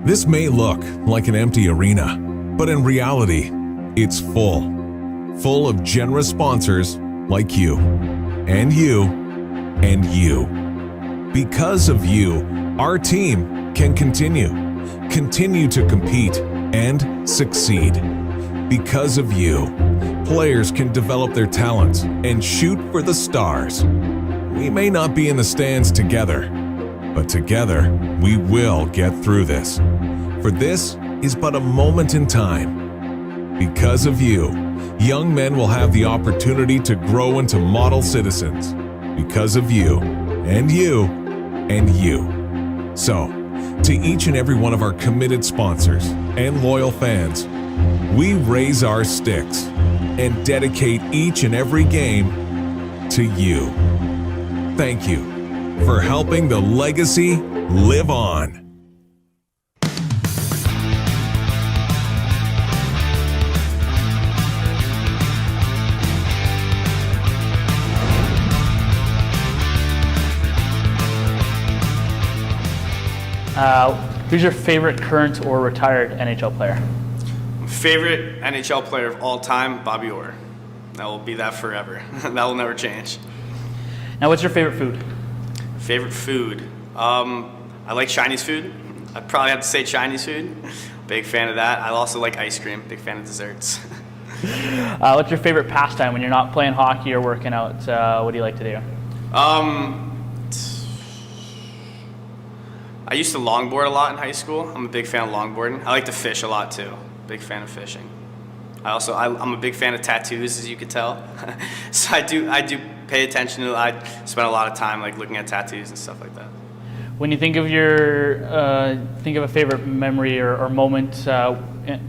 This may look like an empty arena, but in reality, it's full of generous sponsors like you, and you, and you. Because of you, our team can continue to compete and succeed. Because of you, players can develop their talents and shoot for the stars. We may not be in the stands together, but together we will get through this. For this is but a moment in time. Because of you, young men will have the opportunity to grow into model citizens. Because of you, and you, and you. So, to each and every one of our committed sponsors and loyal fans, we raise our sticks and dedicate each and every game to you. Thank you for helping the legacy live on. Who's your favorite current or retired NHL player? Favorite NHL player of all time, Bobby Orr. That will be that forever. That will never change. Now, what's your favorite food? Favorite food? I like Chinese food. I'd probably have to say Chinese food. Big fan of that. I also like ice cream. Big fan of desserts. What's your favorite pastime when you're not playing hockey or working out? What do you like to do? I used to longboard a lot in high school. I'm a big fan of longboarding. I like to fish a lot too. Big fan of fishing. I'm a big fan of tattoos, as you could tell. So I do pay attention to. I spend a lot of time like looking at tattoos and stuff like that. When you think of a favorite memory or moment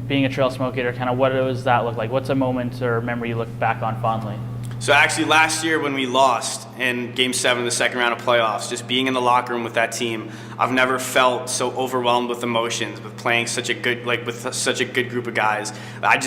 being a trail smoke eater, kind of what does that look like? What's a moment or memory you look back on fondly? So actually last year when we lost in Game 7 of the second round of playoffs, just being in the locker room with that team, I've never felt so overwhelmed with emotions, with playing with such a good group of guys. I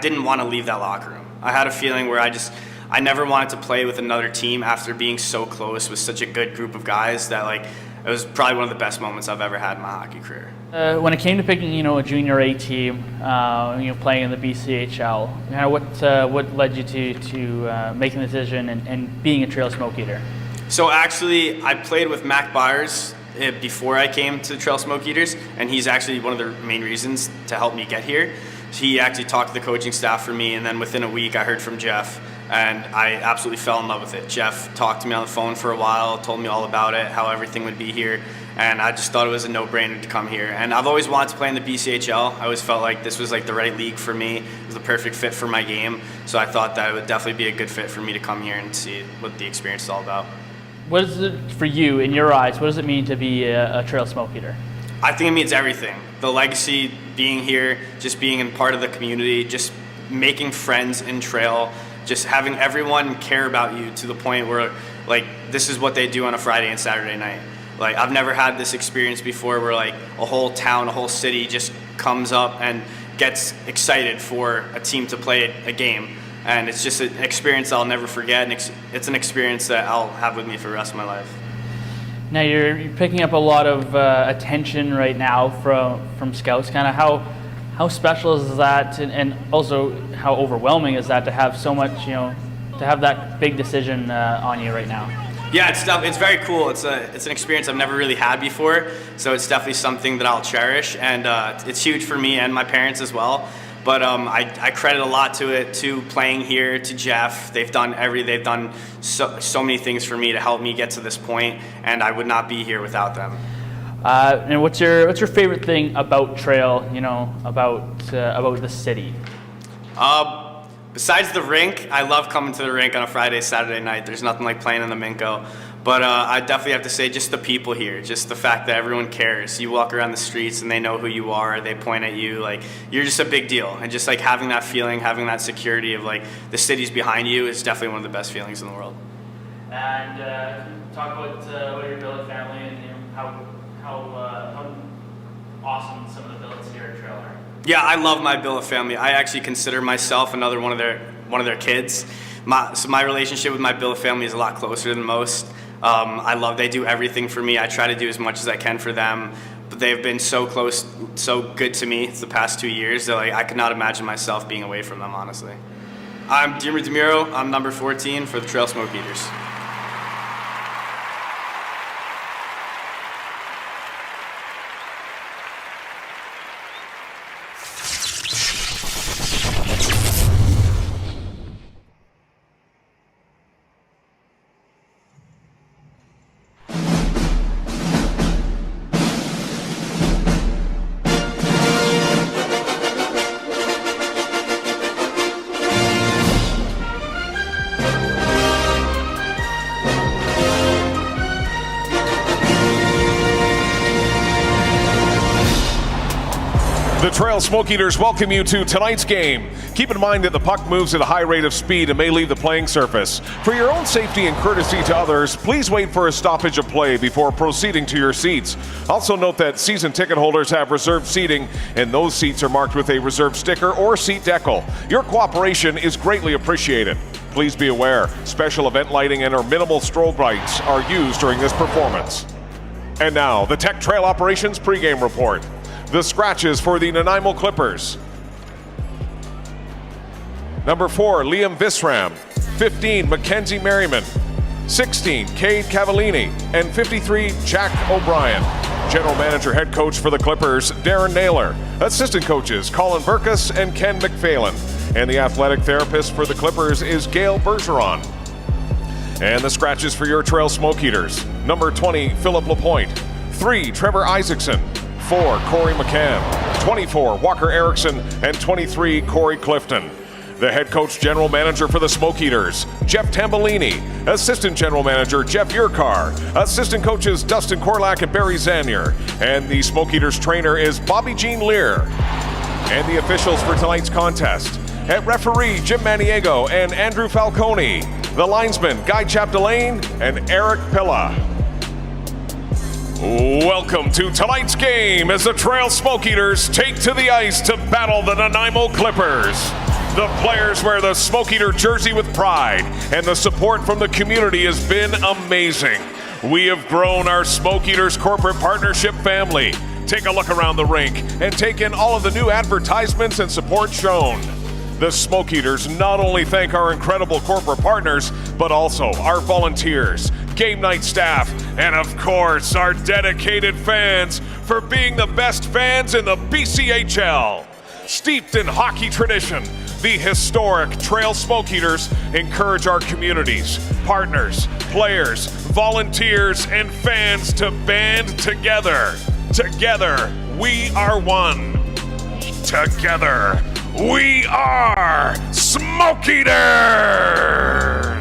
didn't want to leave that locker room. I had a feeling where I never wanted to play with another team after being so close with such a good group of guys that it was probably one of the best moments I've ever had in my hockey career. When it came to picking, a junior A team, playing in the BCHL, what led you to making the decision and being a trail smoke eater? So actually, I played with Mac Byers before I came to the Trail Smoke Eaters, and he's actually one of the main reasons to help me get here. He actually talked to the coaching staff for me, and then within a week I heard from Jeff, and I absolutely fell in love with it. Jeff talked to me on the phone for a while, told me all about it, how everything would be here, and I just thought it was a no-brainer to come here. And I've always wanted to play in the BCHL. I always felt like this was the right league for me. It was the perfect fit for my game, so I thought that it would definitely be a good fit for me to come here and see what the experience is all about. What is it for you, in your eyes, what does it mean to be a trail smoke eater? I think it means everything. The legacy, being here, just being in part of the community, just making friends in trail, just having everyone care about you to the point where this is what they do on a Friday and Saturday night. I've never had this experience before where a whole town, a whole city just comes up and gets excited for a team to play a game. And it's just an experience I'll never forget, and it's an experience that I'll have with me for the rest of my life. Now you're picking up a lot of attention right now from scouts. Kind of how special is that, and also how overwhelming is that to have so much, to have that big decision on you right now? Yeah, it's very cool. It's an experience I've never really had before, so it's definitely something that I'll cherish, and it's huge for me and my parents as well. But I credit a lot to it, to playing here, to Jeff. They've done so many things for me to help me get to this point, and I would not be here without them. And what's your favorite thing about trail? About the city? Besides the rink, I love coming to the rink on a Friday, Saturday night. There's nothing like playing in the Minko. But I definitely have to say just the people here, just the fact that everyone cares. You walk around the streets and they know who you are, they point at you, you're just a big deal. And just having that feeling, having that security of the city's behind you is definitely one of the best feelings in the world. And talk about your billet family and how awesome some of the billets here at Trail are. Yeah, I love my billet family. I actually consider myself another one of their kids. So my relationship with my billet family is a lot closer than most. They do everything for me. I try to do as much as I can for them. But they've been so close, so good to me the past 2 years that like I could not imagine myself being away from them, honestly. I'm Jimmy DeMuro. I'm number 14 for the Trail Smoke Eaters. The Trail Smoke Eaters welcome you to tonight's game. Keep in mind that the puck moves at a high rate of speed and may leave the playing surface. For your own safety and courtesy to others, please wait for a stoppage of play before proceeding to your seats. Also note that season ticket holders have reserved seating, and those seats are marked with a reserved sticker or seat decal. Your cooperation is greatly appreciated. Please be aware, special event lighting and or minimal strobe lights are used during this performance. And now, the Tech Trail Operations pregame report. The scratches for the Nanaimo Clippers. Number 4, Liam Visram. 15, Mackenzie Merriman. 16, Cade Cavallini. And 53, Jack O'Brien. General Manager Head Coach for the Clippers, Darren Naylor. Assistant coaches, Colin Burkus and Ken McPhailin. And the athletic therapist for the Clippers is Gail Bergeron. And the scratches for your Trail Smoke Eaters. Number 20, Philip Lapointe. 3, Trevor Isaacson. 4, Corey McCann, 24, Walker Erickson, and 23, Corey Clifton. The head coach general manager for the Smoke Eaters, Jeff Tambellini. Assistant general manager, Jeff Urquhart. Assistant coaches, Dustin Korlak and Barry Zanier. And the Smoke Eaters trainer is Bobby Jean Lear. And the officials for tonight's contest. At referee, Jim Maniego and Andrew Falcone. The linesmen, Guy Chapdelaine and Eric Pilla. Welcome to tonight's game as the Trail Smoke Eaters take to the ice to battle the Nanaimo Clippers. The players wear the Smoke Eater jersey with pride, and the support from the community has been amazing. We have grown our Smoke Eaters corporate partnership family. Take a look around the rink and take in all of the new advertisements and support shown. The Smoke Eaters not only thank our incredible corporate partners, but also our volunteers, game night staff, and of course, our dedicated fans for being the best fans in the BCHL. Steeped in hockey tradition, the historic Trail Smoke Eaters encourage our communities, partners, players, volunteers, and fans to band together. Together, we are one. Together, we are Smoke Eaters!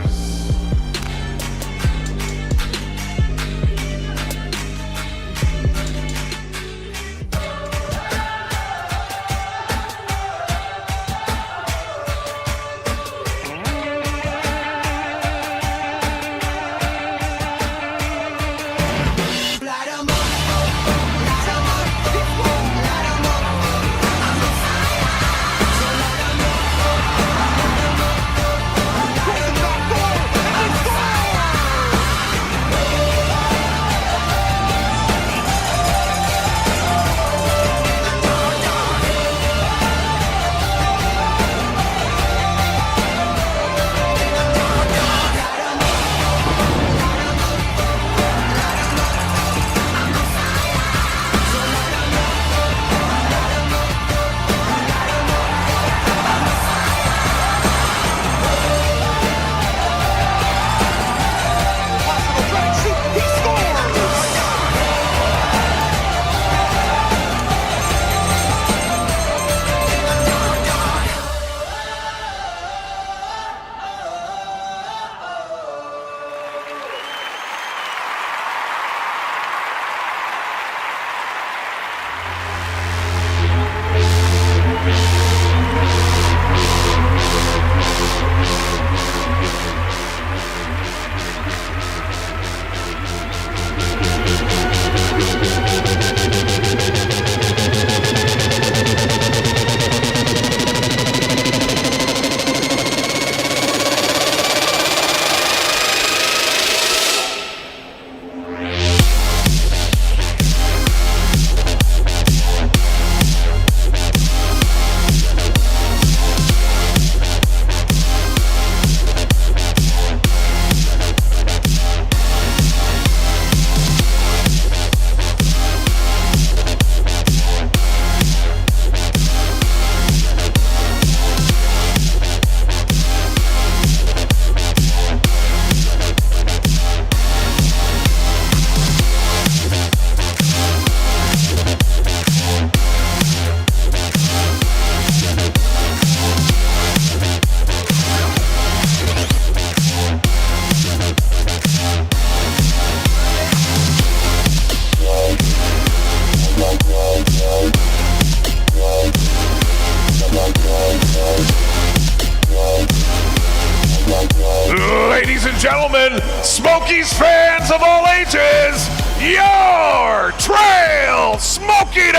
Ladies and gentlemen, Smokies fans of all ages, your Trail Smoke Eater!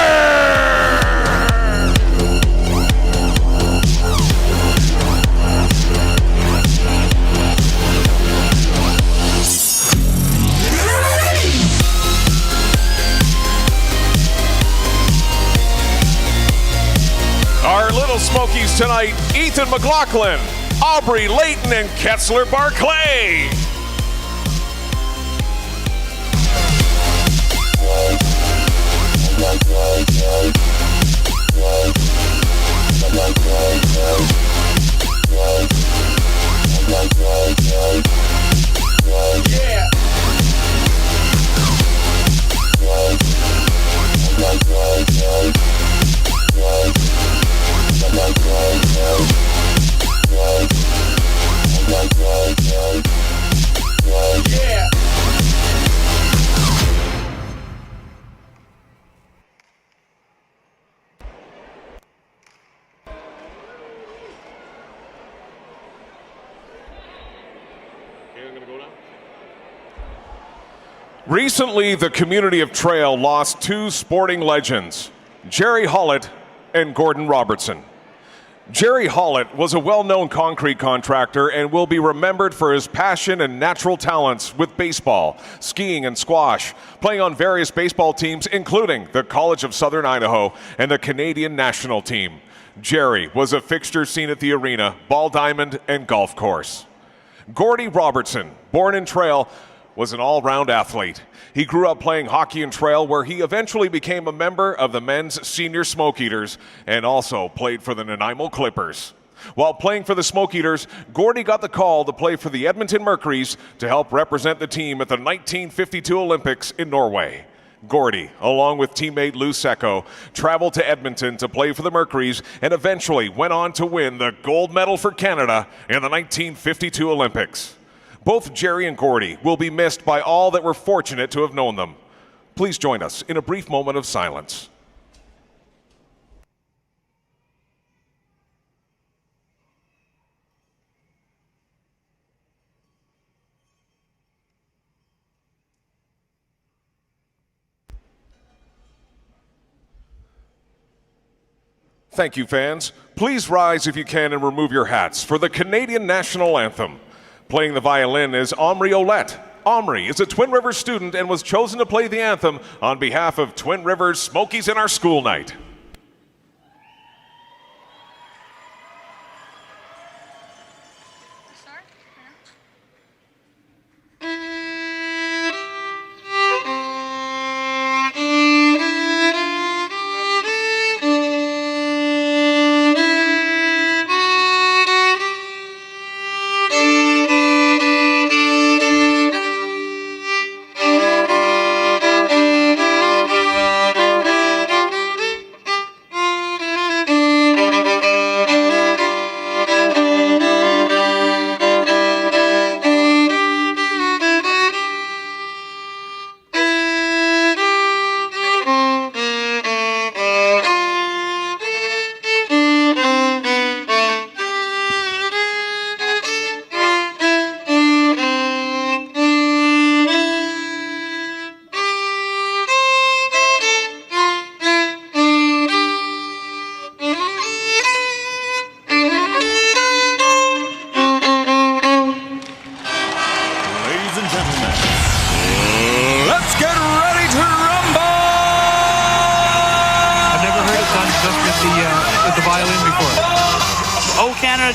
Our little Smokies tonight, Ethan McLaughlin, Aubrey Layton, and Ketzler Barclay. Yeah. Yeah. Recently, the community of Trail lost two sporting legends, Jerry Hollett and Gordon Robertson. Jerry Hollett was a well-known concrete contractor and will be remembered for his passion and natural talents with baseball, skiing, and squash, playing on various baseball teams, including the College of Southern Idaho and the Canadian national team. Jerry was a fixture seen at the arena, ball diamond, and golf course. Gordy Robertson, born in Trail, was an all-round athlete. He grew up playing hockey in Trail, where he eventually became a member of the men's senior Smoke Eaters and also played for the Nanaimo Clippers. While playing for the Smoke Eaters, Gordy got the call to play for the Edmonton Mercuries to help represent the team at the 1952 Olympics in Norway. Gordy, along with teammate Lou Secco, traveled to Edmonton to play for the Mercuries and eventually went on to win the gold medal for Canada in the 1952 Olympics. Both Jerry and Gordy will be missed by all that were fortunate to have known them. Please join us in a brief moment of silence. Thank you, fans. Please rise if you can and remove your hats for the Canadian National Anthem. Playing the violin is Omri Olette. Omri is a Twin Rivers student and was chosen to play the anthem on behalf of Twin Rivers Smokies in our school night.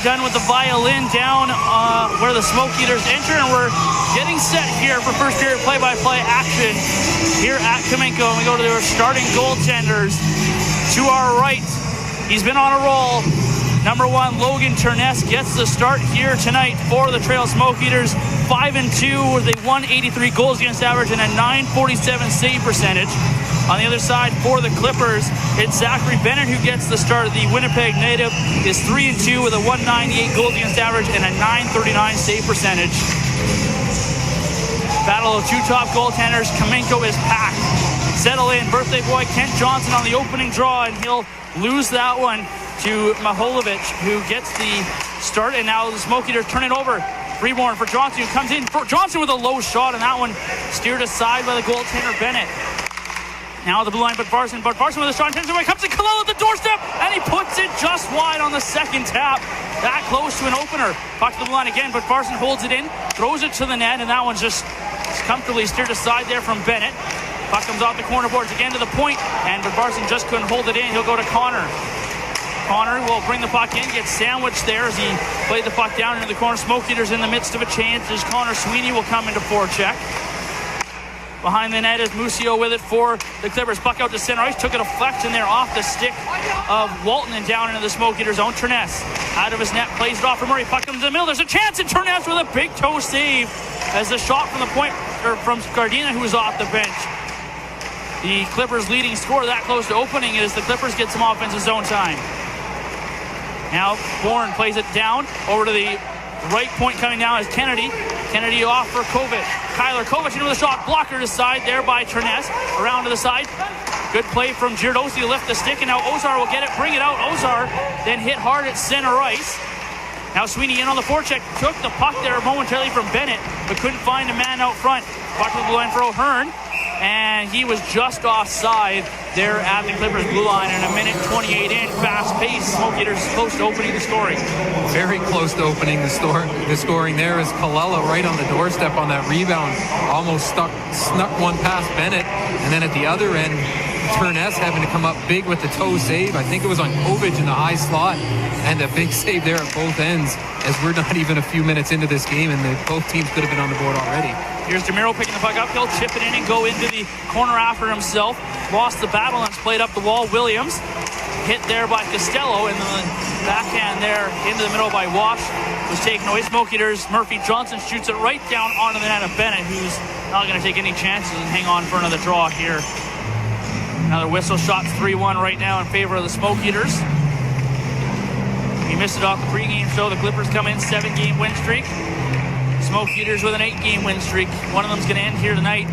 Done with the violin down where the Smoke Eaters enter, and we're getting set here for first period play-by-play action here at Kamenko. And we go to their starting goaltenders. To our right, he's been on a roll. Number 1, Logan Turness gets the start here tonight for the Trail Smoke Eaters. 5-2 with a 183 goals against average and a 947 save percentage. On the other side for the Clippers, it's Zachary Bennett who gets the start. The Winnipeg native is 3-2 with a 198 goals against average and a 939 save percentage. Battle of two top goaltenders. Kamenko is packed. Settle in. Birthday boy Kent Johnson on the opening draw, and he'll lose that one to Maholovic, who gets the start. And now the Smoke Eaters turn it over Freeborn for Johnson, who comes in. Johnson with a low shot, and that one steered aside by the goaltender Bennett. Now the blue line, but Varson with a shot, turns away, comes to Kalel at the doorstep, and he puts it just wide on the second tap. That close to an opener. Puck to the blue line again, but Varson holds it in, throws it to the net, and that one's just comfortably steered aside there from Bennett. Puck comes off the corner boards again to the point, and but Varson just couldn't hold it in. He'll go to Connor. Connor will bring the puck in, gets sandwiched there as he played the puck down into the corner. Smoke Eaters in the midst of a chance as Connor Sweeney will come into forecheck. Behind the net is Musio with it for the Clippers. Puck out to center ice. Took a deflection there off the stick of Walton and down into the Smoke Eater zone. Turness out of his net, plays it off for Murray. Puck comes to the middle. There's a chance, and Turness with a big toe save as the shot from the point, or from Gardena, who was off the bench. The Clippers' leading scorer that close to opening as the Clippers get some offensive zone time. Now Bourne plays it down over to the right point. Coming down is Kennedy. Kennedy off for Kovic. Kyler Kovic into the shot. Blocker to side there by Turness. Around to the side. Good play from Giardosi to lift the stick, and now Ozar will get it, bring it out. Ozar then hit hard at center ice. Now Sweeney in on the forecheck. Took the puck there momentarily from Bennett, but couldn't find a man out front. Puck to the blue line for O'Hearn, and he was just offside there at the Clippers blue line. And a minute 28 in, fast pace. Smoke Eaters close to opening the scoring. Very close to opening the scoring there is Kalella right on the doorstep on that rebound. Almost snuck one past Bennett. And then at the other end, Turness having to come up big with the toe save. I think it was on Kovic in the high slot. And a big save there at both ends, as we're not even a few minutes into this game, and both teams could have been on the board already. Here's DeMiro picking the puck up. He'll chip it in and go into the corner after himself. Lost the battle and it's played up the wall. Williams hit there by Costello, and the backhand there into the middle by Wash was taken away. Smoke Eaters, Murphy Johnson shoots it right down onto the net of Bennett, who's not going to take any chances and hang on for another draw here. Another whistle shot, 3-1 right now in favor of the Smoke Eaters. We missed it off the pregame show. The Clippers come in 7-game win streak. Smoke Eaters with an 8-game win streak. One of them's going to end here tonight,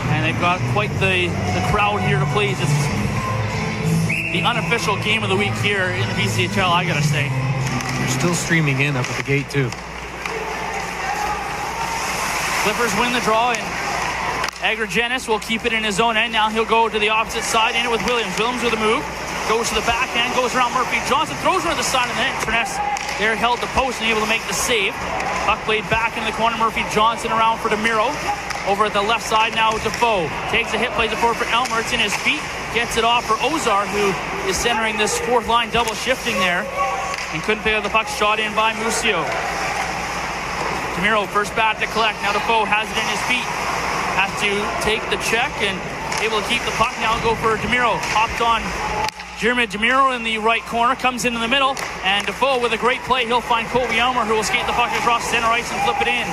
and they've got quite the crowd here to please. It's the unofficial game of the week here in the BCHL, I gotta say. They're still streaming in up at the gate too. Clippers win the draw, and Agrogenis will keep it in his own end. Now he'll go to the opposite side, in it with Williams. Williams with a move, goes to the backhand, goes around Murphy Johnson, throws one to the side of the net. Turness there held the post and able to make the save. Puck played back in the corner. Murphy Johnson around for DeMiro. Over at the left side now, Defoe takes a hit, plays it forward for Elmer. It's in his feet, gets it off for Ozar, who is centering this fourth line double shifting there, and couldn't pick up the puck. Shot in by Musio. DeMiro first bat to collect. Now Defoe has it in his feet, has to take the check and able to keep the puck. Now go for DeMiro. Hopped on Jeremy DeMiro in the right corner, comes into the middle, and Defoe with a great play. He'll find Colby Elmer, who will skate the puck across center ice and flip it in.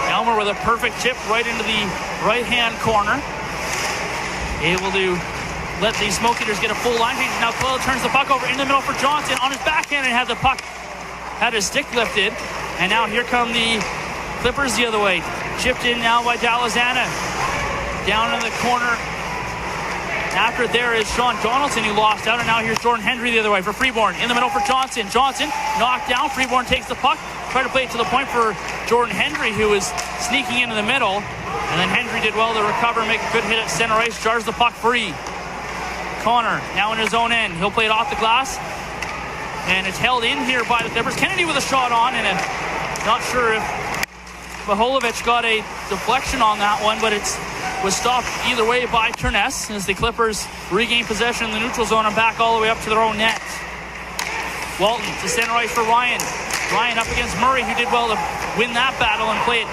Elmer with a perfect tip right into the right-hand corner. Able to let the Smoke Eaters get a full line. Now Clell turns the puck over in the middle for Johnson on his backhand and had the puck, had his stick lifted. And now here come the Clippers the other way. Chipped in now by Dalazana. Down in the corner. After there is Sean Donaldson, who lost out, and now here's Jordan Hendry the other way for Freeborn. In the middle for Johnson. Johnson knocked down. Freeborn takes the puck. Tried to play it to the point for Jordan Hendry, who was sneaking into the middle. And then Hendry did well to recover, make a good hit at center ice, jars the puck free. Connor now in his own end. He'll play it off the glass. And it's held in here by the Clippers. Kennedy with a shot on, and not sure if Baholovic got a deflection on that one, but it was stopped either way by Turness as the Clippers regain possession in the neutral zone and back all the way up to their own net. Walton to center ice for Ryan. Ryan up against Murray, who did well to win that battle and play it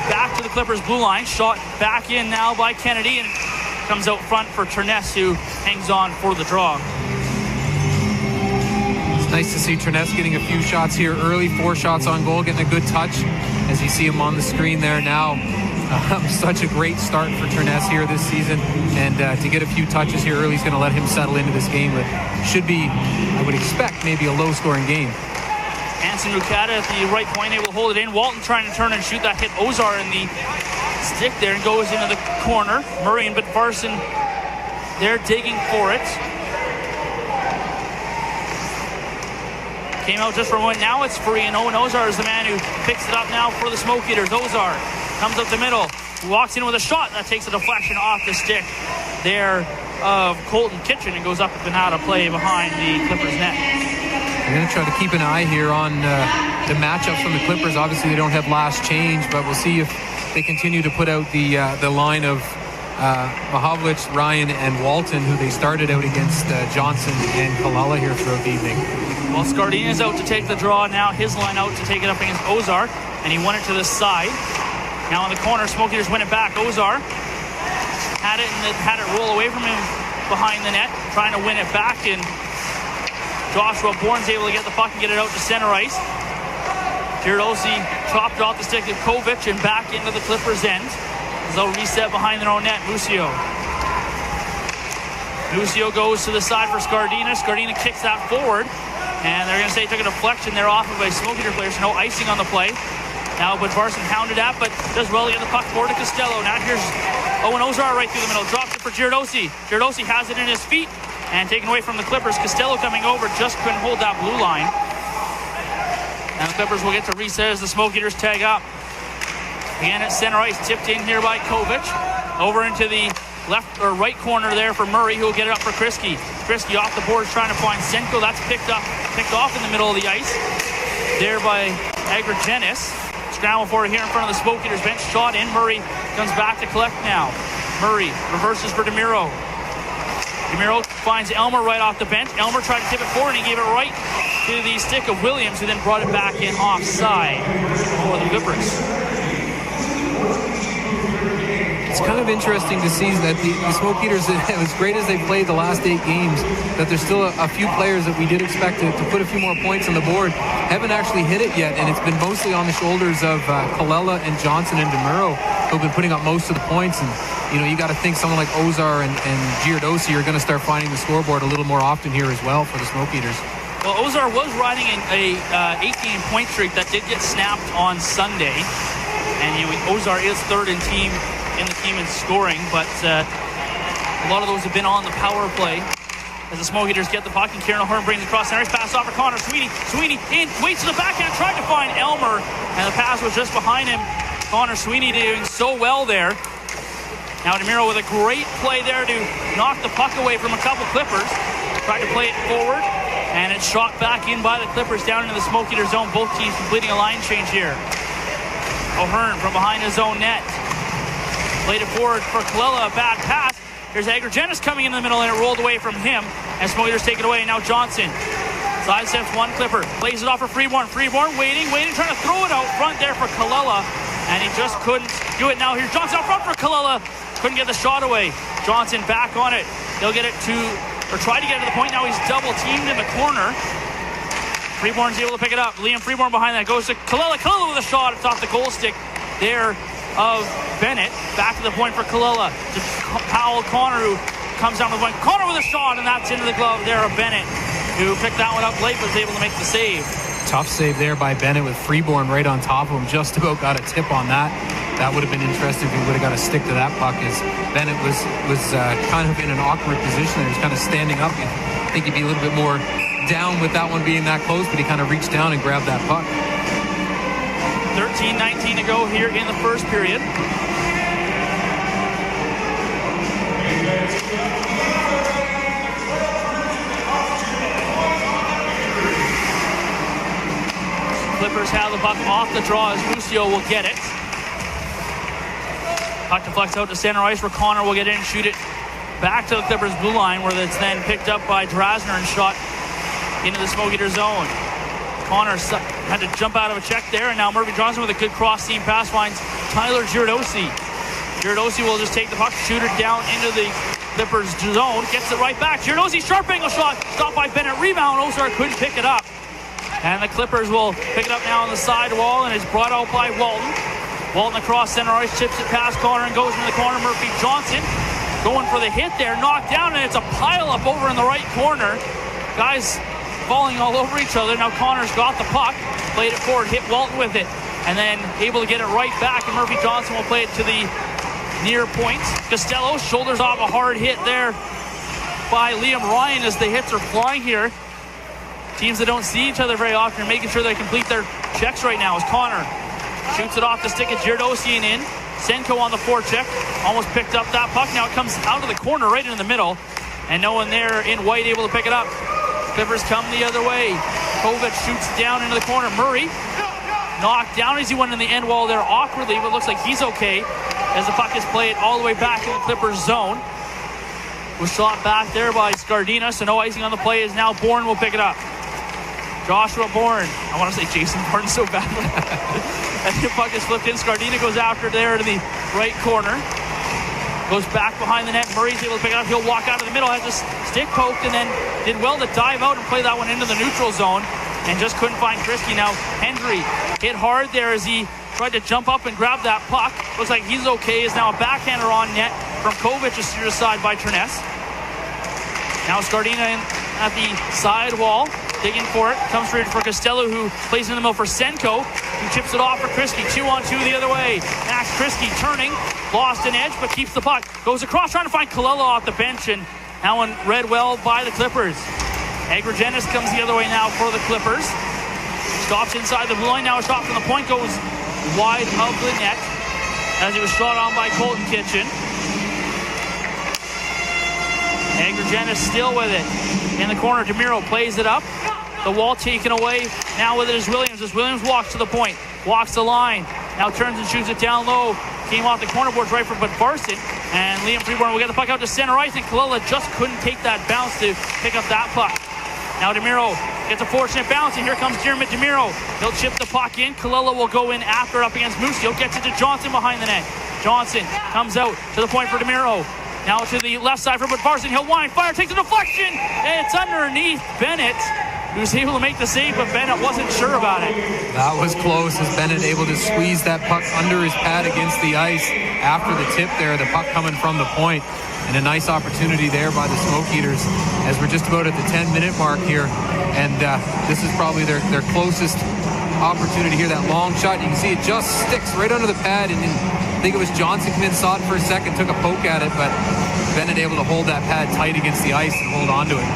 back to the Clippers blue line. Shot back in now by Kennedy, and comes out front for Turness, who hangs on for the draw. It's nice to see Turness getting a few shots here early. 4 shots on goal, getting a good touch as you see him on the screen there now. Such a great start for Turness here this season, and to get a few touches here early is going to let him settle into this game. But should be, I would expect, maybe a low-scoring game. Hanson Mukata at the right point, able to hold it in. Walton trying to turn and shoot that, hit Ozar in the stick there and goes into the corner. Murray and Bitfarson there digging for it. Came out just for one. Now it's free, and Owen Ozar is the man who picks it up now for the Smoke Eaters. Ozar comes up the middle, walks in with a shot that takes a deflection off the stick there of Colton Kitchen and goes up and out of play behind the Clippers net. We're going to try to keep an eye here on the matchups from the Clippers. Obviously, they don't have last change, but we'll see if they continue to put out the line of Mahovlich, Ryan, and Walton, who they started out against Johnson and Kalala here throughout the evening. Well, Scardina's out to take the draw now. His line out to take it up against Ozar, and he won it to the side. Now in the corner, Smoke Eaters win it back. Ozar had it roll away from him behind the net, trying to win it back, and Joshua Bourne's able to get the puck and get it out to center ice. Girodosi chopped off the stick of Kovic and back into the Clippers' end as they'll reset behind their own net. Musio goes to the side for Scardina. Scardina kicks that forward, and they're going to say he took a deflection there off of a Smoke Eater player, so no icing on the play. Now Budvarsson hounded at, but does well to get the puck forward to Costello. Now here's Owen Ozar right through the middle. Drops it for Girodosi. Girodosi has it in his feet and taken away from the Clippers. Costello coming over, just couldn't hold that blue line. And the Clippers will get to reset as the Smoke Eaters tag up. Again at center ice, tipped in here by Kovic. Over into the left or right corner there for Murray, who will get it up for Kriski. Kriski off the boards trying to find Senko. That's picked off in the middle of the ice there by Agrigenis. Scramble for it here in front of the Smoke Eaters bench. Shot in. Murray comes back to collect now. Murray reverses for DeMiro. DeMiro finds Elmer right off the bench. Elmer tried to tip it forward, and he gave it right to the stick of Williams, who then brought it back in offside for the Clippers. It's kind of interesting to see that the Smoke Eaters, as great as they've played the last 8 games, that there's still a few players that we did expect to put a few more points on the board haven't actually hit it yet, and it's been mostly on the shoulders of Kalala and Johnson and DeMuro, who've been putting up most of the points. And you got to think someone like Ozar and Girodosi are going to start finding the scoreboard a little more often here as well for the Smoke Eaters. Well, Ozar was riding a 8-game point streak that did get snapped on Sunday, and Ozar is third in the team in scoring, but a lot of those have been on the power play as the Smoke Eaters get the puck, and Kieran O'Hearn brings it across center. Pass off for Connor Sweeney. Sweeney in, waits to the backhand, tried to find Elmer, and the pass was just behind him. Connor Sweeney doing so well there. Now DeMiro with a great play there to knock the puck away from a couple Clippers. Tried to play it forward, and it's shot back in by the Clippers down into the Smoke Eater zone. Both teams completing a line change here. O'Hearn from behind his own net. Played it forward for Kalala, a bad pass. Here's Agrigenis coming in the middle, and it rolled away from him. And Smoke Eaters take it away. Now Johnson sidesteps one Clipper. Plays it off for Freeborn. Freeborn waiting, trying to throw it out front there for Kalala. And he just couldn't do it. Now here's Johnson out front for Kalala. Couldn't get the shot away. Johnson back on it. They'll get it try to get it to the point. Now he's double teamed in the corner. Freeborn's able to pick it up. Liam Freeborn behind that goes to Kalala. Kalala with a shot. It's off the goal stick there of Bennett. Back to the point for Kalala. To Powell Connor, who comes down the point. Connor with a shot, and that's into the glove there of Bennett, who picked that one up late, but was able to make the save. Tough save there by Bennett with Freeborn right on top of him. Just about got a tip on that. That would have been interesting if he would have got a stick to that puck, as Bennett was kind of in an awkward position. He was kind of standing up. I think he'd be a little bit more down with that one being that close, but he kind of reached down and grabbed that puck. 13-19 to go here in the first period. Clippers have the puck off the draw as Musio will get it. Puck deflects out to center ice where Connor will get in and shoot it back to the Clippers blue line, where it's then picked up by Drasner and shot into the Smoke Eater zone. Connor had to jump out of a check there, and now Murphy Johnson with a good cross-seam pass finds Tyler Girodosi. Girodosi will just take the puck, shoot it down into the Clippers zone, gets it right back. Girodosi, sharp angle shot, stopped by Bennett, rebound. Ozar couldn't pick it up. And the Clippers will pick it up now on the side wall, and it's brought out by Walton. Walton across center ice, chips it past Connor and goes into the corner. Murphy Johnson going for the hit there, knocked down, and it's a pile-up over in the right corner. Guys falling all over each other. Now Connor's got the puck, played it forward, hit Walton with it, and then able to get it right back, and Murphy Johnson will play it to the near point. Costello shoulders off a hard hit there by Liam Ryan as the hits are flying here. teams that don't see each other very often are making sure they complete their checks right now as Connor shoots it off the stick of Giardosian in. Senko on the forecheck, almost picked up that puck. Now it comes out of the corner right into the middle, and no one there in white able to pick it up. Clippers come the other way. Kovac shoots down into the corner. Murray knocked down as he went in the end wall there awkwardly, but looks like he's okay as the puck is played all the way back in the Clippers zone. Was shot back there by Scardina, so no icing on the play. Is now Bourne will pick it up. Joshua Bourne. I want to say Jason Bourne so badly. And the puck is flipped in. Scardina goes after there to the right corner. Goes back behind the net. Murray's able to pick it up. He'll walk out of the middle. Has a stick poked and then did well to dive out and play that one into the neutral zone. And just couldn't find Krisky. Now Hendry hit hard there as he tried to jump up and grab that puck. Looks like he's okay. Is now a backhander on net from Kovac, steered aside by Terness. Now Scardina at the side wall, digging for it. Comes for Costello, who plays in the middle for Senko, who chips it off for Krisky. 2-on-2 the other way. Max Krisky turning, lost an edge, but keeps the puck. Goes across, trying to find Colella off the bench, and that one read well by the Clippers. Agrogenis comes the other way now for the Clippers. Stops inside the blue line. Now a shot from the point goes wide of the net as he was shot on by Colton Kitchen. Agrogenis still with it. In the corner, DeMiro plays it up. The wall taken away. Now with it is Williams. As Williams walks to the point, walks the line. Now turns and shoots it down low. Came off the corner boards right for Budvarsson. And Liam Freeborn will get the puck out to center ice. And Kalila just couldn't take that bounce to pick up that puck. Now DeMiro gets a fortunate bounce, and here comes Jeremy DeMiro. He'll chip the puck in. Kalila will go in after up against Musio. Gets it to Johnson behind the net. Johnson comes out to the point for DeMiro. Now to the left side for Budvarsson. He'll wind, fire, takes a deflection, and it's underneath Bennett, who's able to make the save, but Bennett wasn't sure about it. That was close as Bennett able to squeeze that puck under his pad against the ice after the tip there, the puck coming from the point. And a nice opportunity there by the Smoke Eaters as we're just about at the 10-minute mark here. And this is probably their closest opportunity here, that long shot. You can see it just sticks right under the pad, and I think it was Johnson came in, saw it for a second, took a poke at it, but Bennett able to hold that pad tight against the ice and hold on to it.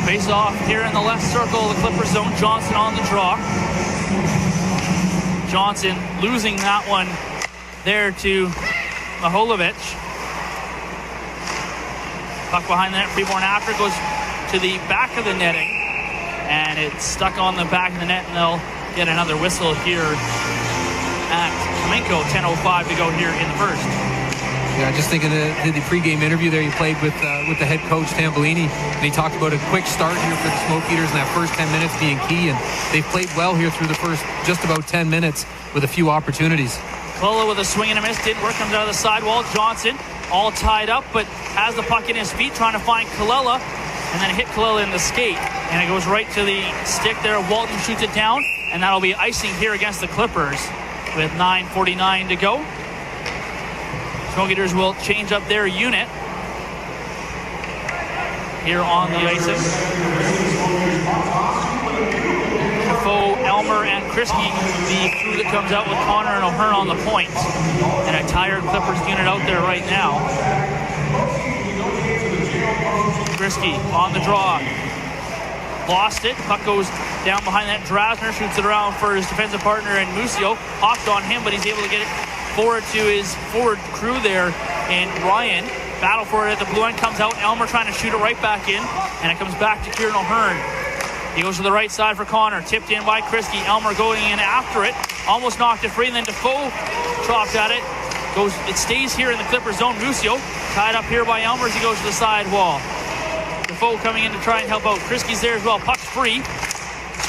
Face off here in the left circle of the Clipper zone. Johnson on the draw. Johnson losing that one there to Maholovic. Puck behind the net. Freeborn after goes to the back of the netting, and it's stuck on the back of the net, and they'll get another whistle here at Kamenko. 10:05 to go here in the first. Yeah, just thinking of the pregame interview there, you played with the head coach Tambellini, and he talked about a quick start here for the Smoke Eaters in that first 10 minutes being key, and they've played well here through the first just about 10 minutes with a few opportunities. Clola with a swing and a miss, didn't work, comes out of the sidewall. Johnson all tied up, but has the puck in his feet, trying to find Kalila, and then hit Kalila in the skate, and it goes right to the stick there. Walton shoots it down, and that'll be icing here against the Clippers with 9:49 to go. Smoke Eaters will change up their unit here on the icing. Defoe, Elmer, and Krisky, the crew that comes out with Connor and O'Hearn on the point. And a tired Clippers unit out there right now. Krisky on the draw. Lost it. Puck goes down behind that. Drasner shoots it around for his defensive partner, and Musio hopped on him, but he's able to get it forward to his forward crew there, and Ryan battle for it at the blue end, comes out. Elmer trying to shoot it right back in, and it comes back to Kieran O'Hearn. He goes to the right side for Connor, tipped in by Krisky. Elmer going in after it, almost knocked it free, and then Defoe chopped at it. It stays here in the Clippers zone. Musio tied up here by Elmer as he goes to the side wall. Defoe coming in to try and help out. Krisky's there as well. Puck's free.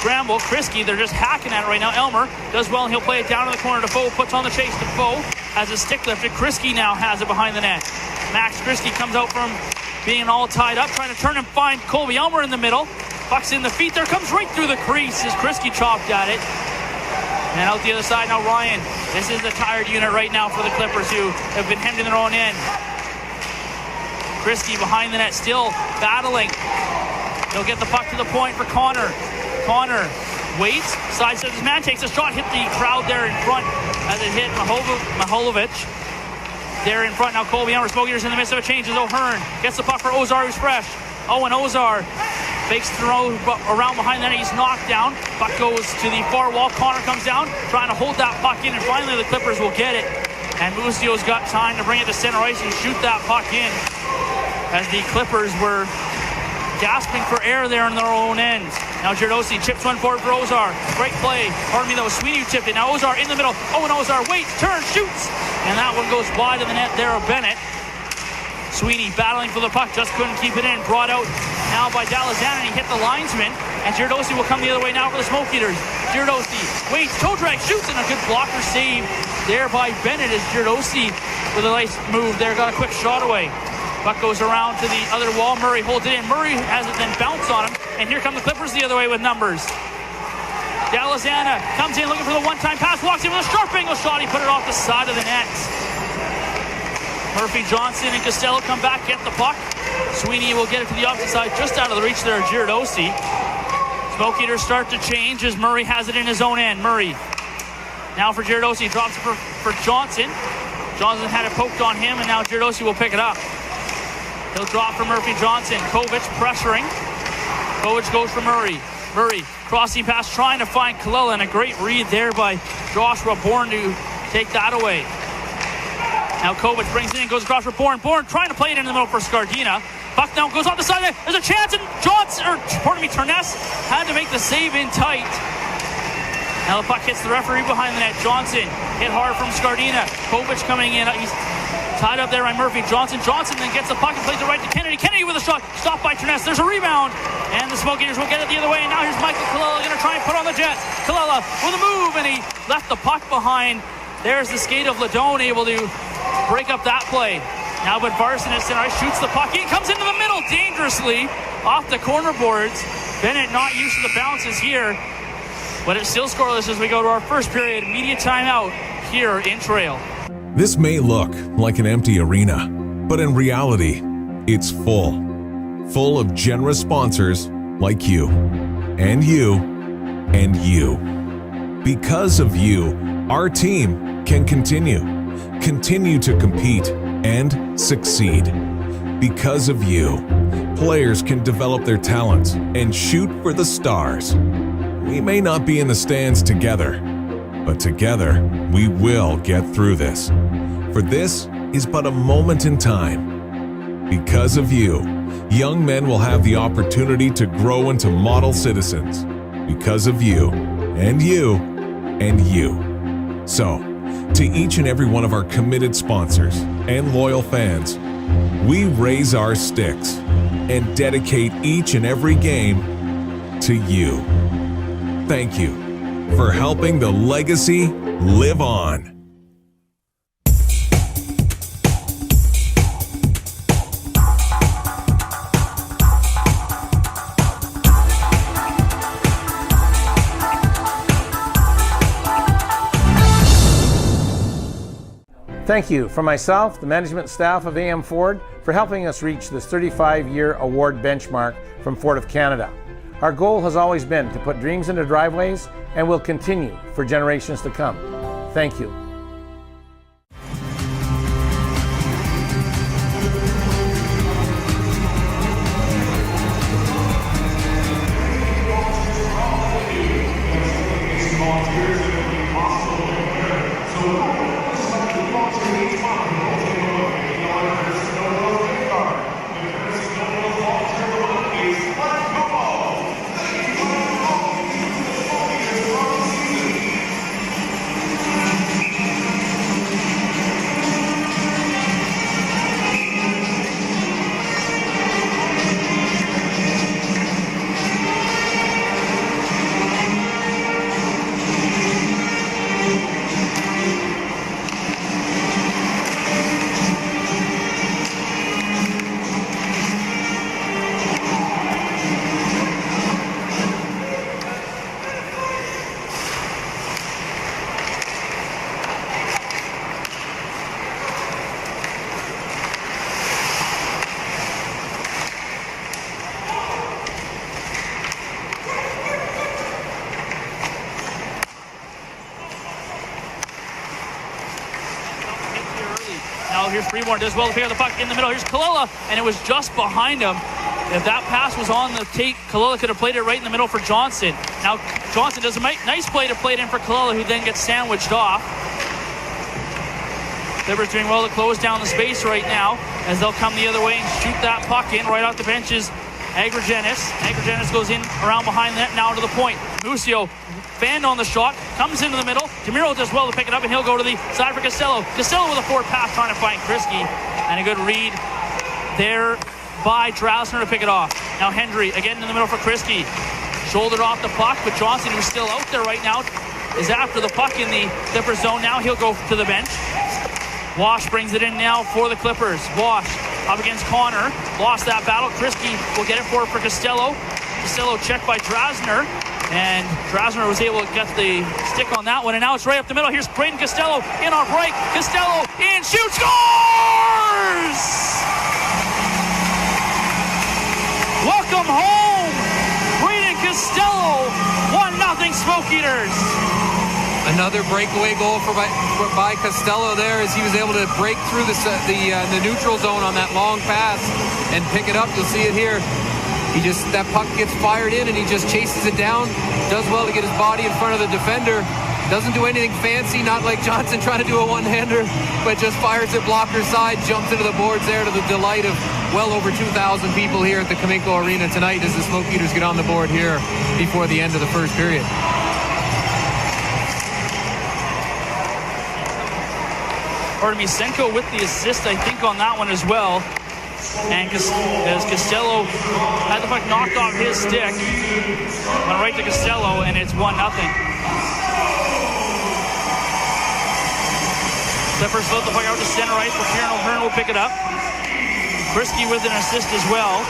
Scramble. Krisky, they're just hacking at it right now. Elmer does well, and he'll play it down in the corner. Defoe puts on the chase. Defoe has a stick lifted. Krisky now has it behind the net. Max Krisky comes out from being all tied up, trying to turn and find Colby Elmer in the middle. Puck's in the feet there, comes right through the crease as Krisky chopped at it. And out the other side now, Ryan. This is the tired unit right now for the Clippers, who have been hemmed in their own end. Krisky behind the net, still battling. He'll get the puck to the point for Connor. Connor waits, sidesteps his man, takes a shot, hit the crowd there in front as it hit Maholovic. There in front now, Colby Elmer. Smoke Eaters in the midst of a change as O'Hearn gets the puck for Ozar, who's fresh. Owen Ozar fakes throw around behind the net. He's knocked down. Puck goes to the far wall. Connor comes down, trying to hold that puck in, and finally the Clippers will get it. And Musio's got time to bring it to center ice and shoot that puck in, as the Clippers were gasping for air there in their own end. Now Giardossi chips one forward for Ozar. Great play. Pardon me, that was Sweeney who tipped it. Now Ozar in the middle. Owen Ozar waits, turns, shoots. And that one goes wide of the net there of Bennett. Sweeney battling for the puck, just couldn't keep it in. Brought out now by Dalazan, and he hit the linesman. And Giardossi will come the other way now for the Smoke Eaters. Giardossi waits, toe drag, shoots, and a good blocker save there by Bennett as Giardossi with a nice move there, got a quick shot away. Puck goes around to the other wall. Murray holds it in. Murray has it then bounce on him. And here come the Clippers the other way with numbers. Dalazana comes in looking for the one-time pass. Walks in with a sharp angle shot. He put it off the side of the net. Murphy, Johnson, and Costello come back, get the puck. Sweeney will get it to the opposite side, just out of the reach there of Giardossi. Smoke Eaters start to change as Murray has it in his own end. Murray now for Giardossi. Drops it for Johnson. Johnson had it poked on him, and now Giardossi will pick it up. He'll drop for Murphy Johnson. Kovic pressuring. Kovic goes for Murray. Murray crossing pass, trying to find Kalila, and a great read there by Joshua Bourne to take that away. Now Kovic brings it in, goes across for Bourne. Bourne trying to play it in the middle for Scardina. Puck now goes off the side. There's a chance, and Terness had to make the save in tight. Now the puck hits the referee behind the net. Johnson hit hard from Scardina. Kovic coming in. He's tied up there by Murphy Johnson. Johnson then gets the puck and plays it right to Kennedy. Kennedy with a shot. Stopped by Terness. There's a rebound. And the Smoke Eaters will get it the other way. And now here's Michael Kalila going to try and put on the Jets. Kalila with a move, and he left the puck behind. There's the skate of Ladone able to break up that play. Now but Varson at center ice shoots the puck. He comes into the middle dangerously off the corner boards. Bennett not used to the bounces here. But it's still scoreless as we go to our first period media timeout here in Trail. This may look like an empty arena, but in reality, it's full. Full of generous sponsors like you, and you, and you. Because of you, our team can continue to compete and succeed. Because of you, players can develop their talents and shoot for the stars. We may not be in the stands together, but together we will get through this. For this is but a moment in time. Because of you, young men will have the opportunity to grow into model citizens. Because of you, and you, and you. So, to each and every one of our committed sponsors and loyal fans, we raise our sticks and dedicate each and every game to you. Thank you for helping the legacy live on. Thank you from myself, the management staff of AM Ford, for helping us reach this 35-year award benchmark from Ford of Canada. Our goal has always been to put dreams into driveways, and will continue for generations to come. Thank you. Now here's Freeborn, does well to pick up the puck in the middle. Here's Kalila, and it was just behind him. If that pass was on the tape, Kalila could have played it right in the middle for Johnson. Now Johnson does a nice play to play it in for Kalila, who then gets sandwiched off. Clippers doing well to close down the space right now as they'll come the other way and shoot that puck in. Right off the bench is Agrigenis. Agrigenis goes in around behind that now to the point. Musio fanned on the shot, comes into the middle. DeMiro does well to pick it up, and he'll go to the side for Costello. Costello with a forward pass trying to find Kriski, and a good read there by Drasner to pick it off. Now Hendry again in the middle for Kriski. Shouldered off the puck, but Johnson, who's still out there right now, is after the puck in the Clippers zone. Now he'll go to the bench. Wash brings it in now for the Clippers. Wash up against Connor. Lost that battle. Kriski will get it for Costello. Costello checked by Drasner. And Drasner was able to get the stick on that one. And now it's right up the middle. Here's Braden Costello in our break. Costello in, shoots, scores! Welcome home, Braden Costello. 1-0 Smoke Eaters. Another breakaway goal by Costello there, as he was able to break through the neutral zone on that long pass and pick it up. You'll see it here. That puck gets fired in and he just chases it down. Does well to get his body in front of the defender. Doesn't do anything fancy, not like Johnson trying to do a one-hander, but just fires it blocker side, jumps into the boards there to the delight of well over 2,000 people here at the Cominco Arena tonight as the Smoke Eaters get on the board here before the end of the first period. Pardon me, Senko with the assist, I think, on that one as well. And as Costello had the puck knocked off his stick, went right to Costello, and it's 1-0. Clippers float the puck out to center ice, where Kieran O'Hearn will pick it up. Kriski with an assist as well.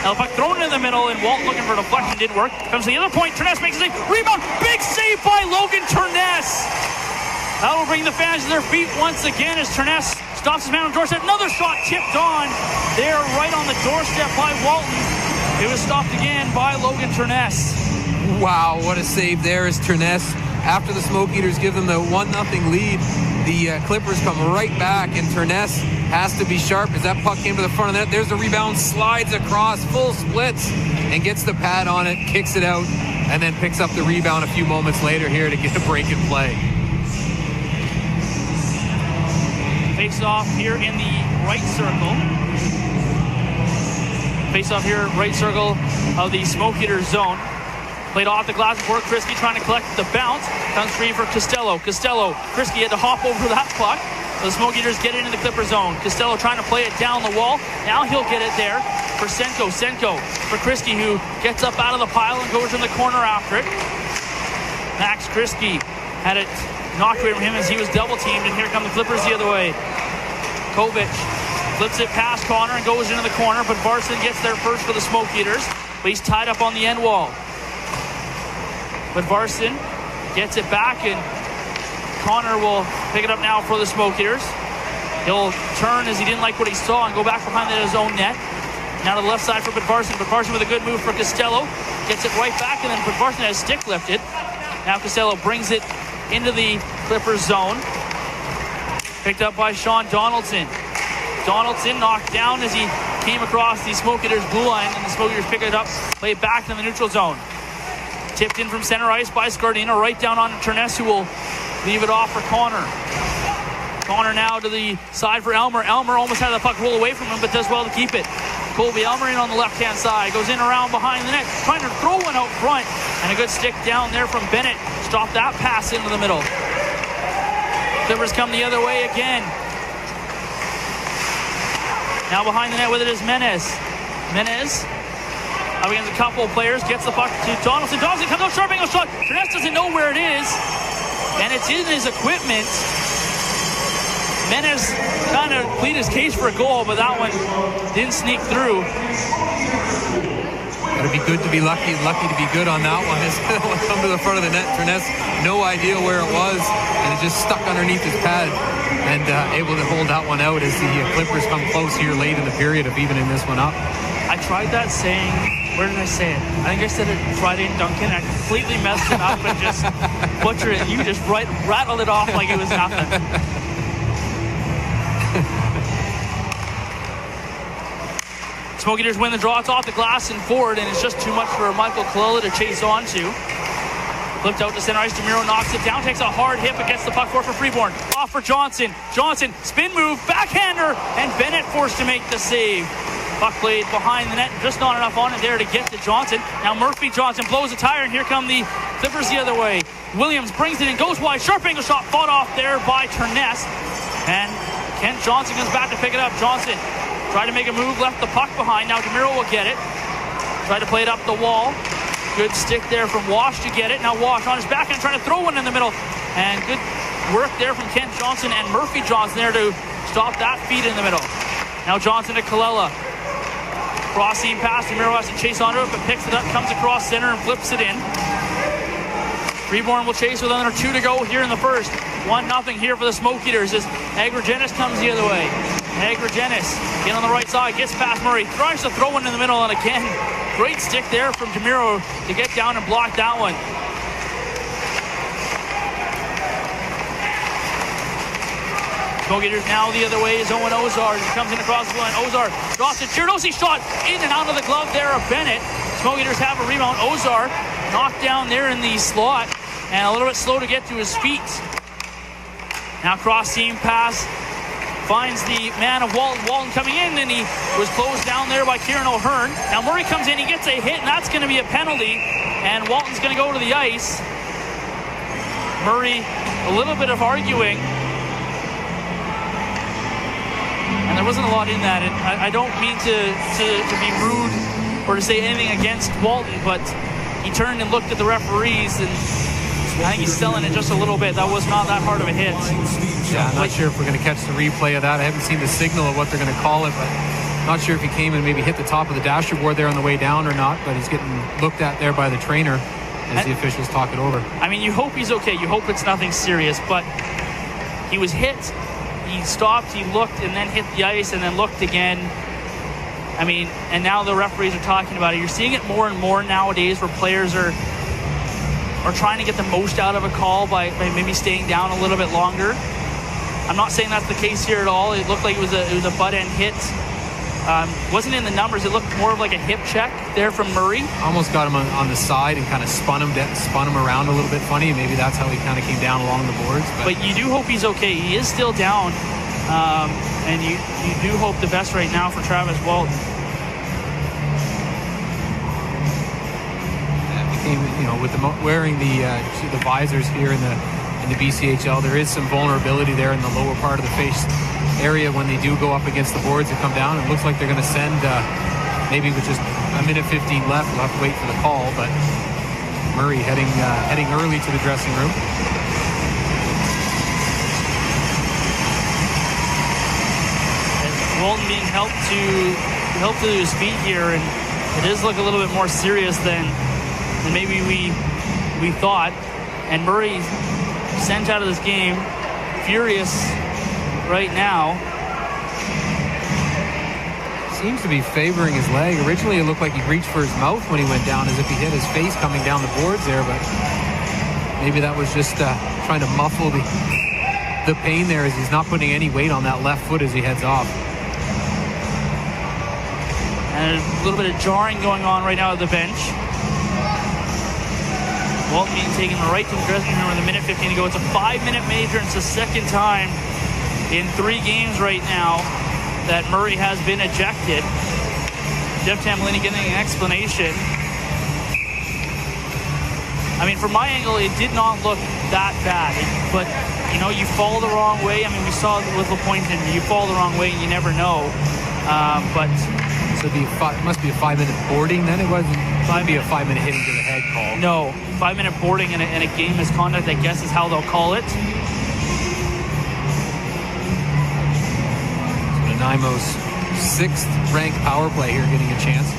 Now the puck thrown in the middle, and Walt looking for a deflection, didn't work. Comes to the other point, Terness makes a save. Rebound, big save by Logan Terness. That will bring the fans to their feet once again as Terness stops his man on the doorstep. Another shot tipped on there right on the doorstep by Walton. It was stopped again by Logan Terness. Wow, what a save there is Terness. After the Smoke Eaters give them the 1-0 lead, the Clippers come right back, and Terness has to be sharp as that puck came to the front of the net. There's the rebound, slides across, full splits, and gets the pad on it, kicks it out, and then picks up the rebound a few moments later here to get a break in play. Face off here in the right circle. Face off here, right circle of the Smoke Eaters zone. Played off the glass for Kriski, trying to collect the bounce. Comes free for Costello. Kriski had to hop over that puck. The Smoke Eaters get into the Clipper zone. Costello trying to play it down the wall. Now he'll get it there for Senko. Senko for Kriski, who gets up out of the pile and goes in the corner after it. Max Kriski had it knocked away from him as he was double teamed, and here come the Clippers the other way. Kovic flips it past Connor and goes into the corner, but Varson gets there first for the Smoke Eaters, but he's tied up on the end wall. But Varson gets it back, and Connor will pick it up now for the Smoke Eaters. He'll turn as he didn't like what he saw and go back behind his own net. Now to the left side for Budvarsson. Budvarsson with a good move for Costello. Gets it right back, and then Budvarsson has stick lifted. Now Costello brings it into the Clippers zone. Picked up by Sean Donaldson. Donaldson knocked down as he came across the Smoke Eaters blue line, and the Smoke Eaters pick it up, play it back in the neutral zone. Tipped in from center ice by Scardino, right down on Terness, who will leave it off for Connor. Connor now to the side for Elmer. Elmer almost had the puck roll away from him, but does well to keep it. Colby Elmer in on the left-hand side, goes in around behind the net, trying to throw one out front, and a good stick down there from Bennett. Stop that pass into the middle. Clippers come the other way again. Now behind the net with it is Menez. Menez up against a couple of players, gets the puck to Donaldson. Donaldson comes out sharp angle shot. Terness doesn't know where it is, and it's in his equipment. Menez kind of plead his case for a goal, but that one didn't sneak through. Gotta be good to be lucky to be good on that one. It's come to the front of the net. Terness, no idea where it was, and it just stuck underneath his pad, and able to hold that one out as the Clippers come close here late in the period of evening this one up. I tried that saying, where did I say it? I think I said it Friday in Duncan. I completely messed it up and just butchered it. You just rattled it off like it was nothing. Smoke Eaters win the draw. It's off the glass and forward, and it's just too much for Michael Kalila to chase onto. Flipped out to center ice. DeMiro knocks it down, takes a hard hit, but gets the puck forward for Freeborn. Off for Johnson. Johnson, spin move, backhander, and Bennett forced to make the save. Puck played behind the net, just not enough on it there to get to Johnson. Now Murphy Johnson blows a tire, and here come the Clippers the other way. Williams brings it in, goes wide, sharp angle shot, fought off there by Terness. And Kent Johnson comes back to pick it up. Johnson tried to make a move, left the puck behind. Now DeMiro will get it. Tried to play it up the wall. Good stick there from Wash to get it. Now Wash on his backhand trying to throw one in the middle. And good work there from Kent Johnson and Murphy Johnson there to stop that feed in the middle. Now Johnson to Kalila. Crossing pass. DeMiro has to chase onto it, but picks it up, comes across center and flips it in. Freeborn will chase with under 2 to go here in the first. 1-0 here for the Smoke Eaters as Agragenis comes the other way. Agragenis in on the right side, gets past Murray, tries to throw one in the middle, and again, great stick there from DeMiro to get down and block that one. Smoke Eaters now the other way is Owen Ozar. He comes in across the line. Ozar drops it. Chirdosi shot in and out of the glove there of Bennett. Smoke Eaters have a rebound. Ozar knocked down there in the slot and a little bit slow to get to his feet. Now cross seam pass. Finds the man of Walton. Walton coming in, and he was closed down there by Kieran O'Hearn. Now Murray comes in, he gets a hit, and that's going to be a penalty. And Walton's going to go to the ice. Murray, a little bit of arguing. And there wasn't a lot in that. And I don't mean to be rude or to say anything against Walton, but he turned and looked at the referees, and I think he's selling it just a little bit. That was not that hard of a hit. Yeah, I'm not sure if we're going to catch the replay of that. I haven't seen the signal of what they're going to call it, but not sure if he came and maybe hit the top of the dashboard there on the way down or not, but he's getting looked at there by the trainer as the officials talk it over. I mean, you hope he's okay. You hope it's nothing serious, but he was hit. He stopped, he looked, and then hit the ice, and then looked again. I mean, and now the referees are talking about it. You're seeing it more and more nowadays where players are trying to get the most out of a call by maybe staying down a little bit longer. I'm not saying that's the case here at all. It looked like it was a butt end hit. Wasn't in the numbers. It looked more of like a hip check there from Murray. Almost got him on the side and kind of spun him around a little bit funny. Maybe that's how he kind of came down along the boards. But you do hope he's okay. He is still down, and you do hope the best right now for Travis Walton. With wearing the visors here in the BCHL, there is some vulnerability there in the lower part of the face area when they do go up against the boards and come down. It looks like they're going to send maybe with just a minute 15 left. We'll have to wait for the call, but Murray heading early to the dressing room. And Walton being helped to his feet here, and it does look a little bit more serious than maybe we thought. And Murray sent out of this game, furious right now. Seems to be favoring his leg. Originally it looked like he reached for his mouth when he went down, as if he hit his face coming down the boards there, but maybe that was just trying to muffle the pain there, as he's not putting any weight on that left foot as he heads off. And a little bit of jarring going on right now at the bench. Walton being taken right to the dressing room with a minute 15 to go. It's a 5-minute major, and it's the second time in 3 games right now that Murray has been ejected. Jeff Tamlini getting an explanation. I mean, from my angle, it did not look that bad. But, you fall the wrong way. I mean, we saw with LaPointon, you fall the wrong way and you never know. But so it must be a 5-minute boarding then? It wasn't. It might be a 5-minute hitting to the head call. No, 5-minute boarding and a game misconduct, I guess, is how they'll call it. Nanaimo's 6th-ranked power play here getting a chance.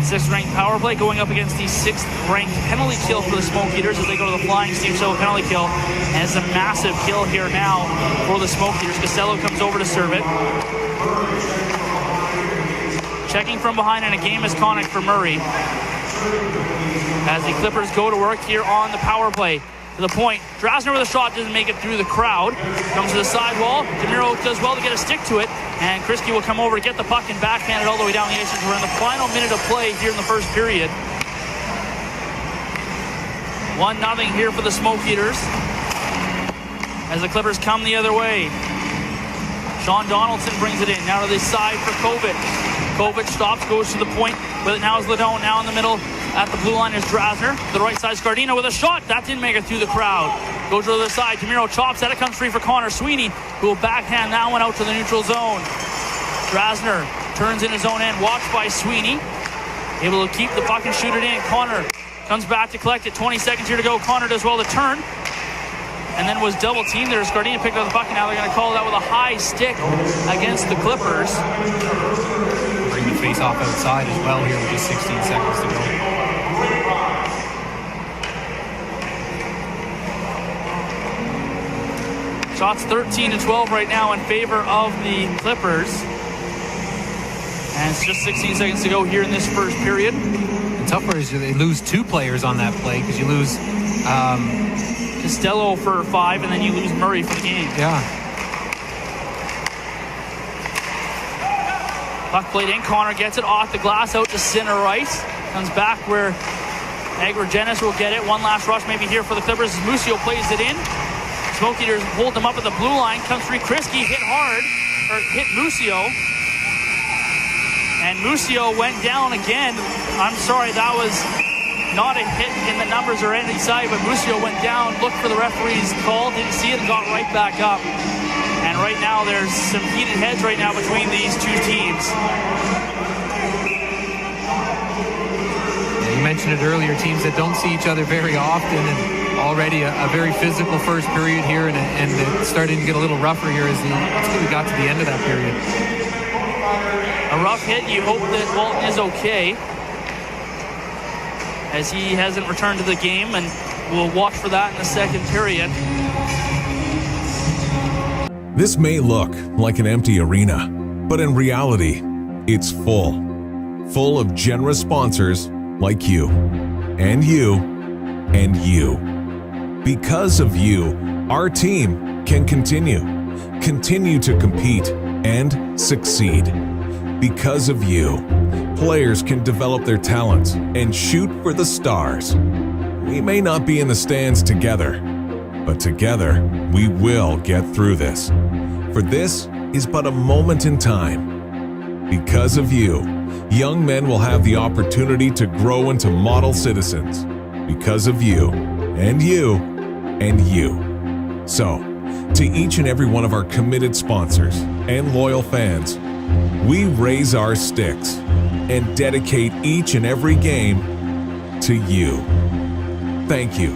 6th-ranked power play going up against the 6th-ranked penalty kill for the Smoke Eaters as they go to the flying Steve Show penalty kill. And it's a massive kill here now for the Smoke Eaters. Costello comes over to serve it. Checking from behind, and a game misconduct for Murray as the Clippers go to work here on the power play. to the point. Drasner with a shot, doesn't make it through the crowd. Comes to the sidewall. DeMiro does well to get a stick to it. And Kriske will come over, get the puck, and backhand it all the way down the ice. We're in the final minute of play here in the first period. 1-0 here for the Smoke Eaters as the Clippers come the other way. Sean Donaldson brings it in. Now to the side for Kovic. Kovic stops, goes to the point. With it now is Ledone. Now in the middle at the blue line is Drasner. The right side is Gardino with a shot. That didn't make it through the crowd. Goes to the other side. DeMiro chops that. It comes free for Connor Sweeney, who will backhand that one out to the neutral zone. Drasner turns in his own end. Watched by Sweeney. Able to keep the puck and shoot it in. Connor comes back to collect it. 20 seconds here to go. Connor does well to turn. And then was double teamed there. Gardino picked up the puck, and now they're going to call that with a high stick against the Clippers. Bring the face off outside as well here with just 16 seconds to go. Shots 13-12 right now in favor of the Clippers. And it's just 16 seconds to go here in this first period. The tough part is they lose 2 players on that play because you lose Costello for 5, and then you lose Murray for the game. Yeah. Puck played in. Connor gets it off the glass out to center right. Comes back where Agrigenis will get it. One last rush maybe here for the Clippers as Musio plays it in. Smoke Eaters hold them up at the blue line. Comes free. Kriske hit hard, or hit Musio. And Musio went down again. I'm sorry, that was not a hit in the numbers or any side, but Musio went down, looked for the referee's call, didn't see it, and got right back up. And right now, there's some heated heads right now between these two teams. Yeah, you mentioned it earlier, teams that don't see each other very often, and already a very physical first period here, and it's starting to get a little rougher here as we got to the end of that period. A rough hit. You hope that Walton is okay, as he hasn't returned to the game, and we'll watch for that in the second period. This may look like an empty arena, but in reality, it's full. Full of generous sponsors like you, and you, and you. Because of you, our team can continue to compete and succeed. Because of you, players can develop their talents and shoot for the stars. We may not be in the stands together, but together we will get through this. For this is but a moment in time. Because of you, young men will have the opportunity to grow into model citizens. Because of you, and you, and you. So, to each and every one of our committed sponsors and loyal fans, we raise our sticks and dedicate each and every game to you. Thank you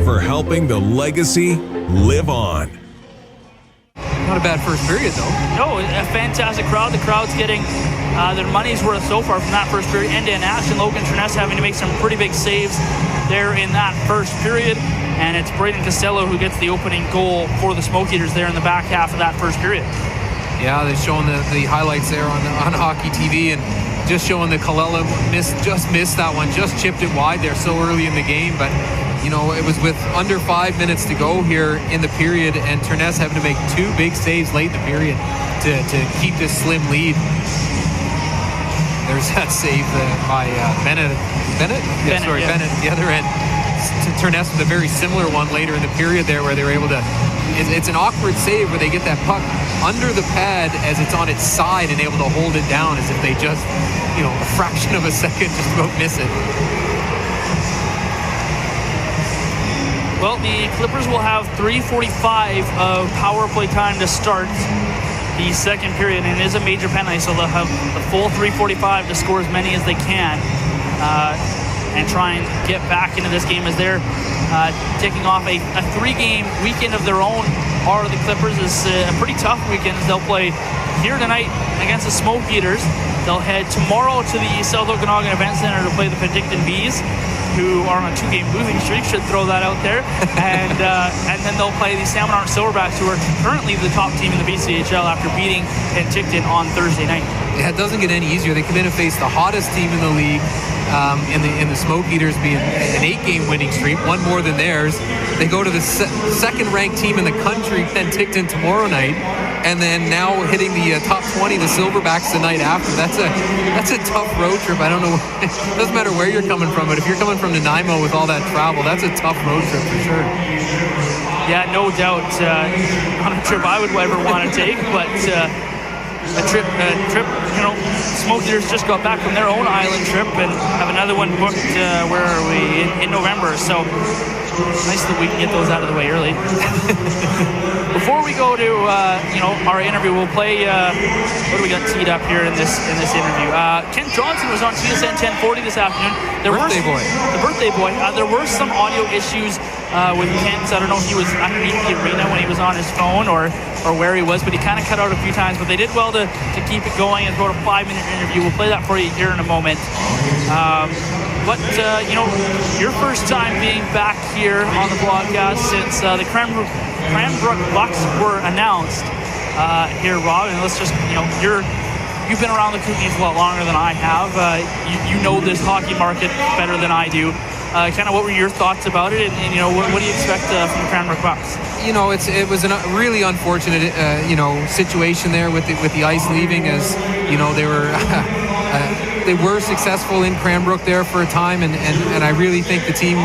for helping the legacy live on. Not a bad first period, though. No, a fantastic crowd. The crowd's getting their money's worth so far from that first period. End-to-end action. Logan Terness having to make some pretty big saves there in that first period. And it's Braden Costello who gets the opening goal for the Smoke Eaters there in the back half of that first period. Yeah, they're showing the highlights there on Hockey TV, and just showing the Kallela just missed that one, just chipped it wide there so early in the game. But, you know, it was with under 5 minutes to go here in the period, and Terness having to make 2 big saves late in the period to keep this slim lead. There's that save by Bennett? Bennett, Bennett at the other end. Terness with a very similar one later in the period there where they were able to, it's an awkward save where they get that puck under the pad as it's on its side and able to hold it down as if they just, you know, a fraction of a second just about miss it. Well, the Clippers will have 3:45 of power play time to start the second period, and it is a major penalty, so they'll have the full 3:45 to score as many as they can and try and get back into this game as they're taking off a 3-game weekend of their own. Are the Clippers is a pretty tough weekend as they'll play here tonight against the Smoke Eaters. They'll head tomorrow to the South Okanagan Event Center to play the Penticton Bees, who are on a 2-game losing streak, should throw that out there. And then they'll play the Salmon Arm Silverbacks, who are currently the top team in the BCHL after beating Penticton on Thursday night. Yeah, it doesn't get any easier. They come in and face the hottest team in the league, in the Smoke Eaters being an 8-game winning streak, one more than theirs. They go to the second-ranked team in the country, Penticton, tomorrow night, and then now hitting the top 20, the Silverbacks, the night after. That's a tough road trip. I don't know. It doesn't matter where you're coming from, but if you're coming from Nanaimo with all that travel, that's a tough road trip for sure. Yeah, no doubt. Not a trip I would ever want to take, but a trip. You know, Smoke Eaters just got back from their own island trip and have another one booked. Where are we? In November. So nice that we can get those out of the way early. Before we go to our interview, we'll play. What do we got teed up here in this interview? Kent Johnson was on TSN 1040 this afternoon. The birthday boy. There were some audio issues with Kent. I don't know if he was underneath the arena when he was on his phone or where he was, but he kind of cut out a few times. But they did well to keep it going. It's about a 5-minute interview. We'll play that for you here in a moment. But your first time being back here on the broadcast since the Cranbrook Bucks were announced here, Rob. And let's just, you've been around the Kootenays a lot longer than I have. You know this hockey market better than I do. Kind of what were your thoughts about it, and what do you expect from the Cranbrook Bucks? It was a really unfortunate situation there with the ice leaving, as they were successful in Cranbrook there for a time, and I really think the team,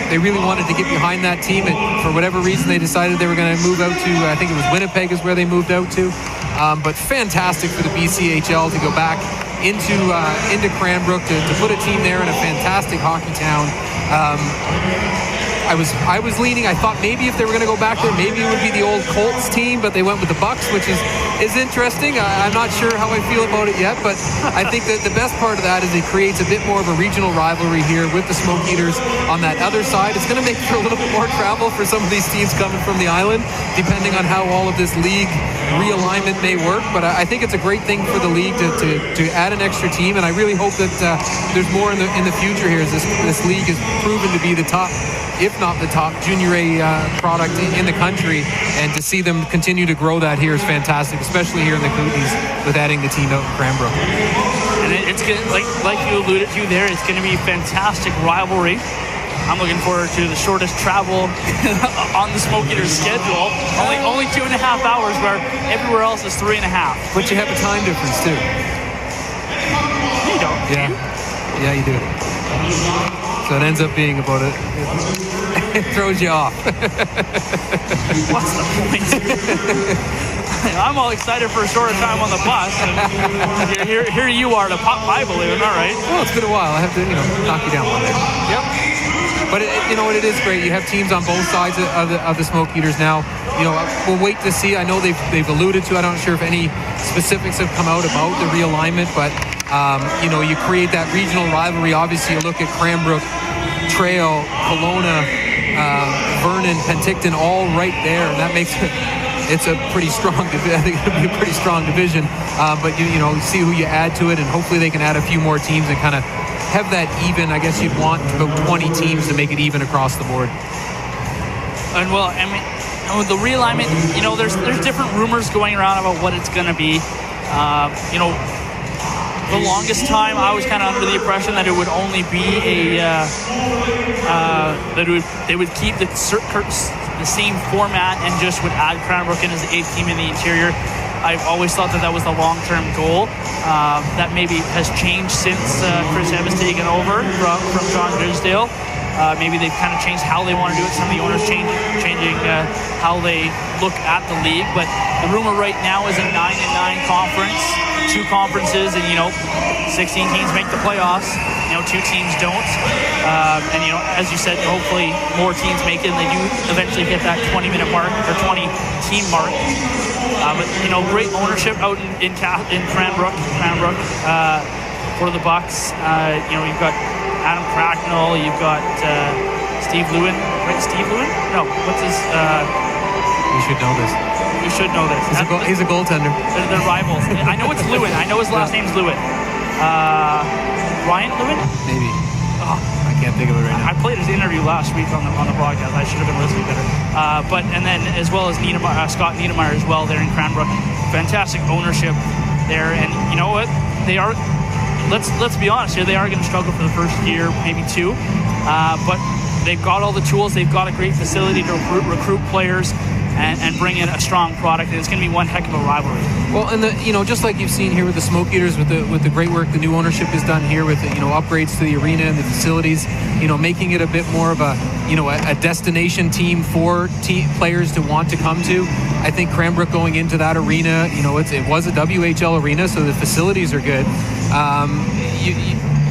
they really wanted to get behind that team, and for whatever reason they decided they were going to move out to, I think it was Winnipeg is where they moved out to, but fantastic for the BCHL to go back into Cranbrook to put a team there in a fantastic hockey town. I was leaning. I thought maybe if they were going to go back there, maybe it would be the old Colts team, but they went with the Bucks, which is interesting. I'm not sure how I feel about it yet, but I think that the best part of that is it creates a bit more of a regional rivalry here with the Smoke Eaters on that other side. It's going to make for a little bit more travel for some of these teams coming from the island, depending on how all of this league realignment may work. But I think it's a great thing for the league to add an extra team, and I really hope that there's more in the future here, as this league has proven to be the top, if not the top, junior A product in the country, and to see them continue to grow that here is fantastic, especially here in the Kootenays with adding the team out in Cranbrook. And it's going to, like you alluded to there, it's going to be a fantastic rivalry. I'm looking forward to the shortest travel on the Smoke Eaters schedule. Only 2.5 hours, where everywhere else is 3.5. But you have a time difference too. You don't. Yeah, you do. So it ends up being about it. It throws you off. What's the point? I'm all excited for a shorter time on the bus, and here you are to pop my balloon. All right. Well, it's been a while. I have to, knock you down one day. Yep. But it is great. You have teams on both sides of the Smoke Eaters now. We'll wait to see. I know they've alluded to. I'm not sure if any specifics have come out about the realignment, but you create that regional rivalry. Obviously, you look at Cranbrook, Trail, Kelowna, Vernon, Penticton, all right there, and that makes it's a pretty strong division. I think it'll be a pretty strong division. But you see who you add to it, and hopefully they can add a few more teams and kind of have that even. I guess you'd want about 20 teams to make it even across the board. And well, I mean, with the realignment, there's different rumors going around about what it's going to be. The longest time I was kind of under the impression that it would only be they would keep the same format and just would add Cranbrook in as the 8th team in the interior. I've always thought that was the long-term goal. That maybe has changed since Chris Evans taken over from John Grisdale. Maybe they've kind of changed how they want to do it. Some of the owners changing how they look at the league. But the rumor right now is a 9-9 conference, 2 conferences, and 16 teams make the playoffs. 2 teams don't. And as you said, hopefully more teams make it, and they do eventually hit that 20-minute mark or 20-team mark. But great ownership out in Cranbrook for the Bucks. You've got Adam Cracknell, you've got Steve Lewin. Right, Steve Lewin? No, what's his? You should know this. You should know this. He's a goaltender. They're rivals. I know it's Lewin. I know his last name's Lewin. Ryan Lewin? Maybe. Oh, I can't think of it right now. I played his interview last week on the broadcast. I should have been listening better. And then as well as Scott Niedermeyer as well there in Cranbrook. Fantastic ownership there, and you know what? They are let's be honest here, they are going to struggle for the first year, maybe two, but they've got all the tools. They've got a great facility to recruit players and bring in a strong product, and it's going to be one heck of a rivalry. Well, and just like you've seen here with the Smoke Eaters, with the great work the new ownership has done here with upgrades to the arena and the facilities, making it a bit more of a destination team for players to want to come to. I think Cranbrook going into that arena, it was a WHL arena, so the facilities are good.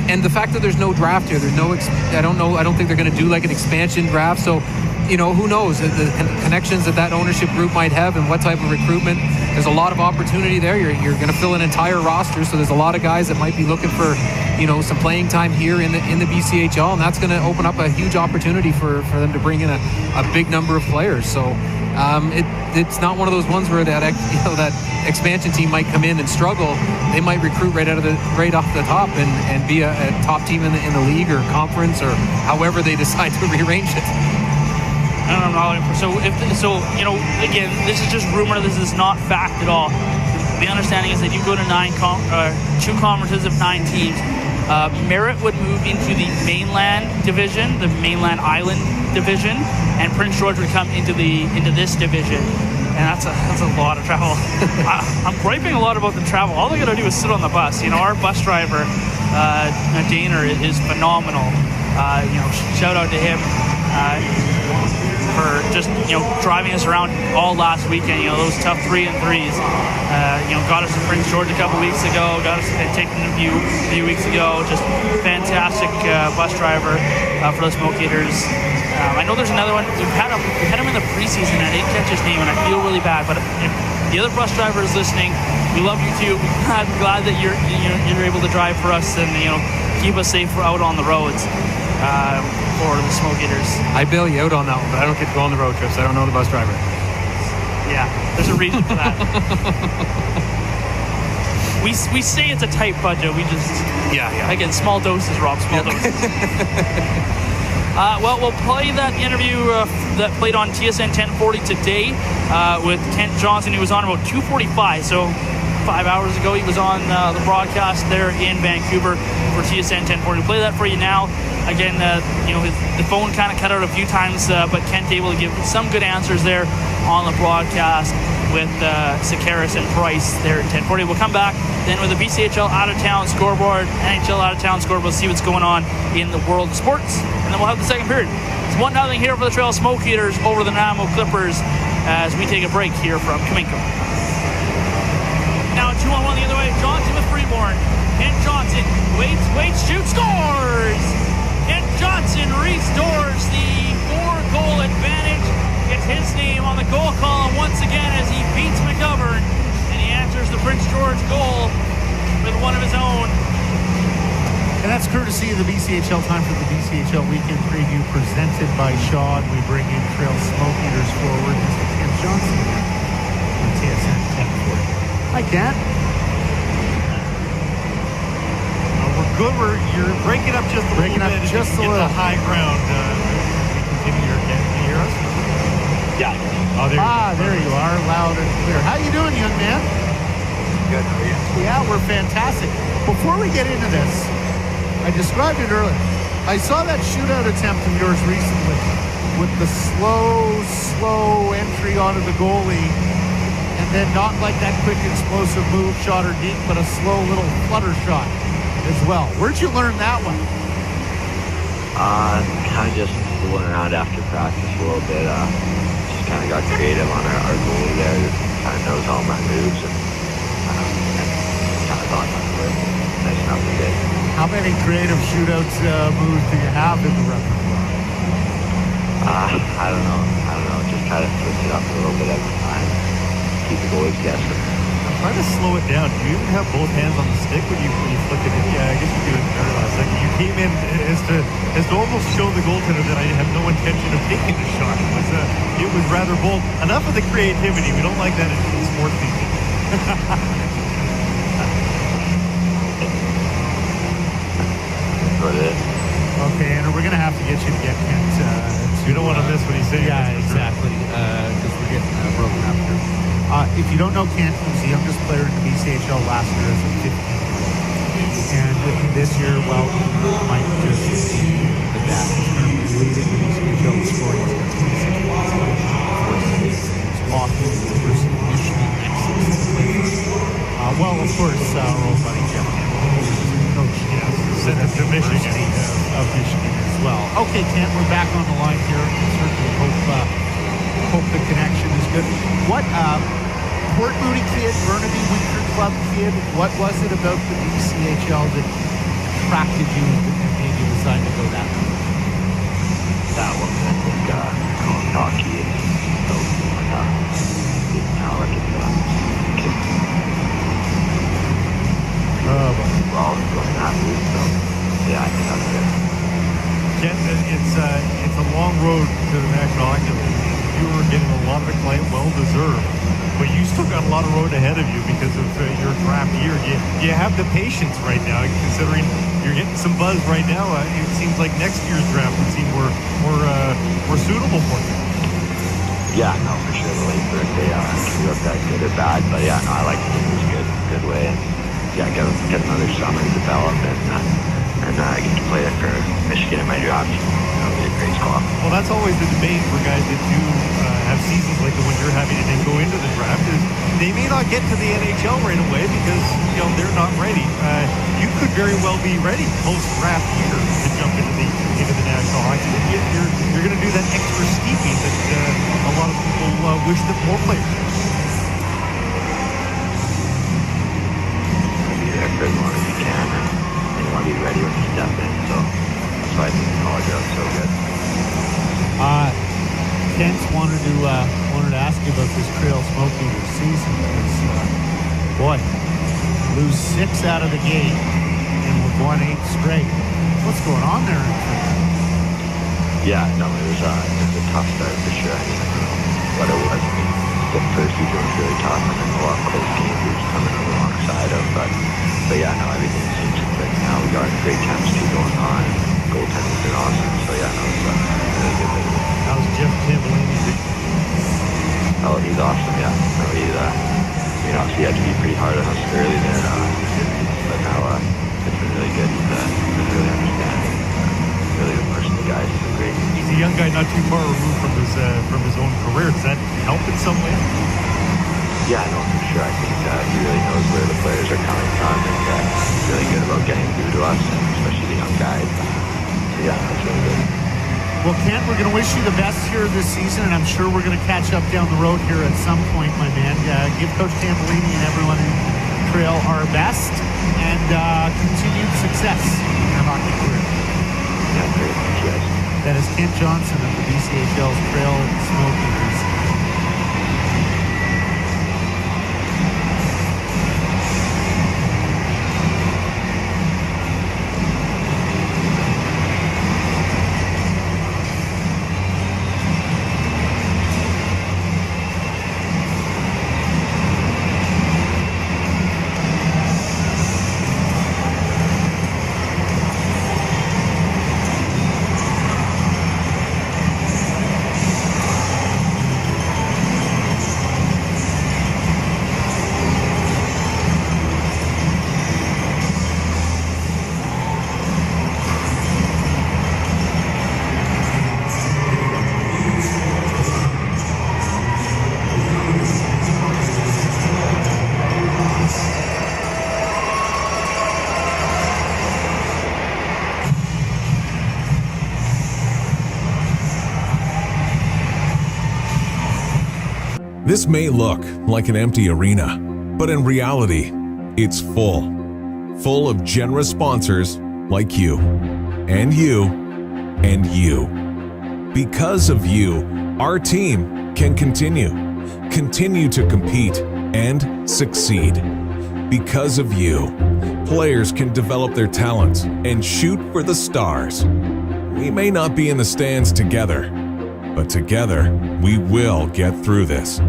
And the fact that there's no draft here, there's no, I don't think they're going to do like an expansion draft. So, who knows the connections that ownership group might have and what type of recruitment. There's a lot of opportunity there. You're going to fill an entire roster. So there's a lot of guys that might be looking for, some playing time here in the BCHL, and that's going to open up a huge opportunity for them to bring in a big number of players. So it's not one of those ones where that expansion team might come in and struggle. They might recruit right off the top and be a top team in the league or conference or however they decide to rearrange it. I don't know. Again, this is just rumor. This is not fact at all. The understanding is that you go to 2 conferences of 9 teams. Merritt would move into the mainland division, the mainland island division, and Prince George would come into this division. And that's a lot of travel. I'm griping a lot about the travel. All they got to do is sit on the bus. Our bus driver, Daner, is phenomenal. Shout out to him for just driving us around all last weekend. Those tough 3-3s. Got us to Prince George a couple weeks ago. Got us taken a few weeks ago. Just fantastic bus driver for the Smoke Eaters. I know there's another one. We had him in the preseason. I didn't catch his name, and I feel really bad. But if the other bus driver is listening, we love you too. I'm glad that you're able to drive for us and keep us safe out on the roads for the Smoke Eaters. I bail you out on that one, but I don't get to go on the road trips. I don't know the bus driver. Yeah, there's a reason for that. We say it's a tight budget. We just again, small doses, Rob. Small doses. Well, we'll play that interview that played on TSN 1040 today with Kent Johnson. He was on about 2:45, so 5 hours ago he was on the broadcast there in Vancouver for TSN 1040. We'll play that for you now. Again, the phone kind of cut out a few times, but Kent able to give some good answers there on the broadcast with Sakaris and Price there at 1040. We'll come back then with the BCHL out-of-town scoreboard, NHL out-of-town scoreboard. We'll see what's going on in the world of sports, and then we'll have the second period. It's 1-0 here for the Trail Smoke Eaters over the Nanaimo Clippers as we take a break here from Kaminko. Now 2-on-1 the other way. Johnson with Freeborn. Kent Johnson waits, shoots, scores! Kent Johnson restores the 4-goal advantage. Gets his name on the goal column once again as he beats McGovern, and he answers the Prince George goal with one of his own. And that's courtesy of the BCHL. Time for the BCHL Weekend Preview presented by Shaw. We bring in Trail Smoke Eaters forward, Mr. Kent Johnson on TSN 1040. Hi, Kent. We're good. You're breaking up just a little bit. Just a little. High ground. Continue your Kent. Can you hear us? Yeah. Oh, there you are, loud and clear. How you doing, young man? Good. How are you? Yeah, we're fantastic. Before we get into this, I described it earlier. I saw that shootout attempt of yours recently with the slow entry onto the goalie, and then not like that quick explosive move shot or deep, but a slow little flutter shot as well. Where'd you learn that one? Kind of just fooling around after practice a little bit. Just kind of got creative on our goalie there. Kind of knows all my moves and kind of thought that was nice enough to get. How many creative shootouts moves do you have in the repertoire? I don't know. Just try to switch it up a little bit every time. Keep the goalies guessing. Try to slow it down. Do you even have both hands on the stick when you flick it in? Yeah, I guess you do it very last second. You came in as to almost show the goaltender that I have no intention of taking the shot. It was rather bold. Enough of the creativity. We don't like that in sports people. Okay, and we're going to have to get you to get Kent. You don't want to miss what he said. Yeah, exactly, because we're getting broken up here. If you don't know Kent, he was the youngest player in the BCHL last year as a 15-year-old. And this year, well, Mike just the best. He's leading the BCHL scoring. He's got 26 points. He's off the University of Michigan next season. Well, of course, our old buddy Jeff Campbell, coach, sent him to Michigan, of Michigan as well. Okay, Kent, we're back on the line here. Certainly hope the connection is good. What, Port Moody kid, Burnaby Winter Club kid, what was it about the BCHL that attracted you and made you decide to go that way? That was, I think, hockey and talent and kids. We're all going that route, so yeah, I think that's it. Kent, it's a long road to the National Hockey League. You were getting a lot of acclaim, well deserved, but you still got a lot of road ahead of you because of your draft year. You have the patience right now, considering you're getting some buzz right now. It seems like next year's draft would seem more suitable for you. Yeah, no, for sure. The late birthday can look that good or bad, but yeah, no, I like to think it was good way. And yeah, get another summer to develop and I get to play it for Michigan in my draft. That'll be a great squad. Well, that's always the debate for guys that do have seasons like the one you're having and then go into the draft is they may not get to the NHL right away because they're not ready. You could very well be ready post-draft year to jump into the National Hockey League. You're going to do that extra steeping that a lot of people wish that more players did. Be there for as long as you can, and you want to be ready when you step in. So that's why I think the college route is so good. Kent wanted to ask you about this Trail Smoking season because, boy, lose 6 out of the gate and we're going 8 straight. What's going on there? Yeah, no, it was a tough start for sure. I mean, what it was, the first season was really tough, and then a lot of close games we were coming alongside of. But yeah, no, everything seems good now. We got great chemistry going on. Goaltending's been awesome. So yeah, no, it's really good business. How's Jeff Campbellini? Oh, he's awesome. Yeah, no, he had to be pretty hard on us early there, but now it's been really good. He's been really understanding. Really good person, the guy. He's been great. He's a young guy, not too far removed from his own career. Does that help in some way? Yeah, no, for sure. I think he really knows where the players are coming from, and he's really good about getting through to us, and especially the young guys. So yeah, that's really good. Well, Kent, we're going to wish you the best here this season, and I'm sure we're going to catch up down the road here at some point, my man. Give Coach Campbellini and everyone in Trail our best, and continued success in your hockey career. Yeah, great. Thanks, guys. That is Kent Johnson of the BCHL's Trail Smoking. This may look like an empty arena, but in reality, it's full of generous sponsors like you, and you, and you. Because of you, our team can continue to compete and succeed. Because of you, players can develop their talents and shoot for the stars. We may not be in the stands together, but together we will get through this.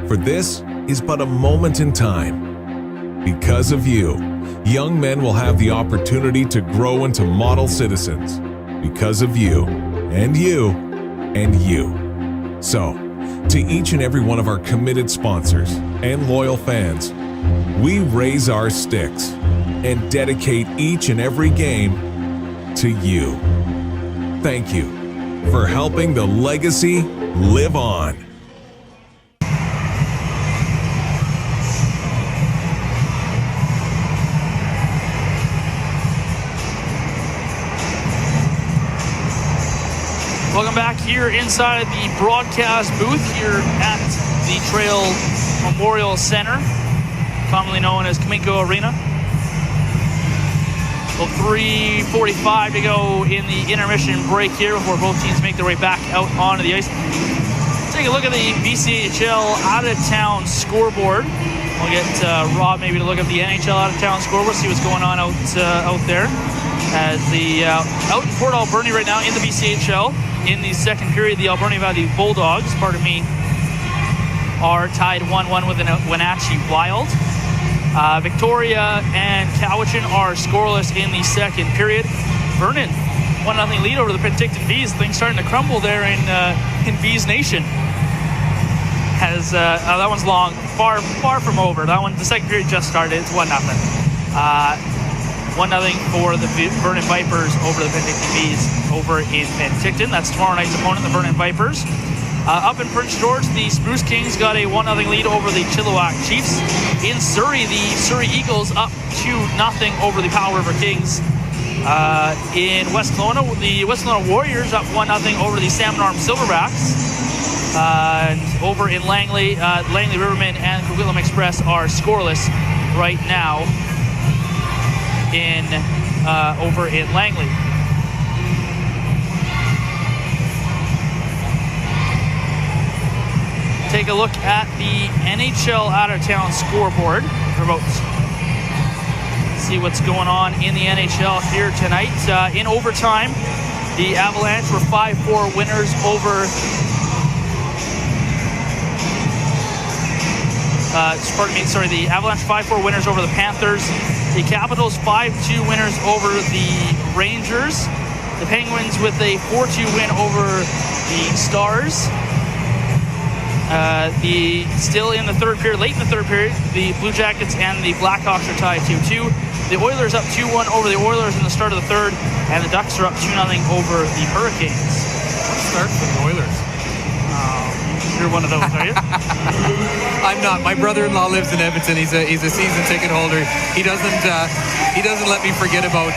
For this is but a moment in time. Because of you, young men will have the opportunity to grow into model citizens. Because of you, and you, and you. So, to each and every one of our committed sponsors and loyal fans, we raise our sticks and dedicate each and every game to you. Thank you for helping the legacy live on. Welcome back here inside the broadcast booth here at the Trail Memorial Center, commonly known as Cominco Arena. Well, 3:45 to go in the intermission break here before both teams make their way back out onto the ice. Take a look at the BCHL out-of-town scoreboard. We'll get Rob maybe to look at the NHL out-of-town scoreboard, see what's going on out there. As the out in Port Alberni right now in the BCHL. In the second period, the Alberni Valley Bulldogs, are tied 1-1 with the Wenatchee Wild. Victoria and Cowichan are scoreless in the second period. Vernon, 1-0 lead over the Penticton Bees. Things starting to crumble there in Bees Nation. That one's long, far from over. That one, the second period just started. It's 1-0. 1-0 for the Vernon Vipers over the Penticton Bees over in Penticton. That's tomorrow night's opponent, the Vernon Vipers. Up in Prince George, the Spruce Kings got a 1-0 lead over the Chilliwack Chiefs. In Surrey, the Surrey Eagles up 2-0 over the Powell River Kings. In West Kelowna, the West Kelowna Warriors up 1-0 over the Salmon Arm Silverbacks. And over in Langley, Langley Rivermen and Coquitlam Express are scoreless right now over in Langley. Take a look at the NHL out-of-town scoreboard. See what's going on in the NHL here tonight. In overtime, the Avalanche were 5-4 winners over. The Avalanche 5-4 winners over the Panthers. The Capitals 5-2 winners over the Rangers. The Penguins with a 4-2 win over the Stars. Still in the third period, late in the third period, the Blue Jackets and the Blackhawks are tied 2-2. The Oilers up 2-1 over the Oilers in the start of the third, and the Ducks are up 2-0 over the Hurricanes. Start for the Oilers. You're one of those, are you? I'm not. My brother-in-law lives in Edmonton. He's a season ticket holder. He doesn't let me forget about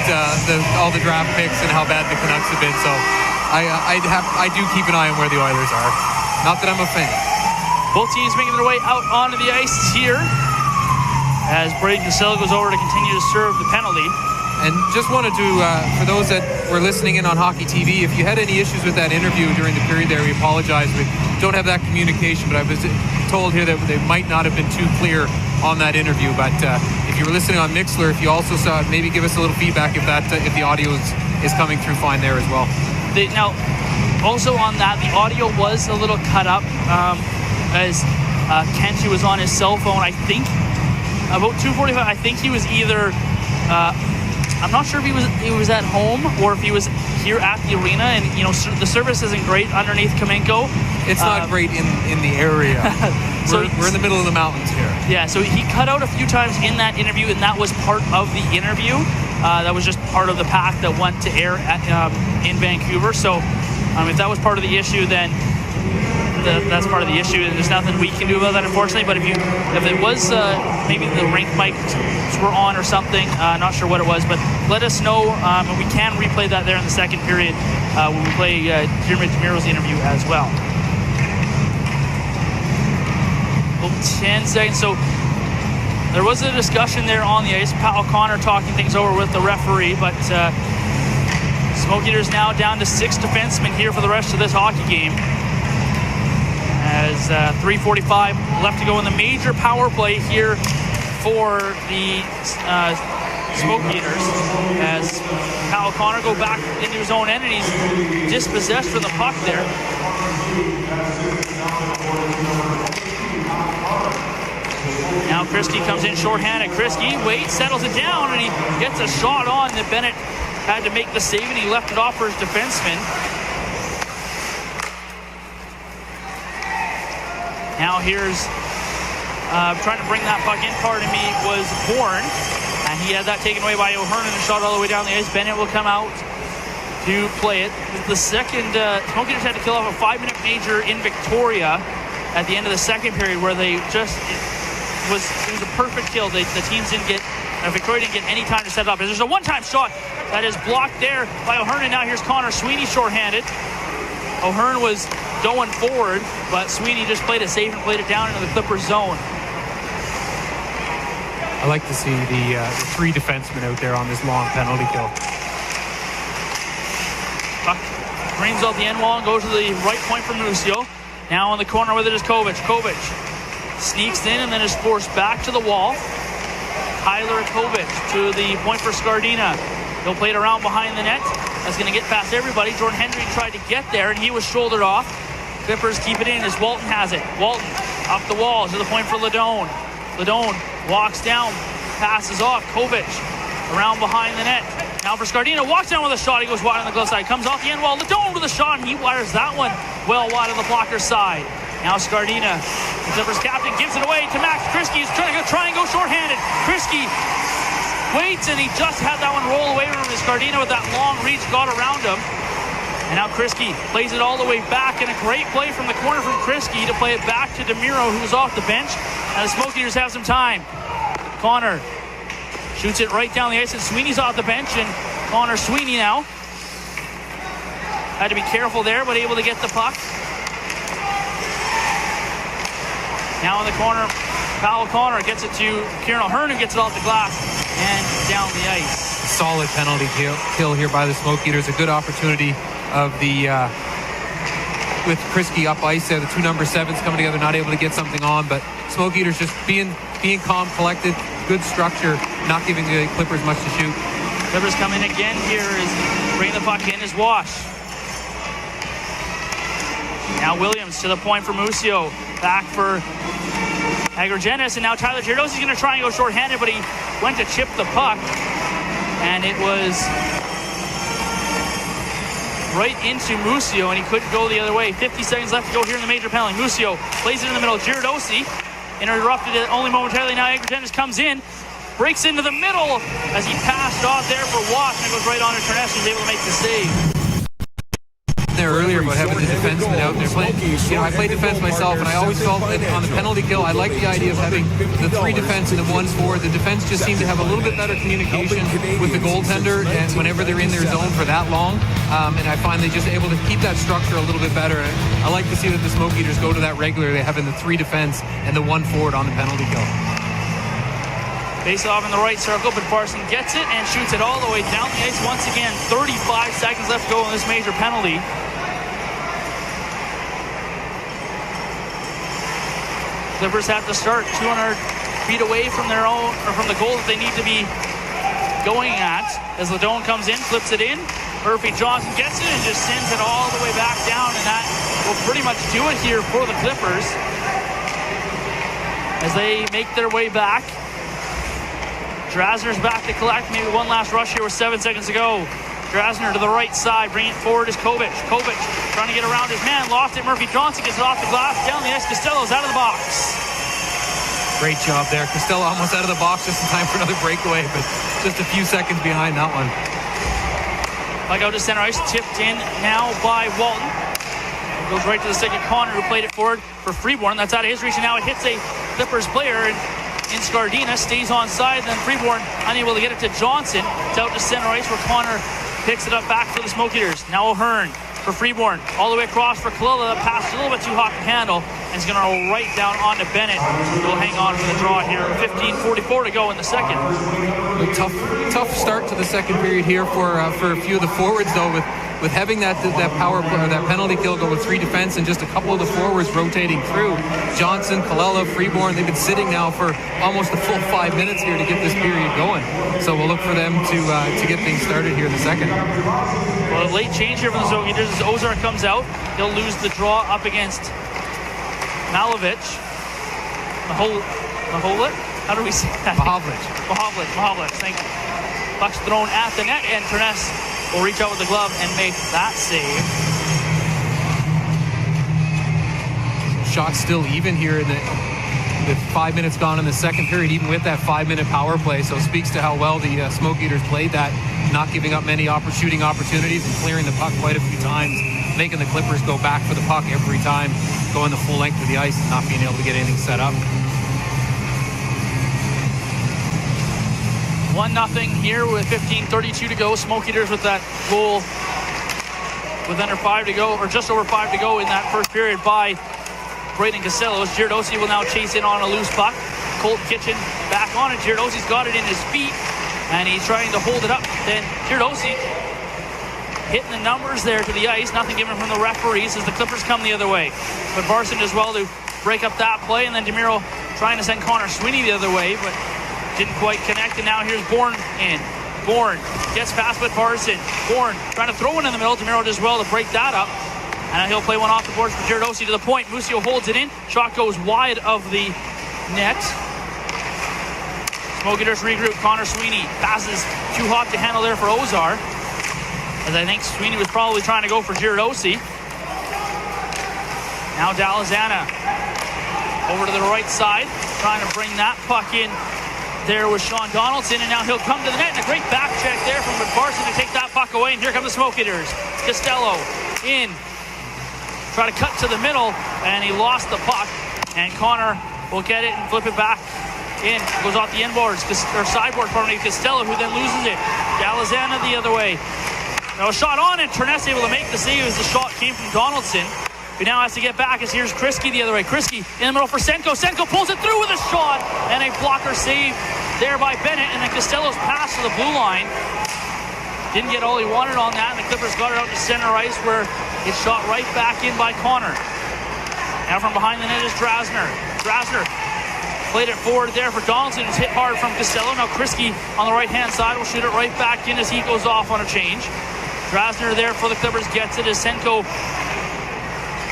all the draft picks and how bad the Canucks have been. So I do keep an eye on where the Oilers are. Not that I'm a fan. Both teams making their way out onto the ice here as Braden Cassell goes over to continue to serve the penalty. And just wanted to, for those that were listening in on Hockey TV, if you had any issues with that interview during the period there, we apologize. We don't have that communication, but I was told here that they might not have been too clear on that interview. But if you were listening on Mixlr, if you also saw it, maybe give us a little feedback if the audio is coming through fine there as well. Now, also on that, the audio was a little cut up as Kent, who was on his cell phone, I think, about 2:45, I think he was either... I'm not sure if he was at home or if he was here at the arena, and the service isn't great underneath Cominco. It's not great in the area. We're in the middle of the mountains here. Yeah, so he cut out a few times in that interview, and that was part of the interview. That was just part of the pack that went to air in Vancouver. So if that was part of the issue, then that's part of the issue, and there's nothing we can do about that, unfortunately. But if it was maybe the rink mics were on or something, not sure what it was, but let us know, and we can replay that there in the second period when we play Jeremy Demiro's interview as well. 10 seconds. So there was a discussion there on the ice. Pat O'Connor talking things over with the referee, but Smoke Eaters now down to 6 defensemen here for the rest of this hockey game. As 3:45 left to go in the major power play here for the Smoke Eaters. As Pat O'Connor go back into his own end, and he's dispossessed for the puck there. Now Kriske comes in shorthanded. Kriske waits, settles it down, and he gets a shot on that Bennett had to make the save, and he left it off for his defenseman. Now here's trying to bring that puck in. Pardon me, was Bourne, And he had that taken away by O'Hearn and shot all the way down the ice. Bennett will come out to play it. The second, Smokies had to kill off a 5-minute major in Victoria at the end of the second period where they just, it was a perfect kill. The teams didn't get, Victoria didn't get any time to set it up. There's a one-time shot that is blocked there by O'Hearn, and now here's Connor Sweeney shorthanded. O'Hearn was going forward, but Sweeney just played it safe and played it down into the Clippers zone. I like to see the 3 defensemen out there on this long penalty kill. Puck brings out the end wall and goes to the right point for Musio. Now on the corner with it is Kovic. Kovic sneaks in and then is forced back to the wall. Tyler Kovic to the point for Scardina. He'll play it around behind the net. That's going to get past everybody. Jordan Hendry tried to get there and he was shouldered off. Clippers keep it in as Walton has it. Walton up the wall to the point for Ladone. Ladone walks down, passes off. Kovic around behind the net. Now for Scardina, walks down with a shot. He goes wide on the glove side. Comes off the end wall. Ladone with a shot, and he wires that one well wide on the blocker side. Now Scardina, the Clippers captain, gives it away to Max Kriske. He's trying to try and go shorthanded. Kriske waits, and he just had that one roll away from his Scardina with that long reach, got around him. And now Kriske plays it all the way back, and a great play from the corner from Kriske to play it back to DeMiro, who was off the bench. And the Smoke Eaters have some time. Connor shoots it right down the ice, and Sweeney's off the bench, and Connor Sweeney now had to be careful there, but able to get the puck. Now in the corner, Powell Connor gets it to Kieran O'Hearn, who gets it off the glass and down the ice. Solid penalty kill here by the Smoke Eaters. A good opportunity of the with Kriske up ice there. The 2 number 7s coming together, not able to get something on, but Smoke Eaters just being calm, collected, good structure, not giving the Clippers much to shoot. Clippers come in again here as bring the puck in as Wash. Now Williams to the point for Musio. Back for Agrogenis, and now Tyler Giardosi's going to try and go shorthanded, but he went to chip the puck, and it was right into Musio, and he couldn't go the other way. 50 seconds left to go here in the major penalty. Musio plays it in the middle. Giardosi interrupted it only momentarily. Now Agrogenis comes in, breaks into the middle as he passed off there for Wash, and it goes right on to Terness, who's able to make the save. There earlier about having the defenseman out there playing. You know, I play defense myself, and I always felt that on the penalty kill, I like the idea of having the 3 defense and the 1 forward. The defense just seemed to have a little bit better communication with the goaltender, and whenever they're in their zone for that long, and I find they're just able to keep that structure a little bit better. And I like to see that the Smoke Eaters go to that regularly, having the 3 defense and the 1 forward on the penalty kill. Face off in the right circle, but Parson gets it and shoots it all the way down the ice once again. 35 seconds left to go in this major penalty. Clippers have to start 200 feet away from their own, or from the goal that they need to be going at. As Ladone comes in, flips it in. Murphy Johnson gets it and just sends it all the way back down, and that will pretty much do it here for the Clippers as they make their way back. Drasner's back to collect. Maybe one last rush here with 7 seconds to go. Drasner to the right side. Bring it forward is Kovic. Kovic trying to get around his man. Lost it. Murphy Johnson gets it off the glass. Down the ice. Costello's out of the box. Great job there. Costello almost out of the box just in time for another breakaway, but just a few seconds behind that one. Puck out to center ice. Tipped in now by Walton. It goes right to the stick of Connor, who played it forward for Freeborn. That's out of his reach, and now it hits a Clippers player. In Scardina, stays on side, then Freeborn unable to get it to Johnson. It's out to center ice where Connor picks it up back for the Smoke Eaters. Now O'Hearn for Freeborn, all the way across for Kalila. That pass is a little bit too hot to handle, and it's going to roll right down onto Bennett. He'll hang on for the draw here. 15:44 to go in the second. A tough start to the second period here for a few of the forwards, though, with having that power play, or that penalty kill go with 3 defense and just a couple of the forwards rotating through. Johnson, Kalila, Freeborn, they've been sitting now for almost a full 5 minutes here to get this period going. So we'll look for them to get things started here in the second. Well, a late change here for the Smoke Eaters as Ozar comes out. He'll lose the draw up against Malovich. Maholit? How do we say that? Mahovlich, thank you. Puck's thrown at the net, and Terness will reach out with the glove and make that save. Shot still even here in with 5 minutes gone in the second period, even with that 5-minute power play. So it speaks to how well the Smoke Eaters played that, not giving up many shooting opportunities and clearing the puck quite a few times, making the Clippers go back for the puck every time, going the full length of the ice and not being able to get anything set up. 1-0 here with 15:32 to go. Smoke Eaters with that goal with under 5 to go, or just over 5 to go in that first period by Braden Costello. Giardossi will now chase in on a loose puck. Colt Kitchen back on it. Giardossi's got it in his feet, and he's trying to hold it up. Then Giardossi hitting the numbers there to the ice. Nothing given from the referees as the Clippers come the other way. But Varson does well to break up that play, and then DeMiro trying to send Connor Sweeney the other way, but didn't quite connect. And now here's Bourne in. Bourne gets past with Varson. Bourne trying to throw one in the middle. DeMiro does well to break that up. And he'll play one off the boards for Giardossi to the point. Musio holds it in. Shot goes wide of the net. Smoke Eaters regroup. Connor Sweeney passes too hot to handle there for Ozar, as I think Sweeney was probably trying to go for Giardossi. Now Dalazana over to the right side, trying to bring that puck in. There was Sean Donaldson, and now he'll come to the net, and a great back check there from Barson to take that puck away. And here come the Smoke Eaters. Costello in, try to cut to the middle, and he lost the puck. And Connor will get it and flip it back in. Goes off the inboards, or sideboard, pardon me, Costello, who then loses it. Dalazana the other way. Now a shot on, and Terness able to make the save as the shot came from Donaldson, who now has to get back as here's Kriske the other way. Kriske in the middle for Senko. Senko pulls it through with a shot, and a blocker save there by Bennett, and then Costello's pass to the blue line. Didn't get all he wanted on that, and the Clippers got it out to center ice, where it's shot right back in by Connor. Now from behind the net is Drasner. Drasner played it forward there for Donaldson. It's hit hard from Costello. Now Kriske on the right-hand side will shoot it right back in as he goes off on a change. Drasner there for the Clippers gets it as Senko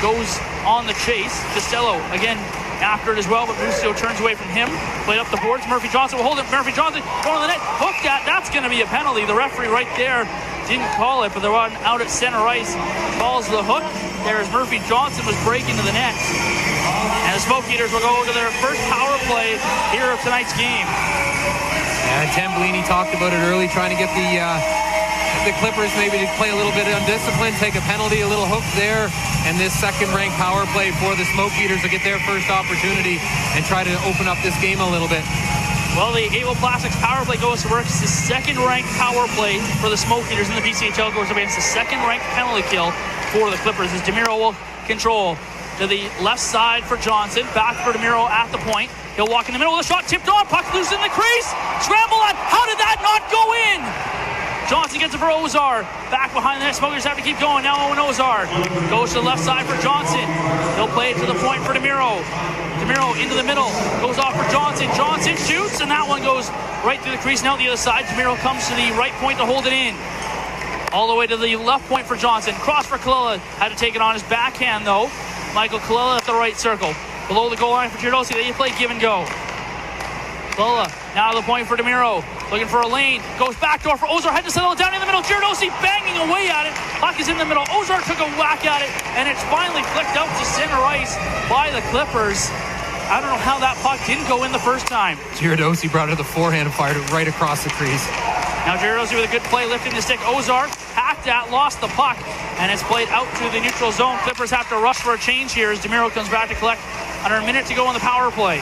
goes on the chase. Costello again after it as well, but Musio turns away from him. Played up the boards. Murphy Johnson will hold it. Murphy Johnson going to the net. Hooked at. That's going to be a penalty. The referee right there didn't call it, but the one out at center ice calls the hook. There as Murphy Johnson was breaking to the net. And the Smoke Eaters will go to their first power play here of tonight's game. Tim Bellini talked about it early, trying to get the Clippers maybe to play a little bit undisciplined, take a penalty, a little hook there, and this second-ranked power play for the Smoke Eaters to get their first opportunity and try to open up this game a little bit. Well, the Able Plastics power play goes to work. It's the second-ranked power play for the Smoke Eaters in the BCHL, goes against the second-ranked penalty kill for the Clippers as DeMiro will control to the left side for Johnson. Back for DeMiro at the point. He'll walk in the middle of the shot, tipped on, puck loose in the crease. Scramble on. How did that not go in? Johnson gets it for Ozar. Back behind the net. Smokers have to keep going. Now Owen Ozar goes to the left side for Johnson. He'll play it to the point for DeMiro. DeMiro into the middle. Goes off for Johnson. Johnson shoots, and that one goes right through the crease. Now the other side. DeMiro comes to the right point to hold it in. All the way to the left point for Johnson. Cross for Kalila. Had to take it on his backhand, though. Michael Kalila at the right circle. Below the goal line for Giardossi. They play give and go. Kalila now to the point for DeMiro. Looking for a lane. Goes backdoor for Ozar. Had to settle it down in the middle. Giardossi banging away at it. Puck is in the middle. Ozar took a whack at it, and it's finally flicked out to center ice by the Clippers. I don't know how that puck didn't go in the first time. Giardossi brought it to the forehand and fired it right across the crease. Now Giardossi with a good play, lifting the stick. Ozar hacked at, lost the puck, and it's played out to the neutral zone. Clippers have to rush for a change here as DeMiro comes back to collect under a minute to go on the power play.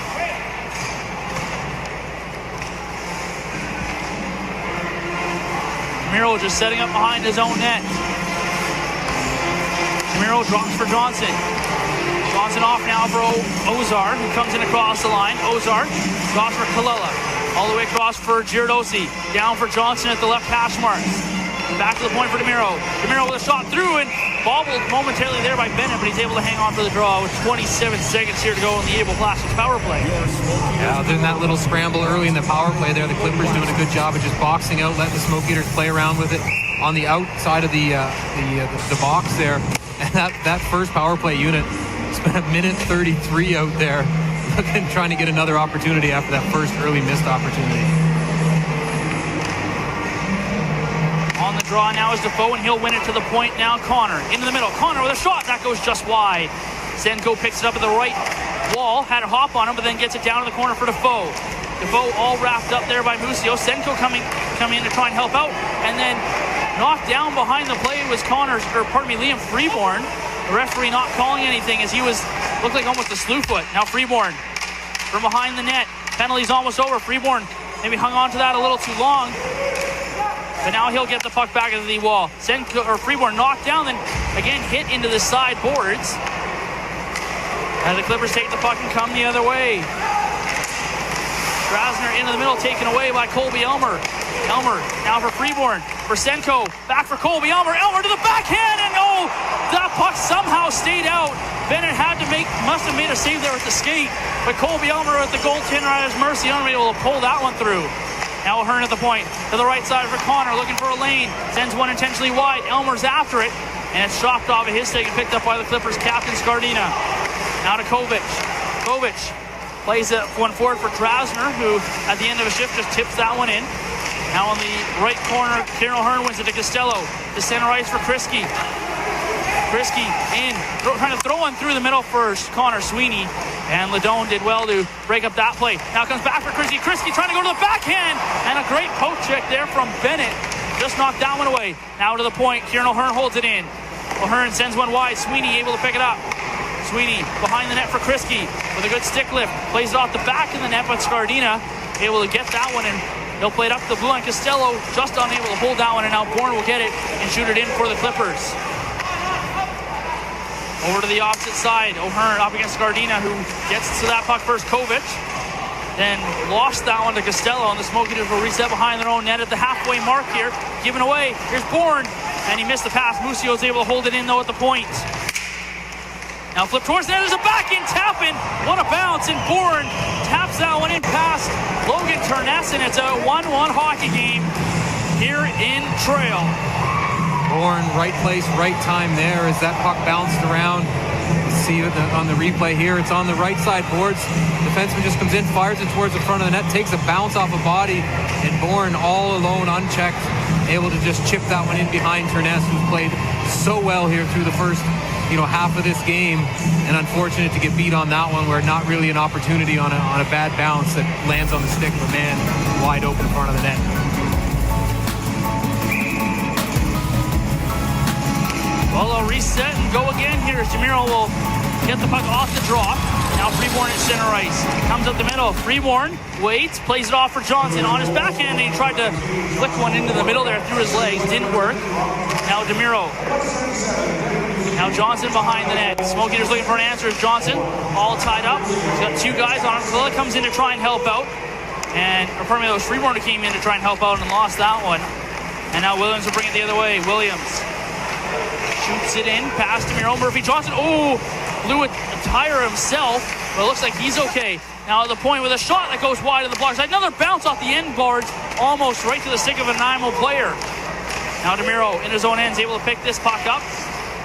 DeMiro just setting up behind his own net. DeMiro drops for Johnson. Johnson off now for Ozar, who comes in across the line. Ozar drops for Kalila. All the way across for Giardossi. Down for Johnson at the left hash mark. Back to the point for DeMiro. DeMiro with a shot through and bobbled momentarily there by Bennett, but he's able to hang on for the draw with 27 seconds here to go in the Able Plastics power play. Yeah, other than that little scramble early in the power play there, the Clippers doing a good job of just boxing out, letting the Smoke Eaters play around with it on the outside of the box there. And that first power play unit spent a minute 33 out there looking, trying to get another opportunity after that first early missed opportunity. On the draw now is Defoe, and he'll win it to the point now. Connor into the middle. Connor with a shot. That goes just wide. Senko picks it up at the right Wall had a hop on him, but then gets it down in the corner for Defoe. Defoe all wrapped up there by Musio. Senko coming in to try and help out, and then knocked down behind the play was Liam Freeborn. The referee not calling anything as he looked like almost a slew foot. Now Freeborn from behind the net. Penalty's almost over. Freeborn maybe hung on to that a little too long, but now he'll get the puck back into the wall. Freeborn knocked down, then again hit into the side boards. As the Clippers take the puck and come the other way. Drasner into the middle, taken away by Colby Elmer. Elmer now for Freeborn, for Senko, back for Colby Elmer. Elmer to the backhand, and that puck somehow stayed out. Bennett must have made a save there with the skate, but Colby Elmer with the goaltender at his mercy, unable to pull that one through. Now Ahern at the point, to the right side for Connor, looking for a lane, sends one intentionally wide. Elmer's after it, and it's chopped off of his stick and picked up by the Clippers captain Scardina. Now to Kovic. Kovic plays that one forward for Drasner, who at the end of a shift just tips that one in. Now on the right corner, Kieran Ahern wins it to Costello. To center ice for Kriske. Kriske in, trying to throw one through the middle for Connor Sweeney. And Ledone did well to break up that play. Now comes back for Kriske. Kriske trying to go to the backhand. And a great poke check there from Bennett. Just knocked that one away. Now to the point, Kieran Ahern holds it in. Ahern sends one wide. Sweeney able to pick it up. Sweeney behind the net for Kriske with a good stick lift. Plays it off the back of the net, but Scardina able to get that one, and he'll play it up to the blue line. Costello just unable to hold that one, and now Bourne will get it and shoot it in for the Clippers. Over to the opposite side. Ahern up against Scardina, who gets to that puck first. Kovic then lost that one to Costello, and the Smoke Eaters will reset behind their own net at the halfway mark here. Given away. Here's Bourne, and he missed the pass. Musio is able to hold it in, though, at the point. Now flip towards the net, there's a back-in tap-in. What a bounce, and Bourne taps that one in past Logan Turness, and it's a 1-1 hockey game here in Trail. Bourne, right place, right time there as that puck bounced around. See it on the replay here, it's on the right side boards. Defenseman just comes in, fires it towards the front of the net, takes a bounce off a body, and Bourne all alone, unchecked, able to just chip that one in behind Turness, who's played so well here through the first half of this game, and unfortunate to get beat on that one where not really an opportunity on a bad bounce that lands on the stick of a man wide open in front of the net. Well, they'll reset and go again here as Jamiro will get the puck off the drop. Now Freeborn at center ice. Comes up the middle. Freeborn waits, plays it off for Johnson on his backhand, and he tried to flick one into the middle there through his legs. Didn't work. Now Demiro. Now Johnson behind the net. Smoke Eaters looking for an answer. Johnson all tied up. He's got two guys on him. Kalila comes in to try and help out. It was Freeborn who came in to try and help out and lost that one. And now Williams will bring it the other way. Williams shoots it in past Demiro. Murphy Johnson. Blew a tire himself, but it looks like he's okay. Now at the point with a shot that goes wide of the block side. Another bounce off the end boards, almost right to the stick of a Nanaimo player. Now Demiro in his own end is able to pick this puck up.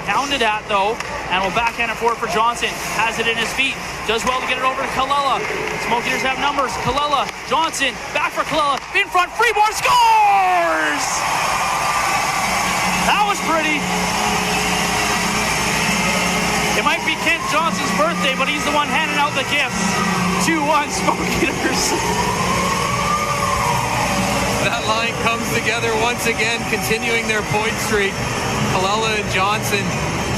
Pounded at though, and will backhand it forward for Johnson. Has it in his feet. Does well to get it over to Kalila. Smoke Eaters have numbers. Kalila, Johnson, back for Kalila. In front, Freeborn scores! That was pretty. It might be Kent Johnson's birthday, but he's the one handing out the gifts. 2-1 Smoke Eaters. That line comes together once again, continuing their point streak. Kalila and Johnson,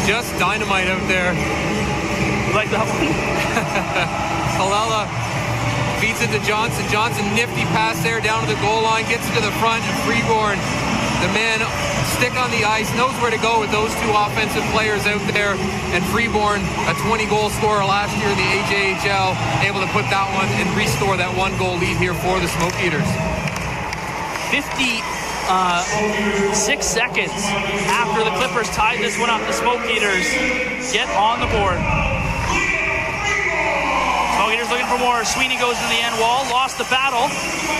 just dynamite out there. You like that one? Kalila feeds it to Johnson. Johnson, nifty pass there down to the goal line, gets it to the front, and Freeborn, the man stick on the ice, knows where to go with those two offensive players out there. And Freeborn, a 20-goal scorer last year in the AJHL, able to put that one and restore that one-goal lead here for the Smoke Eaters. 56 seconds after the Clippers tied this one up, the Smoke Eaters get on the board. Smoke Eaters looking for more. Sweeney goes to the end wall, lost the battle.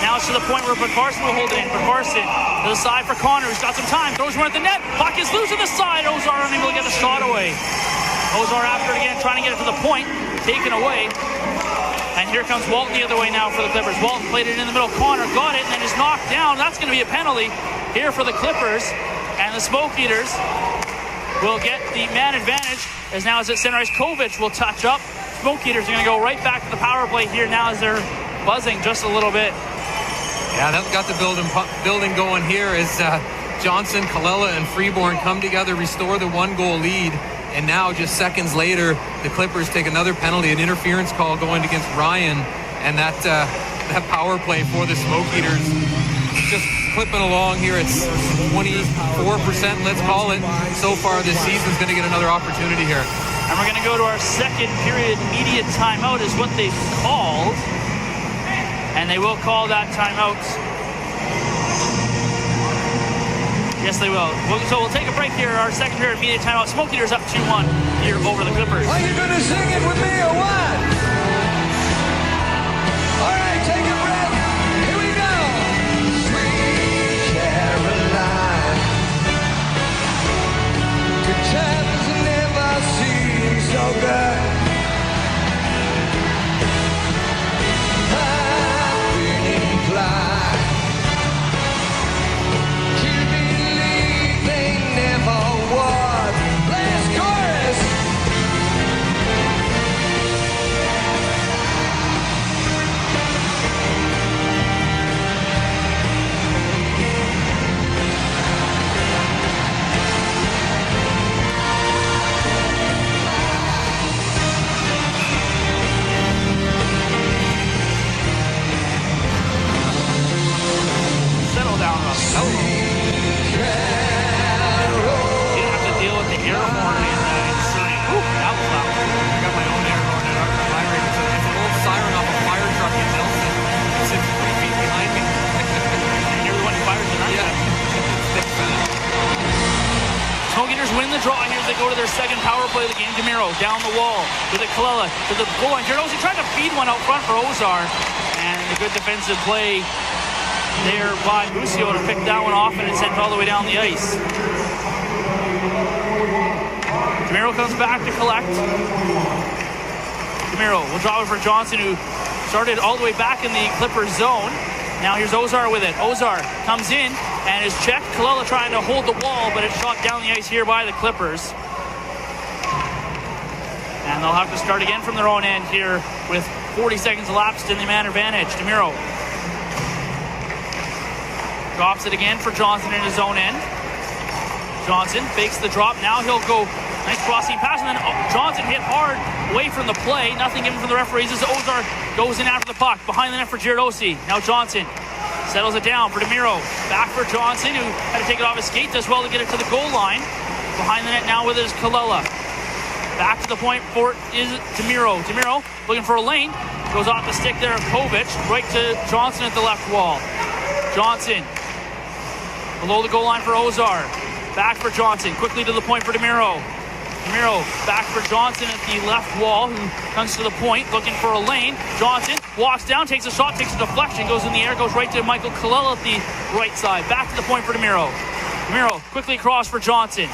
Now it's to the point where Budvarsson will hold it in. Budvarsson to the side for Connor, who's got some time, throws one at the net. Puck is loose to the side. Ozar unable to get the shot away. Ozar after it again, trying to get it to the point, taken away. And here comes Walton the other way now for the Clippers. Walton played it in the middle. Connor got it and then is knocked down. That's going to be a penalty here for the Clippers. And the Smoke Eaters will get the man advantage as now it's at center ice. Kovic will touch up Smoke Eaters are going to go right back to the power play here now as they're buzzing just a little bit. Yeah, that got the building going here as Johnson, Colella, and Freeborn come together, restore the 1-goal lead. And now, just seconds later, the Clippers take another penalty, an interference call going against Ryan. And that power play for the Smoke Eaters just clipping along here. It's 24%, let's call it. So far this season's going to get another opportunity here. And we're going to go to our second period media timeout is what they've called. And they will call that timeout. Yes, they will. So we'll take a break here. Our second period media timeout. Smoke Eaters up 2-1 here over the Clippers. Are you going to sing it with me or what? All right, take a breath. Here we go. Sweet Caroline. Good times never seem so good. I've been inclined to believe they never would. Last chorus. Settle down, Russ. You don't have to deal with the air horn in Surrey. That was loud. I got my own air horn at my rate. It's an old siren off a fire truck in Nelson. It sits 3 feet behind me. And you're the one who fires the knife. Yeah. Smoke Eaters win the draw here as they go to their second power play of the game. DeMiro down the wall with a Colella to the goal line. Girosi tried to feed one out front for Ozar. And a good defensive play there by Busio to pick that one off, and it's sent all the way down the ice. DeMiro comes back to collect. DeMiro will draw it for Johnson, who started all the way back in the Clippers zone. Now here's Ozar with it. Ozar comes in and is checked. Colella trying to hold the wall, but it's shot down the ice here by the Clippers. And they'll have to start again from their own end here with 40 seconds elapsed in the man advantage. DeMiro drops it again for Johnson in his own end. Johnson fakes the drop. Now he'll go nice crossing pass, and then Johnson hit hard away from the play. Nothing given from the referees as Ozar goes in after the puck. Behind the net for Girosi. Now Johnson settles it down for DeMiro. Back for Johnson, who had to take it off his skate as well to get it to the goal line. Behind the net now with it is Colella. Back to the point for is DeMiro. DeMiro looking for a lane. Goes off the stick there of Kovic. Right to Johnson at the left wall. Johnson below the goal line for Ozar. Back for Johnson. Quickly to the point for DeMiro. DeMiro back for Johnson at the left wall, who comes to the point looking for a lane. Johnson walks down, takes a shot, takes a deflection, goes in the air, goes right to Michael Colella at the right side. Back to the point for DeMiro. DeMiro quickly across for Johnson.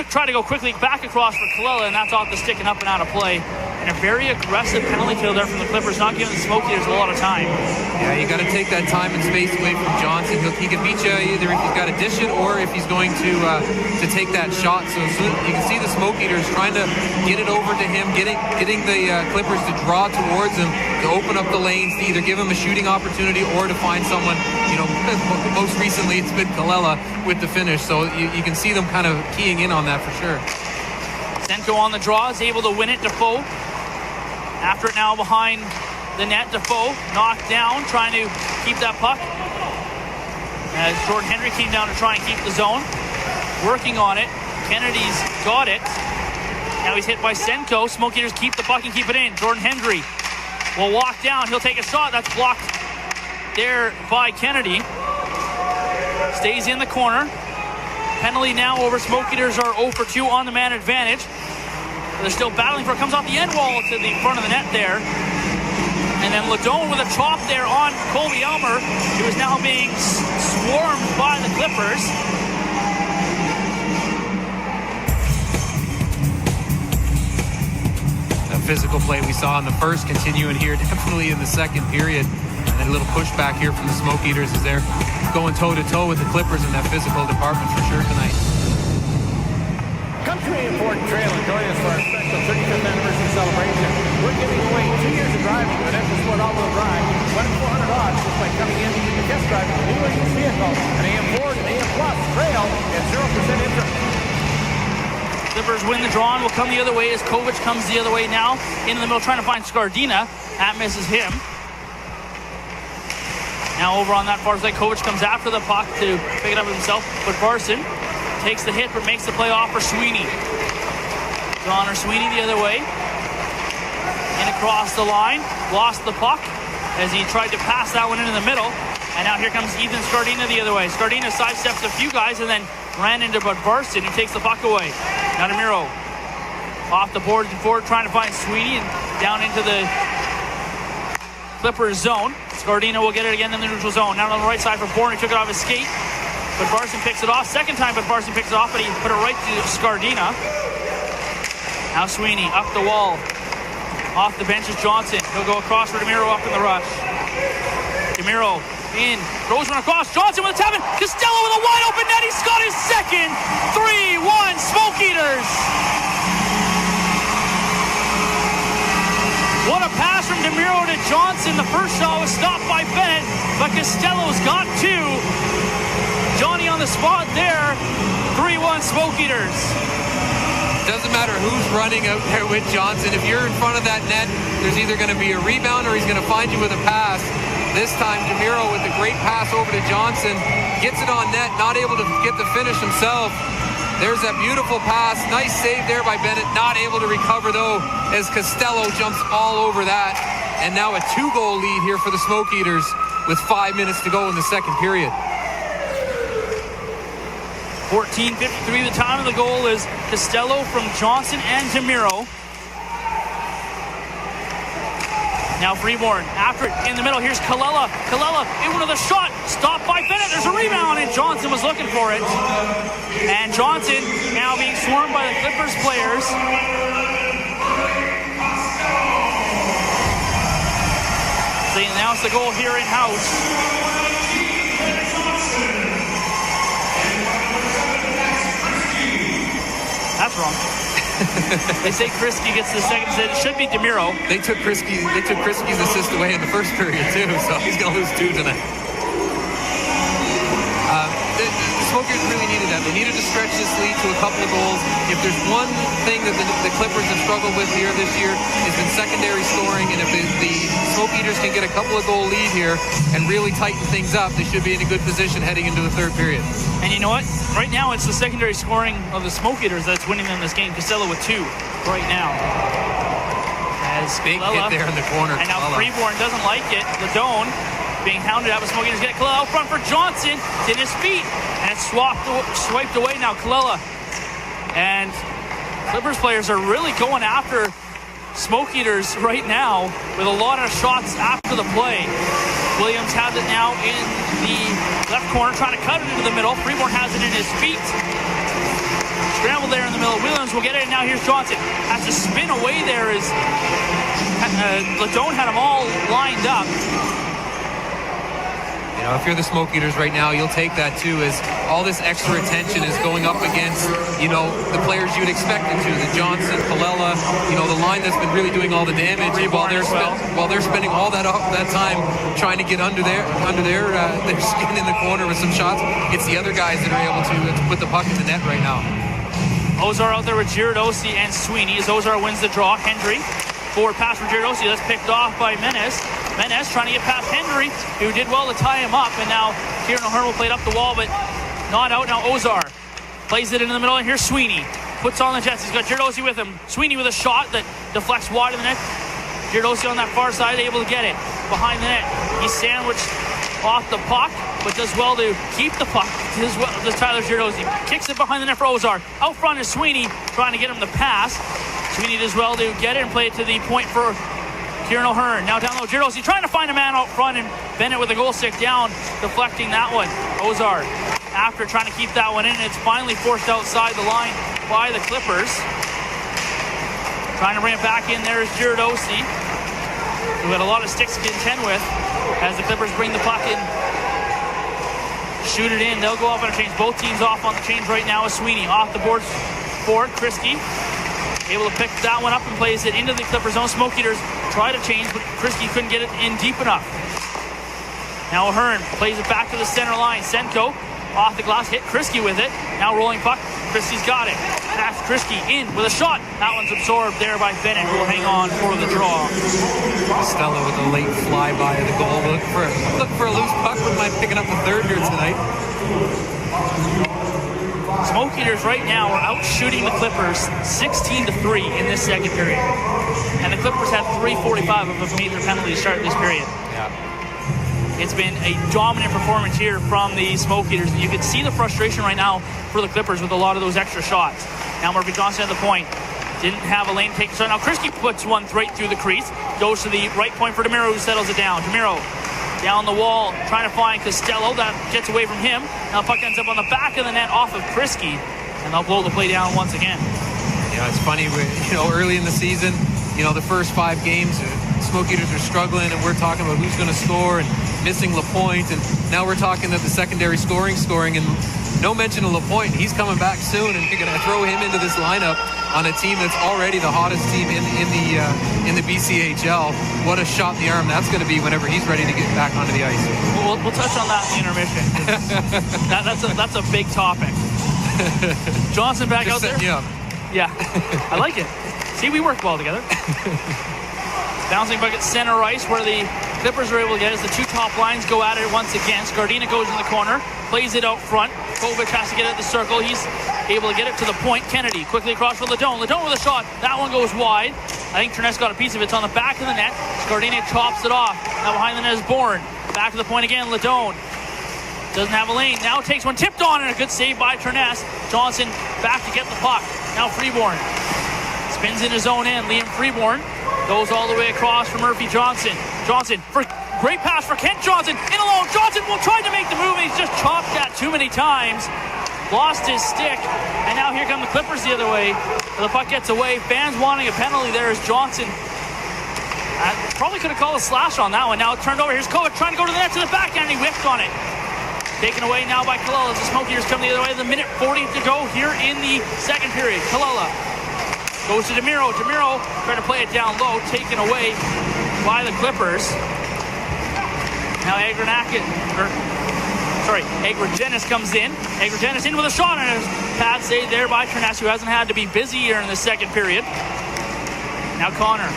Try to go quickly back across for Colella, and that's off the stick and up and out of play. And a very aggressive penalty kill there from the Clippers, not giving the Smoke Eaters a lot of time. Yeah, you got to take that time and space away from Johnson. He can beat you either if he's got to dish it or if he's going to take that shot. So soon, you can see the Smoke Eaters trying to get it over to him, getting the Clippers to draw towards him, to open up the lanes, to either give him a shooting opportunity or to find someone. You know, most recently it's been Colella with the finish. So you can see them kind of keying in on that for sure. Senko on the draw is able to win it. Defoe after it now behind the net. Defoe knocked down, trying to keep that puck. As Jordan Henry came down to try and keep the zone. Working on it. Kennedy's got it. Now he's hit by Senko. Smoke Eaters keep the puck and keep it in. Jordan Henry will walk down. He'll take a shot. That's blocked there by Kennedy. Stays in the corner. Penalty now over. Smoke Eaters are 0 for 2 on the man advantage. They're still battling for it. Comes off the end wall to the front of the net there. And then Ladone with a chop there on Colby Elmer, who is now being swarmed by the Clippers. That physical play we saw in the first continuing here, definitely in the second period. And then a little pushback here from the Smoke Eaters as they're going toe-to-toe with the Clippers in that physical department for sure tonight. Come to Ford Trail and join us for our special 35th anniversary celebration. We're driving the new Aegis vehicle, an AM Ford and AM Plus trail and 0% interest. Clippers win the draw and will come the other way as Kovac comes the other way now. In the middle trying to find Scardina. That misses him. Now over on that far side, Kovac comes after the puck to pick it up himself. But Barson takes the hit but makes the play off for Sweeney. Connor Sweeney the other way. And across the line. Lost the puck as he tried to pass that one into the middle. And now here comes Ethan Scardina the other way. Scardina sidesteps a few guys and then ran into Bud Barson, who takes the puck away. Now DeMiro off the boards and forward, trying to find Sweeney and down into the Clippers zone. Scardina will get it again in the neutral zone. Now on the right side for Bourne, who took it off his skate. But Barson picks it off. Second time, but Barson picks it off, but he put it right to Scardina. Now Sweeney up the wall. Off the bench is Johnson. He'll go across for DeMiro up in the rush. DeMiro in, throws one across. Johnson with a tap in. Costello with a wide open net. He's got his second. 3-1 Smoke Eaters. What a pass from DeMiro to Johnson. The first shot was stopped by Bennett, but Costello's got two. Johnny on the spot there. 3-1 Smoke Eaters. Doesn't matter who's running out there with Johnson. If you're in front of that net, there's either going to be a rebound or he's going to find you with a pass. This time, DeMiro with a great pass over to Johnson. Gets it on net, not able to get the finish himself. There's that beautiful pass. Nice save there by Bennett. Not able to recover, though, as Costello jumps all over that. And now a 2-goal lead here for the Smoke Eaters with 5 minutes to go in the second period. 14:53 the time of the goal is Costello from Johnson and DeMiro. Now Freeborn after it in the middle. Here's Kallela. Kallela in with a shot. Stopped by Bennett. There's a rebound and Johnson was looking for it. And Johnson now being swarmed by the Clippers players. They announce the goal here in-house. That's wrong. They say Krisky gets the second assist. It should be DeMiro. They took Krisky's assist away in the first period too, so he's going to lose 2 tonight. The Smokers really needed that. They needed to stretch this lead to a couple of goals. If there's one thing that the Clippers have struggled with here this year, it's been secondary scoring, and if the Smoke Eaters can get a couple of goal lead here and really tighten things up, they should be in a good position heading into the third period. And you know what? Right now, it's the secondary scoring of the Smoke Eaters that's winning them this game. Costello with 2 right now. As big hit there in the corner. And now Freeborn doesn't like it. Ladone being hounded out with Smoke Eaters. Get Kallela out front for Johnson. It's in his feet. And it's swiped away now. Kallela. And Clippers players are really going after Smoke Eaters right now with a lot of shots after the play. Williams has it now in the left corner, trying to cut it into the middle. Freeborn has it in his feet. Scramble there in the middle. Williams will get it, and now here's Johnson. Has to spin away there as Ladone had them all lined up. You know, if you're the Smoke Eaters right now, you'll take that too, as all this extra attention is going up against, you know, the players you'd expect it to. The Johnson, Kallela, you know, the line that's been really doing all the damage. While they're spending all that time trying to get under their skin in the corner with some shots, it's the other guys that are able to put the puck in the net right now. Ozar out there with Girodosi and Sweeney as Ozar wins the draw. Hendry, forward pass from Girodosi. That's picked off by Menes. Menes trying to get past Hendry, who did well to tie him up. And now Kieran O'Hearn will play it up the wall, but not out. Now Ozar plays it into the middle, and here's Sweeney. Puts on the Jets. He's got Girodosi with him. Sweeney with a shot that deflects wide of the net. Girodosi on that far side, able to get it behind the net. He's sandwiched off the puck, but does well to keep the puck. Does well to Tyler Girodosi. Kicks it behind the net for Ozar. Out front is Sweeney trying to get him the pass. Sweeney does well to get it and play it to the point for Kieran O'Hearn. Now down low, Girodosi trying to find a man out front, and Bennett with a goal stick down, deflecting that one. Ozar, after trying to keep that one in, it's finally forced outside the line by the Clippers. Trying to bring it back in there is Girodosi, who had a lot of sticks to contend with, as the Clippers bring the puck in. Shoot it in. They'll go off on a change. Both teams off on the change right now is Sweeney. Off the boards forward, Krisky. Able to pick that one up and plays it into the Clippers zone. Smoke Eaters try to change, but Krisky couldn't get it in deep enough. Now Ahern plays it back to the center line. Senko off the glass, hit Kriski with it. Now rolling puck. Kriski's got it. Pass Kriski in with a shot. That one's absorbed there by Bennett, who will hang on for the draw. Stella with a late flyby of the goal. Look for a loose puck. Wouldn't mind picking up the third here tonight. Smoke Eaters right now are out shooting the Clippers 16-3 in this second period. And the Clippers had 3:45 of a major penalty to start this period. Yeah. It's been a dominant performance here from the Smoke Eaters. And you can see the frustration right now for the Clippers with a lot of those extra shots. Now Murphy Johnson at the point. Didn't have a lane to take the shot. Now Kriski puts one right through the crease. Goes to the right point for DeMiro, who settles it down. DeMiro down the wall, trying to find Costello. That gets away from him. Now the puck ends up on the back of the net off of Kriski. And they'll blow the play down once again. Yeah, it's funny. Early in the season, the first 5 games, Smoke Eaters are struggling, and we're talking about who's going to score and missing LaPointe, and now we're talking that the secondary scoring, and no mention of LaPointe. He's coming back soon, and you're going to throw him into this lineup on a team that's already the hottest team in the BCHL. What a shot in the arm that's going to be whenever he's ready to get back onto the ice. We'll touch on that in the intermission. That's a big topic. Johnson back Just out there. Yeah, I like it. See, we work well together. Bouncing puck at center ice, where the Clippers are able to get it as the two top lines go at it once again. Scardina goes in the corner, plays it out front. Kovic has to get it at the circle. He's able to get it to the point. Kennedy quickly across for Ledone. Ledone with a shot. That one goes wide. I think Terness got a piece of it. It's on the back of the net. Scardina chops it off. Now behind the net is Bourne. Back to the point again. Ledone doesn't have a lane. Now takes one tipped on, and a good save by Terness. Johnson back to get the puck. Now Freeborn spins in his own end. Liam Freeborn goes all the way across for Murphy Johnson. Johnson for great pass for Kent Johnson. In alone. Johnson will try to make the move, and he's just chopped that too many times. Lost his stick, and now here come the Clippers the other way. The puck gets away. Fans wanting a penalty there as Johnson probably could have called a slash on that one. Now it turned over. Here's Kovic trying to go to the net to the backhand, and he whiffed on it. Taken away now by Kalala as the Smoke Eaters come the other way. The minute 40 to go here in the second period. Kalala goes to DeMiro. DeMiro trying to play it down low, taken away by the Clippers. Now Agrigenis comes in. Agrigenis in with a shot, and a pad save there by Terness, who hasn't had to be busy here in the second period. Now Connor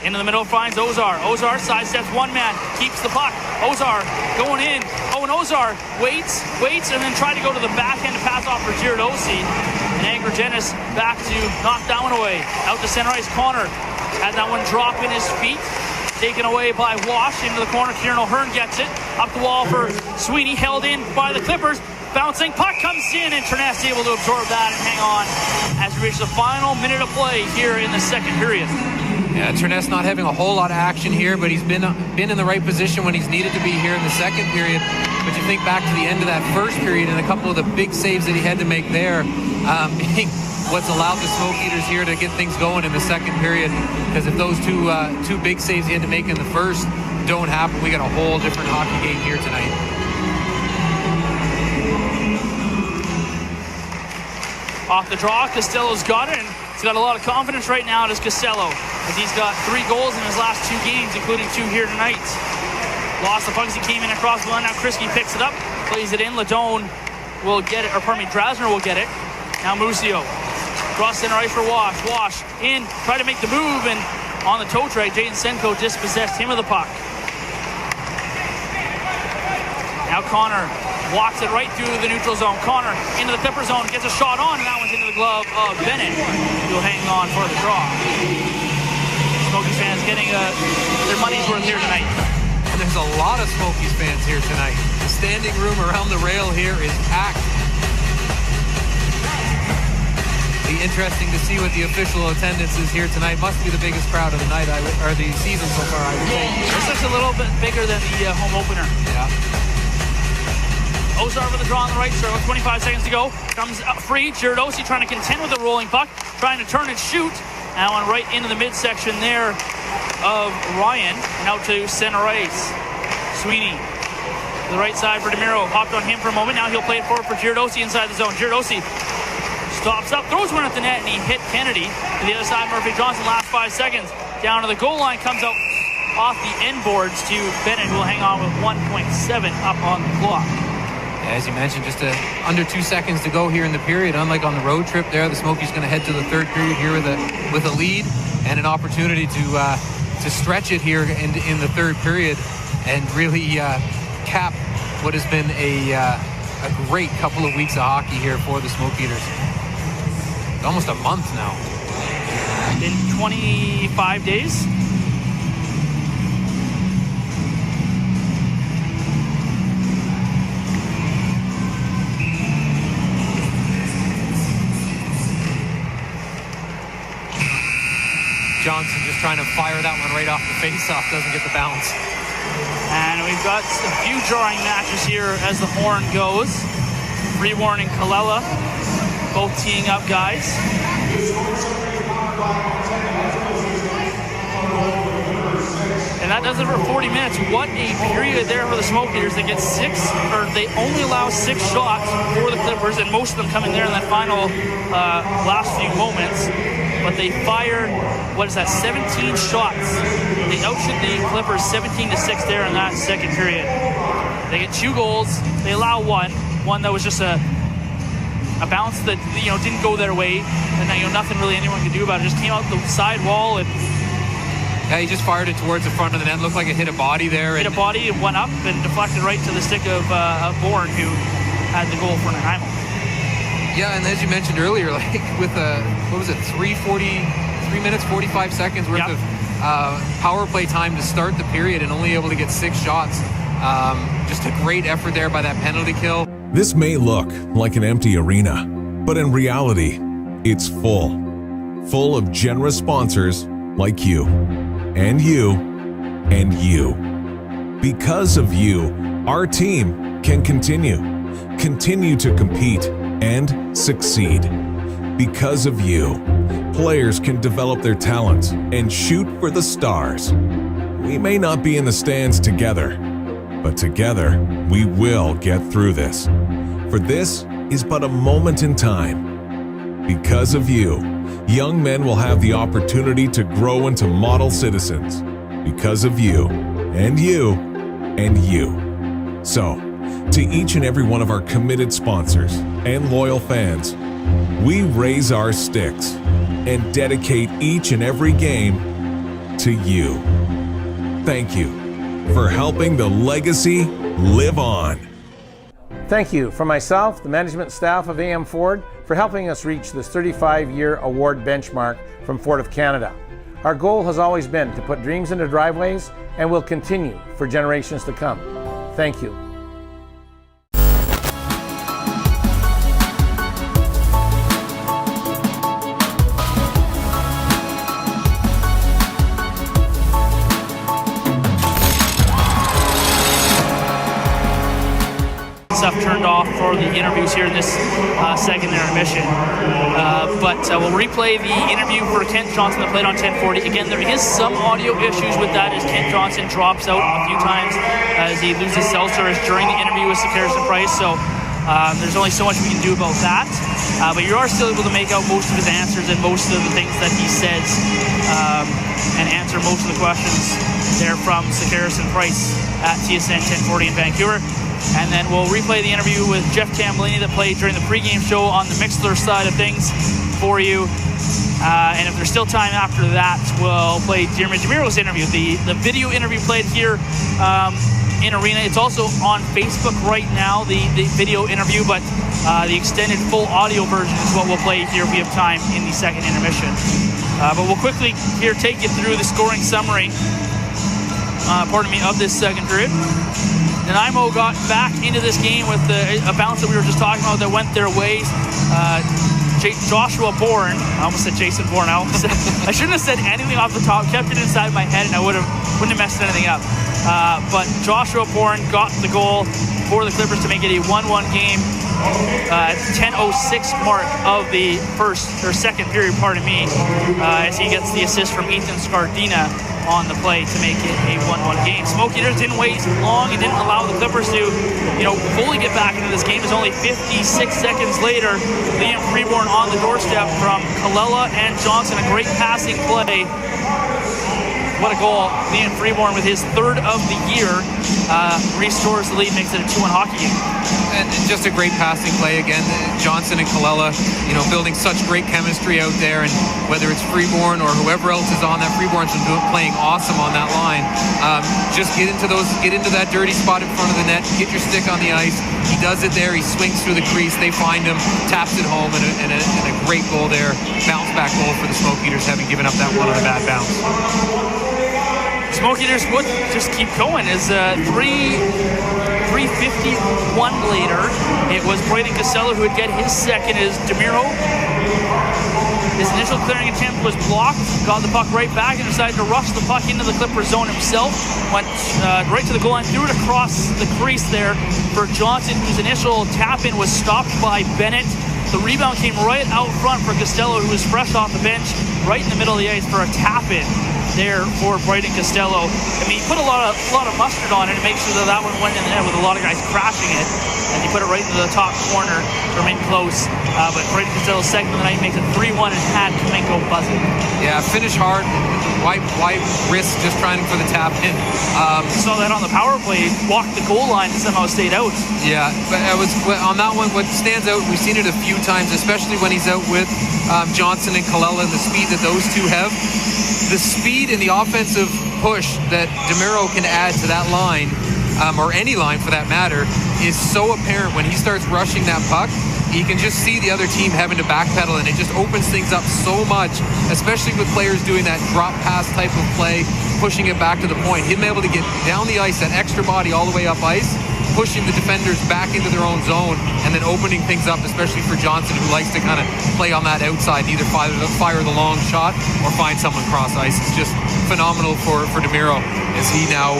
into the middle, finds Ozar. Ozar sidesteps one man, keeps the puck. Ozar going in. Oh, and Ozar waits, and then tried to go to the backhand to pass off for Girodosi. And Agrigenis back to knock that one away. Out to center ice, Connor had that one drop in his feet. Taken away by Wash into the corner. Kieran O'Hearn gets it. Up the wall for Sweeney, held in by the Clippers. Bouncing puck comes in, and Terness able to absorb that and hang on as we reach the final minute of play here in the second period. Yeah, Terness not having a whole lot of action here, but he's been in the right position when he's needed to be here in the second period. But you think back to the end of that first period and a couple of the big saves that he had to make there. What's allowed the Smoke Eaters here to get things going in the second period, because if those two big saves he had to make in the first don't happen, we got a whole different hockey game here tonight. Off the draw, Costello's got it, and he's got a lot of confidence right now as Costello, as he's got 3 goals in his last 2 games, including 2 here tonight. Lost the puck as he came in across the line. Now Kriski picks it up, plays it in. Ledone will get it, Drasner will get it. Now Musio cross center ice for Wash. Wash in, try to make the move, and on the toe drag, Jaden Senko dispossessed him of the puck. Now Connor walks it right through the neutral zone. Connor into the Clipper zone, gets a shot on, and that one's into the glove of Bennett, who'll hang on for the draw. Smokies fans getting their money's worth here tonight. And there's a lot of Smokies fans here tonight. The standing room around the rail here is packed. Be interesting to see what the official attendance is here tonight. Must be the biggest crowd of the night, or the season so far, I would say. This looks a little bit bigger than the home opener. Yeah. Ozar for the draw on the right circle, 25 seconds to go. Comes up free, Girodosi trying to contend with the rolling puck, trying to turn and shoot. That one right into the midsection there of Ryan, and out to center ice. Sweeney to the right side for DeMiro, hopped on him for a moment. Now he'll play it forward for Girodosi inside the zone. Girodosi stops up, throws one at the net, and he hit Kennedy. To the other side, Murphy Johnson, last 5 seconds. Down to the goal line, comes out off the end boards to Bennett, who will hang on with 1.7 up on the clock. As you mentioned, just under 2 seconds to go here in the period. Unlike on the road trip there, the Smokies going to head to the third period here with a lead and an opportunity to stretch it here in the third period and really cap what has been a great couple of weeks of hockey here for the Smoke Eaters. It's almost a month now. In 25 days. Johnson just trying to fire that one right off the face-off, doesn't get the bounce. And we've got a few drawing matches here as the horn goes. Freeborn and Kalela both teeing up guys. And that does it for 40 minutes. What a period there for the Smoke Eaters. They get they only allow 6 shots for the Clippers, and most of them coming there in that final last few moments. But they fire, 17 shots. They outshoot the Clippers 17-6 there in that second period. They get 2 goals. They allow one that was just a bounce that didn't go their way, and nothing really anyone could do about it. Just came out the side wall and. Yeah, he just fired it towards the front of the net. Looked like it hit a body there. Hit a body and went up and deflected right to the stick of Bourne, who had the goal for Nanaimo. Yeah, and as you mentioned earlier, like with 3 minutes, 45 seconds worth of power play time to start the period and only able to get 6 shots. Just a great effort there by that penalty kill. This may look like an empty arena, but in reality, it's full of generous sponsors like you. And you, and you. Because of you, our team can continue to compete and succeed. Because of you, players can develop their talents and shoot for the stars. We may not be in the stands together, but together we will get through this. For this is but a moment in time. Because of you, young men will have the opportunity to grow into model citizens. Because of you, and you, and you. So, to each and every one of our committed sponsors and loyal fans, we raise our sticks and dedicate each and every game to you. Thank you for helping the legacy live on. Thank you from myself, the management staff of AM Ford, for helping us reach this 35-year award benchmark from Ford of Canada. Our goal has always been to put dreams into driveways and will continue for generations to come. Thank you. Stuff turned off for the interviews here in this second intermission. But we'll replay the interview for Kent Johnson that played on 1040. Again, there is some audio issues with that as Kent Johnson drops out a few times as he loses cell service during the interview with Sekerson Price. So there's only so much we can do about that. But you are still able to make out most of his answers and most of the things that he says and answer most of the questions there from Sekerson Price at TSN 1040 in Vancouver. And then we'll replay the interview with Jeff Tambellini that played during the pregame show on the Mixler side of things for you. And if there's still time after that, we'll play Jeremy Jamiro's interview. The video interview played here in Arena. It's also on Facebook right now, the video interview, but the extended full audio version is what we'll play here if we have time in the second intermission. But we'll quickly here take you through the scoring summary of this second period. Nanaimo got back into this game with a bounce that we were just talking about that went their way. Joshua Bourne, I almost said Jason Bourne. I shouldn't have said anything off the top, kept it inside my head, and I wouldn't have messed anything up. But Joshua Bourne got the goal for the Clippers to make it a 1-1 game at 10:06 mark of the second period, as he gets the assist from Ethan Scardina on the play to make it a 1-1 game. Smoke Eaters didn't wait long and didn't allow the Clippers to, fully get back into this game. It's only 56 seconds later, Liam Freeborn on the doorstep from Kalela and Johnson. A great passing play what a goal. Liam Freeborn with his third of the year restores the lead, makes it a 2-1 hockey game. And just a great passing play again. Johnson and Kalela, building such great chemistry out there. And whether it's Freeborn or whoever else is on that, Freeborn's been playing awesome on that line. Just get into that dirty spot in front of the net, get your stick on the ice. He does it there. He swings through the crease. They find him, taps it home, and a great goal there. Bounce back goal for the Smoke Eaters, having given up that one on a bad bounce. Smoke Eaters would just keep going as 3:51 later. It was Braden Costello who would get his second as DeMiro. His initial clearing attempt was blocked, got the puck right back and decided to rush the puck into the Clippers zone himself. Went right to the goal line, threw it across the crease there for Johnson, whose initial tap-in was stopped by Bennett. The rebound came right out front for Costello, who was fresh off the bench, right in the middle of the ice for a tap-in there for Braden Costello. I mean, he put a lot of mustard on it to make sure that one went in the net with a lot of guys crashing it. And he put it right into the top corner to remain close. But Braden Costello's second of the night makes it 3-1 and had Kamenko buzzing. Yeah, finish hard. Why risk just trying for the tap in? Saw that on the power play, walked the goal line and somehow stayed out. Yeah, but on that one, what stands out, we've seen it a few times, especially when he's out with Johnson and Kalela and the speed that those two have. The speed and the offensive push that DeMiro can add to that line, or any line for that matter, is so apparent when he starts rushing that puck. You can just see the other team having to backpedal, and it just opens things up so much, especially with players doing that drop pass type of play, pushing it back to the point. Him able to get down the ice, that extra body all the way up ice, pushing the defenders back into their own zone, and then opening things up, especially for Johnson, who likes to kind of play on that outside, either fire the long shot or find someone cross ice. It's just phenomenal for DeMiro as he now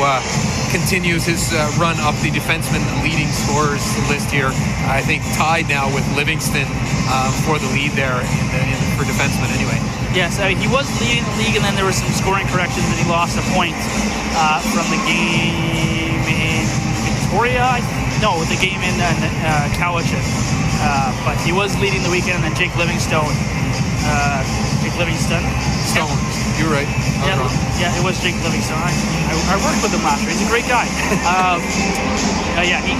continues his run up the defenseman leading scorers list here. I think tied now with Livingston for the lead there for defensemen anyway. Yes, he was leading the league, and then there were some scoring corrections that he lost a point from the game in Victoria. The game in Cowichan. But he was leading the weekend, and then Jake Livingston. Stone. You're right. Yeah, it was Jake Livingston. I worked with him last year. He's a great guy.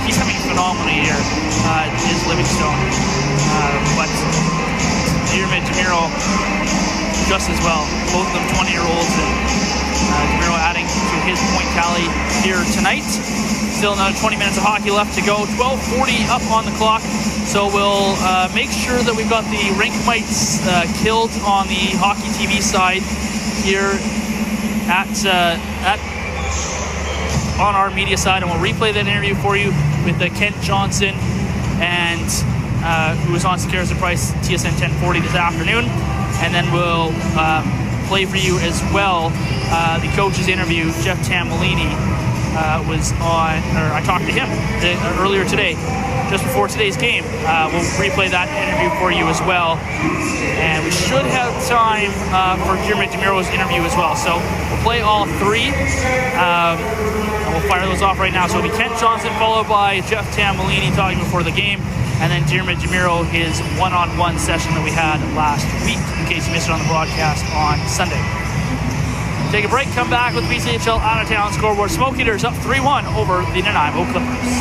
He's having a phenomenal year, is Livingstone. But DeMiro just as well. Both of them 20-year-olds, and DeMiro adding to his point tally here tonight. Still another 20 minutes of hockey left to go. 12:40 up on the clock. So we'll make sure that we've got the rink mites killed on the hockey TV side here on our media side, and we'll replay that interview for you with Kent Johnson and who was on Sekeres and Price TSN 1040 this afternoon, and then we'll play for you as well the coach's interview. Jeff Tambolini was on, or I talked to him earlier today, just before today's game. We'll replay that interview for you as well. And we should have time for Jeremy DeMiro's interview as well. So we'll play all three. And we'll fire those off right now. So it'll be Kent Johnson, followed by Jeff Tambolini talking before the game. And then Jeremy DeMiro, his one-on-one session that we had last week, in case you missed it on the broadcast on Sunday. Take a break, come back with BCHL out-of-town scoreboard. Smoke Eaters up 3-1 over the Nanaimo Clippers.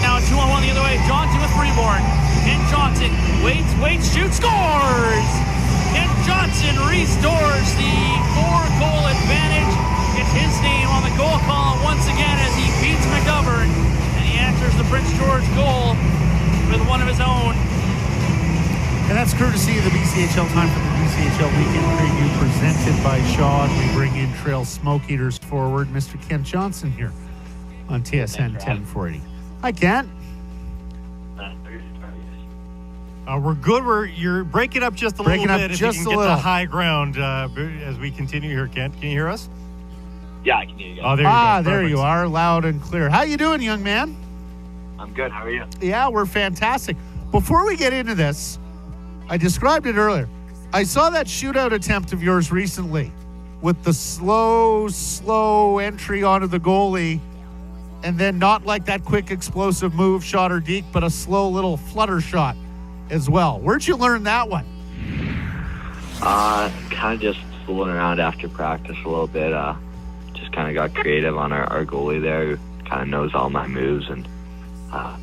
Now 2-on-1 the other way. Johnson with Freeborn. Kent Johnson waits, shoots, scores! Kent Johnson restores the 4-goal advantage. Gets his name on the goal column once again as he beats McGovern. And he answers the Prince George goal with one of his own. And that's courtesy of the BCHL time for the BCHL Weekend Preview presented by Shaw. And we bring in Trail Smoke Eaters forward, Mr. Kent Johnson here on TSN 1040. Hi, Kent. We're good. You're breaking up just a little bit. If you can get the high ground as we continue here, Kent. Can you hear us? Yeah, I can hear you guys. Oh, there you go. There you are, loud and clear. How you doing, young man? I'm good. How are you? Yeah, we're fantastic. Before we get into this, I described it earlier. I saw that shootout attempt of yours recently with the slow entry onto the goalie, and then not like that quick explosive move shot or deke, but a slow little flutter shot as well. Where'd you learn that one? Kind of just fooling around after practice a little bit. Just kind of got creative on our goalie there, who kind of knows all my moves, and I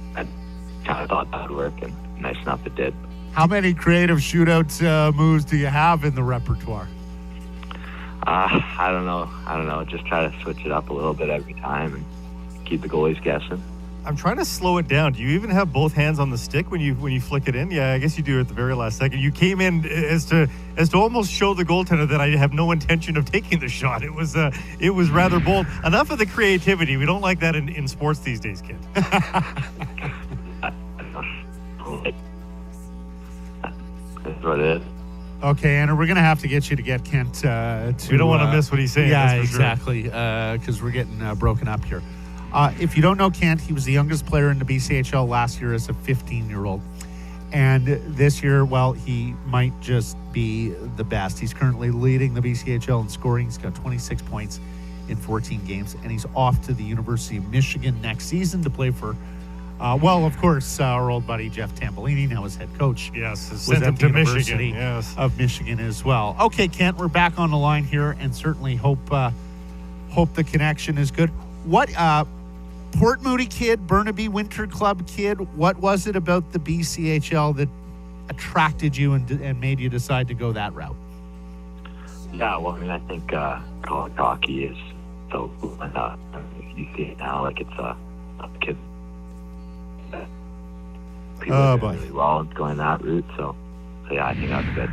kind of thought that would work, and nice enough it did. How many creative shootout moves do you have in the repertoire? I don't know. Just try to switch it up a little bit every time and keep the goalies guessing. I'm trying to slow it down. Do you even have both hands on the stick when you flick it in? Yeah, I guess you do at the very last second. You came in as to almost show the goaltender that I have no intention of taking the shot. It was rather bold. Enough of the creativity. We don't like that in sports these days, kid. That's what it is. Okay, Anna, we're going to have to get you to get Kent to... We don't want to miss what he's saying. Yeah, that's for exactly, because we're getting broken up here. If you don't know Kent, he was the youngest player in the BCHL last year as a 15-year-old. And this year, well, he might just be the best. He's currently leading the BCHL in scoring. He's got 26 points in 14 games, and he's off to the University of Michigan next season to play for... of course, our old buddy Jeff Tambellini, now his head coach. Yes, was at the University Michigan, of Michigan as well. Okay, Kent, we're back on the line here, and certainly hope the connection is good. What Port Moody kid, Burnaby Winter Club kid? What was it about the BCHL that attracted you and made you decide to go that route? Yeah, well, I mean, I think college hockey is so cool, and you see it now, like it's a kid. People are doing really well and going that route, so yeah, I think that's good.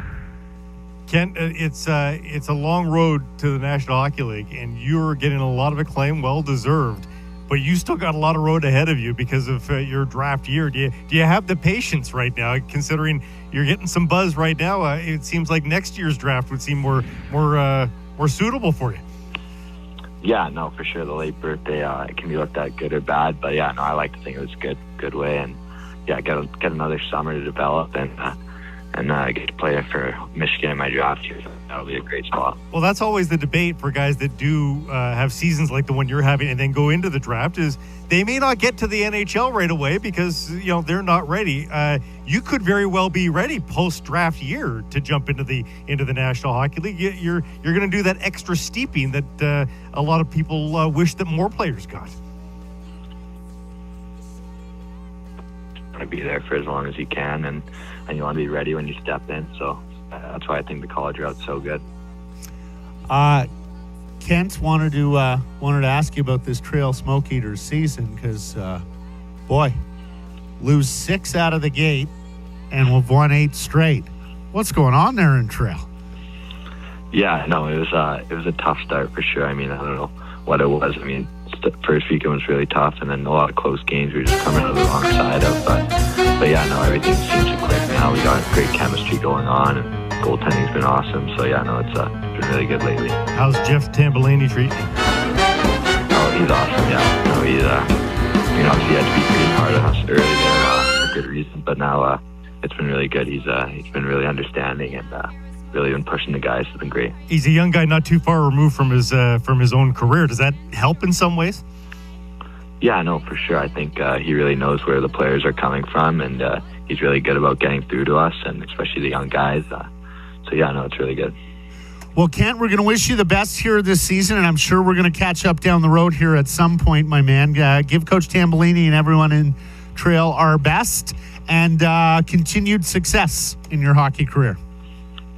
Kent, it's a long road to the National Hockey League, and you're getting a lot of acclaim, well deserved. But you still got a lot of road ahead of you because of your draft year. Do you have the patience right now, considering you're getting some buzz right now? It seems like next year's draft would seem more suitable for you. Yeah, no, for sure. The late birthday, it can be looked at good or bad, but yeah, no, I like to think it was good way, and yeah, get another summer to develop and get to play for Michigan in my draft year. That'll be a great spot. Well, that's always the debate for guys that do have seasons like the one you're having and then go into the draft is they may not get to the NHL right away because they're not ready. You could very well be ready post-draft year to jump into the National Hockey League. You're going to do that extra steeping that a lot of people wish that more players got. To be there for as long as you can, and you want to be ready when you step in. So that's why I think the college route's so good. Kent wanted to ask you about this Trail Smoke Eaters season because, lose 6 out of the gate, and we've won 8 straight. What's going on there in Trail? Yeah, no, it was a tough start for sure. I mean, I don't know what it was. I mean, first weekend was really tough, and then a lot of close games we were just coming to the wrong side of. But yeah, no, everything seems to click now. We got great chemistry going on, and goaltending's been awesome. So yeah, no, it's been really good lately. How's Jeff Tambellini treating you? Oh, he's awesome. Yeah, no, he's obviously he had to be pretty hard on us early there for good reason, but now it's been really good. He's been really understanding and really been pushing the guys. It's been great. He's a young guy, not too far removed from his own career. Does that help in some ways? Yeah, no, for sure. I think he really knows where the players are coming from, and he's really good about getting through to us, and especially the young guys. So yeah, no, it's really good. Well, Kent, we're going to wish you the best here this season, and I'm sure we're going to catch up down the road here at some point, my man. Give Coach Tambellini and everyone in Trail our best, and continued success in your hockey career.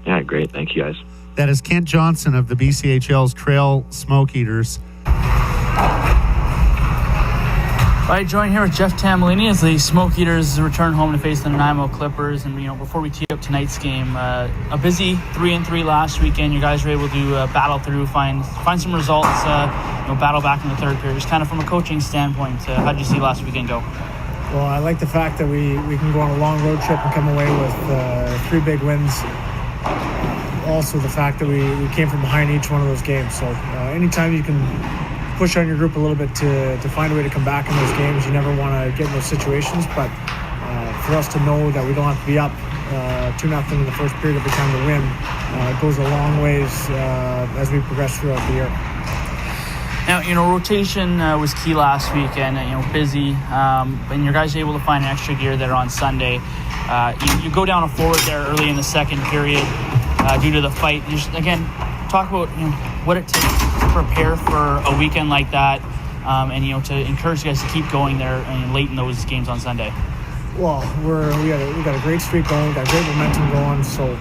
Yeah, great. Thank you, guys. That is Kent Johnson of the BCHL's Trail Smoke Eaters. All right, join here with Jeff Tambellini as the Smoke Eaters return home to face the Nanaimo Clippers. And before we tee up tonight's game, a busy 3-3 last weekend. You guys were able to battle through, find some results, battle back in the third period. Just kind of from a coaching standpoint, how did you see last weekend go? Well, I like the fact that we can go on a long road trip and come away with 3 big wins. Also, the fact that we came from behind each one of those games. So anytime you can push on your group a little bit to find a way to come back in those games, you never want to get in those situations. But for us to know that we don't have to be up 2-0 in the first period every time to win, it goes a long ways as we progress throughout the year. Now, rotation was key last weekend, busy, and your guys are able to find extra gear there on Sunday. You go down a forward there early in the second period due to the fight. talk about what it takes to prepare for a weekend like that, and to encourage you guys to keep going there and late in those games on Sunday. Well, we got a great streak going, got great momentum going. So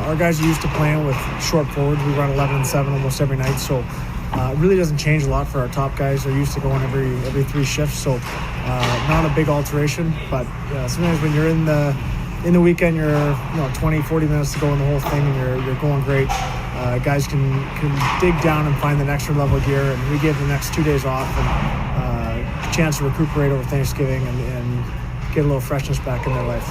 our guys are used to playing with short forwards. We run 11-7 almost every night. So it really doesn't change a lot for our top guys. They're used to going every 3 shifts. So not a big alteration. But sometimes when you're in the weekend, you're 20, 40 minutes to go in the whole thing, and you're going great. Guys can dig down and find the extra level gear, and we give the next 2 days off and a chance to recuperate over Thanksgiving and get a little freshness back in their life.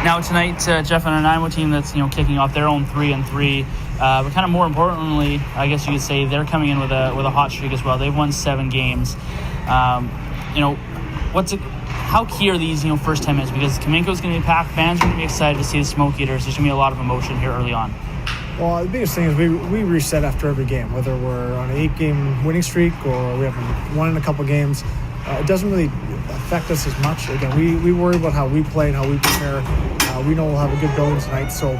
Now tonight, Jeff and Nanaimo team that's kicking off their own 3-3, but kind of more importantly, I guess you could say they're coming in with a hot streak as well. They've won 7 games. How key are these first 10 minutes? Because Kaminko's going to be packed, fans are going to be excited to see the Smoke Eaters. There's going to be a lot of emotion here early on. Well, the biggest thing is we reset after every game, whether we're on an 8-game winning streak or we haven't won in a couple games. It doesn't really affect us as much. Again, we worry about how we play and how we prepare. We know we'll have a good building tonight, so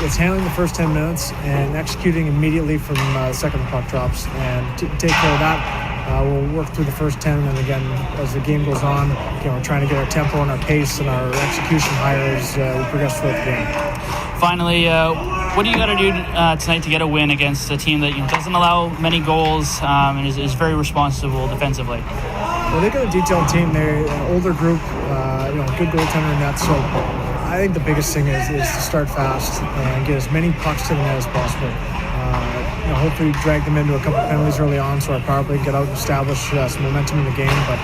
it's handling the first 10 minutes and executing immediately from the second the puck drops, and to take care of that. We'll work through the first 10, and again, as the game goes on, we're trying to get our tempo and our pace and our execution higher as we progress throughout the game. Finally, what do you got to do tonight to get a win against a team that doesn't allow many goals and is very responsible defensively? Well, they've got a detailed team. They're an older group, good goaltender in net. So I think the biggest thing is to start fast and get as many pucks to the net as possible. Hopefully drag them into a couple of penalties early on so our power play can get out and establish some momentum in the game. But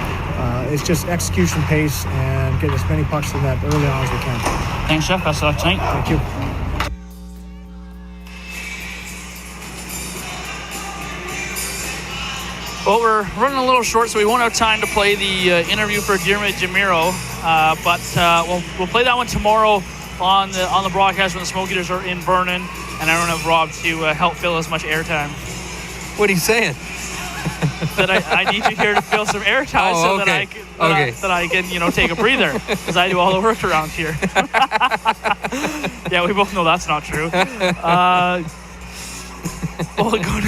it's just execution pace and get as many pucks to the net early on as we can. Thanks, Jeff. Best of luck tonight. Thank you. Well, we're running a little short, so we won't have time to play the interview for Dermot Jamiro, but we'll play that one tomorrow on the broadcast when the Smoke Eaters are in Vernon, and I don't have Rob to help fill as much airtime. What are you saying? That I need you here to fill some airtime that I can take a breather, because I do all the work around here. Yeah, we both know that's not true. We'll go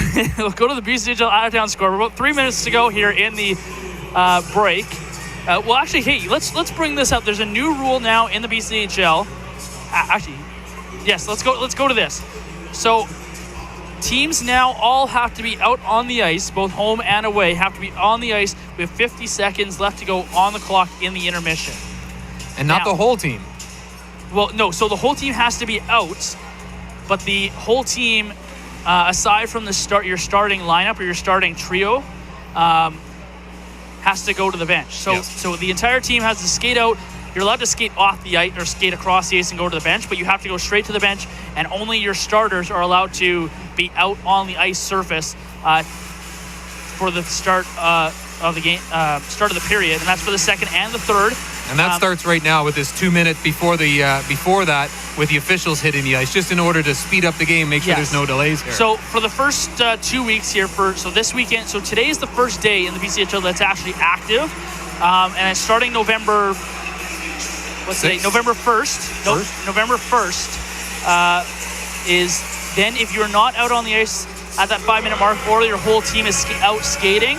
to the BCHL out-of-town score. We're about 3 minutes to go here in the break. Well, actually, hey, let's bring this up. There's a new rule now in the BCHL. Yes, let's go to this. So, teams now all have to be out on the ice, both home and away, have to be on the ice with 50 seconds left to go on the clock in the intermission. And not the whole team. Well, no. So the whole team has to be out, but the whole team, aside from your starting lineup or your starting trio, has to go to the bench. So the entire team has to skate out. You're allowed to skate off the ice or skate across the ice and go to the bench, but you have to go straight to the bench, and only your starters are allowed to be out on the ice surface for the start of the game, start of the period, and that's for the second and the third. And that starts right now with this 2 minute before that with the officials hitting the ice, just in order to speed up the game, make sure there's no delays here. So for the first 2 weeks here, this weekend, so today is the first day in the BCHL that's actually active, and it's starting November. What's the date? November 1st. November 1st is then if you're not out on the ice at that 5 minute mark, or your whole team is out skating,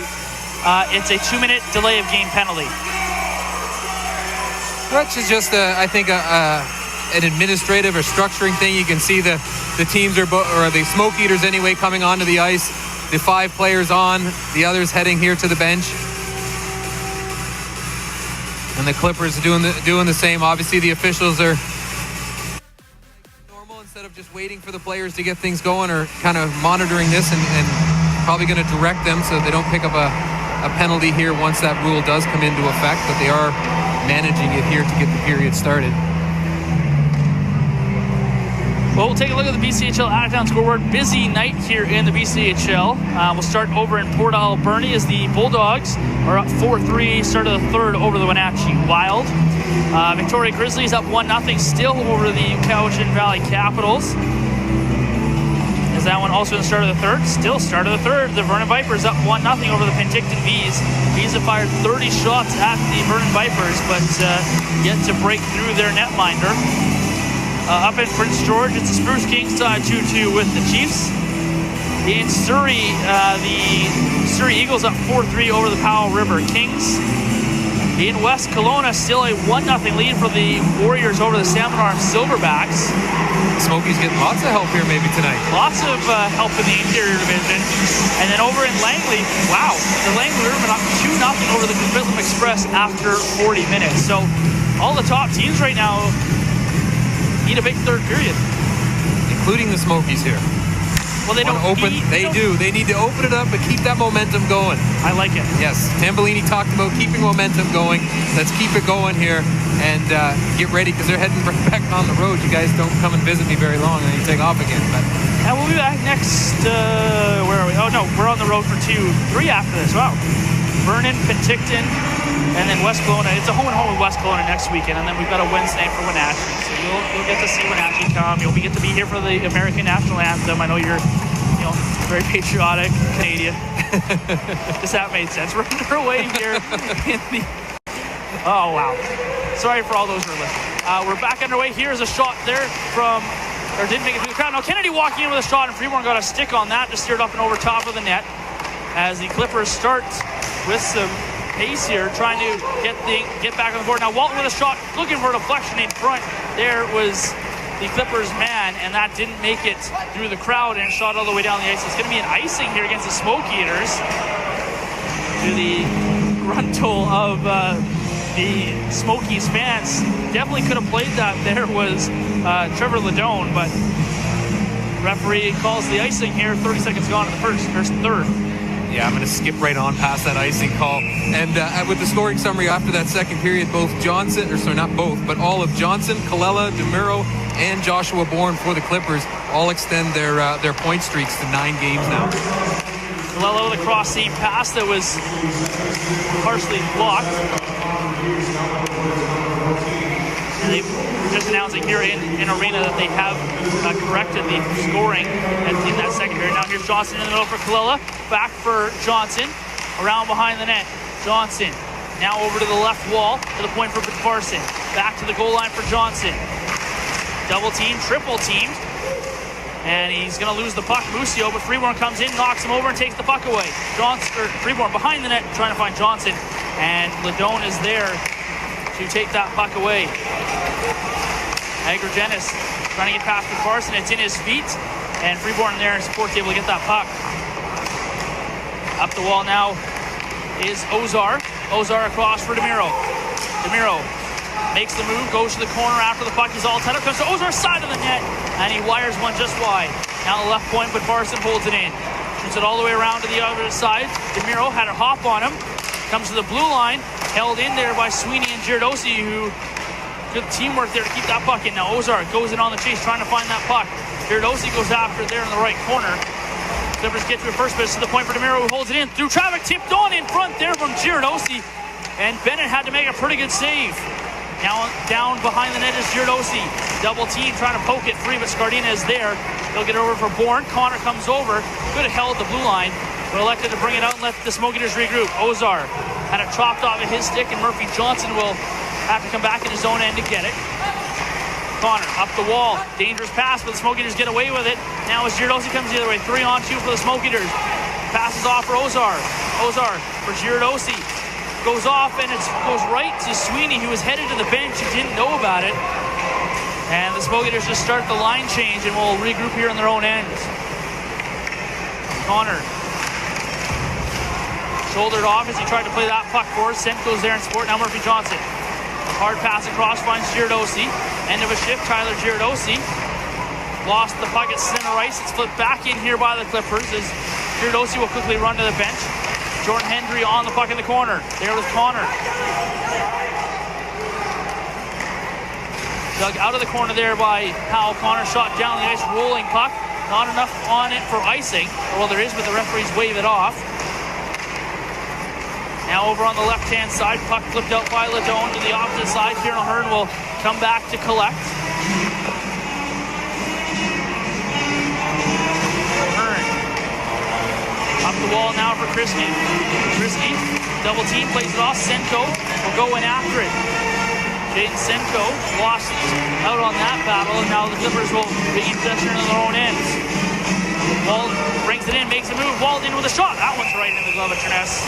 it's a 2 minute delay of game penalty. Which is just, I think, an administrative or structuring thing. You can see the teams or the Smoke Eaters anyway coming onto the ice. The 5 players on, the others heading here to the bench. And the Clippers are doing the same. Obviously, the officials are normal, instead of just waiting for the players to get things going, or kind of monitoring this and probably going to direct them so they don't pick up a penalty here once that rule does come into effect. But they are managing it here to get the period started. Well, we'll take a look at the BCHL out-of-town scoreboard. Busy night here in the BCHL. We'll start over in Port Alberni as the Bulldogs are up 4-3, start of the third over the Wenatchee Wild. Victoria Grizzlies up 1-0 still over the Cowichan Valley Capitals. As that one also in the start of the third, still start of the third. The Vernon Vipers up 1-0 over the Penticton Bees. Bees have fired 30 shots at the Vernon Vipers, but yet to break through their netminder. Up in Prince George, it's the Spruce Kings tied 2-2 with the Chiefs. In Surrey, the Surrey Eagles up 4-3 over the Powell River Kings. In West Kelowna, still a 1-0 lead for the Warriors over the Salmon Arm Silverbacks. Smokies getting lots of help here maybe tonight. Lots of help in the interior division. And then over in Langley, wow, the Langley Rivermen up 2-0 over the Prism Express after 40 minutes. So all the top teams right now need a big third period. Including the Smokies here. Well, they don't open. They do. They need to open it up and keep that momentum going. I like it. Yes, Tambellini talked about keeping momentum going. Let's keep it going here and get ready because they're heading right back on the road. You guys don't come and visit me very long and then you take off again. But and we'll be back next. Where are we? Oh no, we're on the road for 2-3 after this. Wow. Vernon, Penticton, and then West Kelowna. It's a home and home with West Kelowna next weekend, and then we've got a Wednesday for Wenatchee. So you'll get to see Wenatchee come. You'll get to be here for the American National Anthem. I know you're, very patriotic Canadian. Does that make sense? We're underway here in the. Oh wow! Sorry for all those who are listening. We're back underway. Here's a shot there from, or didn't make it through the crowd. Now Kennedy walking in with a shot, and Freeborn got a stick on that, just steered up and over top of the net. As the Clippers start with some pace here, trying to get back on the board. Now Walton with a shot, looking for a deflection in front. There was the Clippers man, and that didn't make it through the crowd and shot all the way down the ice. It's going to be an icing here against the Smoke Eaters. To the gruntle of the Smokies fans. Definitely could have played that. There was Trevor Ledone, but referee calls the icing here. 30 seconds gone in the third. yeah, I'm going to skip right on past that icing call. And with the scoring summary after that second period, both Johnson, or sorry, not both, but all of Johnson, Colella, DeMuro, and Joshua Bourne for the Clippers all extend their point streaks to 9 games now. Colella with a cross-seam pass that was partially blocked. And they're just announcing here in Arena that they have corrected the scoring in that second period. Now here's Johnson in the middle for Colella. Back for Johnson. Around behind the net. Johnson now over to the left wall to the point for Parson. Back to the goal line for Johnson. Double team, triple teamed. And he's going to lose the puck, Musio, but Freeborn comes in, knocks him over, and takes the puck away. Freeborn behind the net, trying to find Johnson. And Ledone is there to take that puck away. Agrogenis trying to get past Parson. It's in his feet. And Freeborn there in support able to get that puck. Up the wall now is Ozar. Ozar across for DeMuro. DeMuro makes the move, goes to the corner after the puck is all tied up. Comes to Ozar's side of the net, and he wires one just wide. Now the left point, but Parson holds it in. Shoots it all the way around to the other side. DeMuro had a hop on him. Comes to the blue line, held in there by Sweeney and Giardosi, who good teamwork there to keep that puck in. Now Ozar goes in on the chase, trying to find that puck. Giardosi goes after it there in the right corner. Clippers get to it first, but it's to the point for DeMuro, who holds it in through traffic, tipped on in front there from Giardosi, and Bennett had to make a pretty good save. Now down behind the net is Giardosi. Double team trying to poke it free, but Scardina is there. He'll get over for Bourne. Connor comes over. Could have held the blue line, but elected to bring it out and let the Smoke Eaters regroup. Ozar had it chopped off of his stick, and Murphy Johnson will have to come back in his own end to get it. Connor up the wall. Dangerous pass, but the Smoke Eaters get away with it. Now as Giardosi comes the other way, 3-on-2 for the Smoke Eaters. Passes off for Ozar. Ozar for Giardosi. Goes off, and it goes right to Sweeney, who was headed to the bench. He didn't know about it. And the Smoke Eaters just start the line change and will regroup here on their own end. Connor shouldered off as he tried to play that puck forward. Sent goes there in support. Now Murphy Johnson. Hard pass across, finds Giardosi. End of a shift, Tyler Giardosi. Lost the puck at center ice. It's flipped back in here by the Clippers as Giardosi will quickly run to the bench. Jordan Hendry on the puck in the corner. There with Connor. Dug out of the corner there by Powell. Connor shot down the ice, rolling puck. Not enough on it for icing. Well, there is, but the referees wave it off. Now over on the left-hand side, puck flipped out by Ledone to the opposite side. Kieran O'Hearn will come back to collect. Up the wall now for Krisky. Double team, plays it off. Senko will go in after it. Jaden Senko lost out on that battle, and now the Clippers will be in possession of their own ends. Wald brings it in, makes a move. Wald in with a shot. That one's right in the glove of Terness.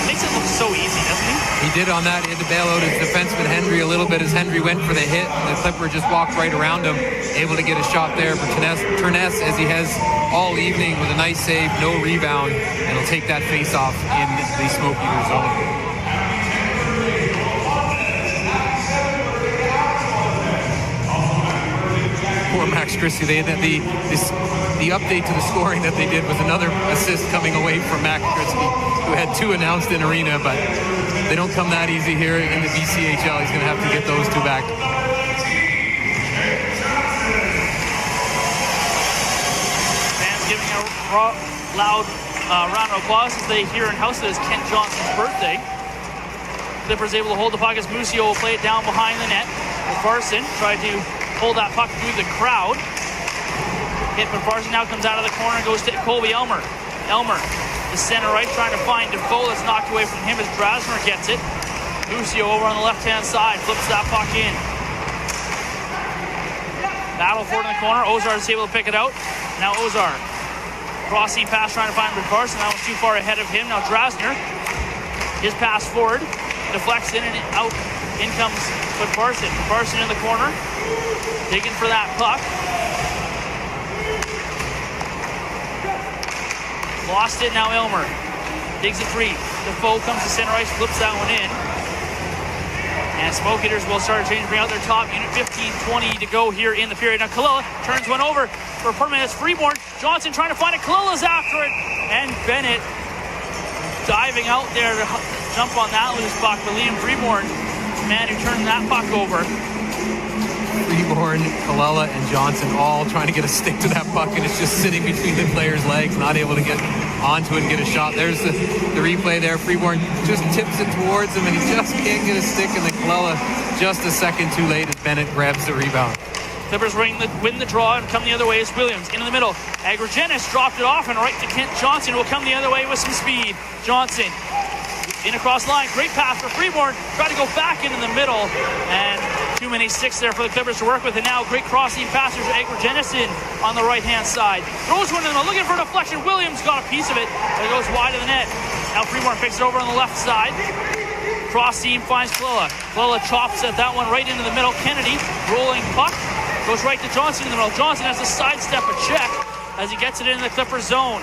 Makes it look so easy, doesn't he? He did on that. He had to bail out his defenseman Henry a little bit as Henry went for the hit, and the Clipper just walked right around him, able to get a shot there for Terness, as he has all evening with a nice save, no rebound, and he'll take that face-off in the Smoke Eater zone. Poor Max Christie. They had the update to the scoring that they did was another assist coming away from Max Christie, who had 2 announced in arena, but they don't come that easy here in the BCHL. He's going to have to get those 2 back. Fans giving a loud round of applause as they hear in house that it's Kent Johnson's birthday. Clippers able to hold the puck as Musio will play it down behind the net. Farson tried to pull that puck through the crowd. Hit, but Farson now comes out of the corner and goes to Colby Elmer. Elmer, the center right, trying to find Defoe. That's knocked away from him as Drasner gets it. Musio over on the left-hand side, flips that puck in. Battle for it in the corner. Ozar is able to pick it out. Now Ozar. Crossing pass trying to find Farson. That was too far ahead of him. Now Drasner. His pass forward. Deflects in and out. In comes Farson. Farson in the corner. Digging for that puck. Lost it, now Elmer. Digs it free. Defoe comes to center ice, flips that one in. And Smoke Eaters will start changing, bring out their top unit. 15-20 to go here in the period. Now Kalila turns one over for Portman. It's Freeborn. Johnson trying to find it. Kalila's after it. And Bennett diving out there to jump on that loose puck. But Liam Freeborn, the man who turned that puck over. Freeborn, Kalila, and Johnson all trying to get a stick to that puck, and it's just sitting between the players' legs, not able to get onto it and get a shot. There's the replay there. Freeborn just tips it towards him, and he just can't get a stick, and then Kalila just a second too late as Bennett grabs the rebound. Clippers win the draw and come the other way as Williams into the middle. Agrigenis dropped it off and right to Kent Johnson, who will come the other way with some speed. Johnson in across line, great pass for Freeborn, tried to go back into the middle, and too many sticks there for the Clippers to work with, and now great crossing passes for Agrigenis on the right-hand side. Throws one in the middle, looking for a deflection. Williams got a piece of it, but it goes wide of the net. Now Freeborn picks it over on the left side. Cross seam finds Kalila. Kalila chops at that one right into the middle. Kennedy, rolling puck, goes right to Johnson in the middle. Johnson has to sidestep a check as he gets it into the Clippers zone.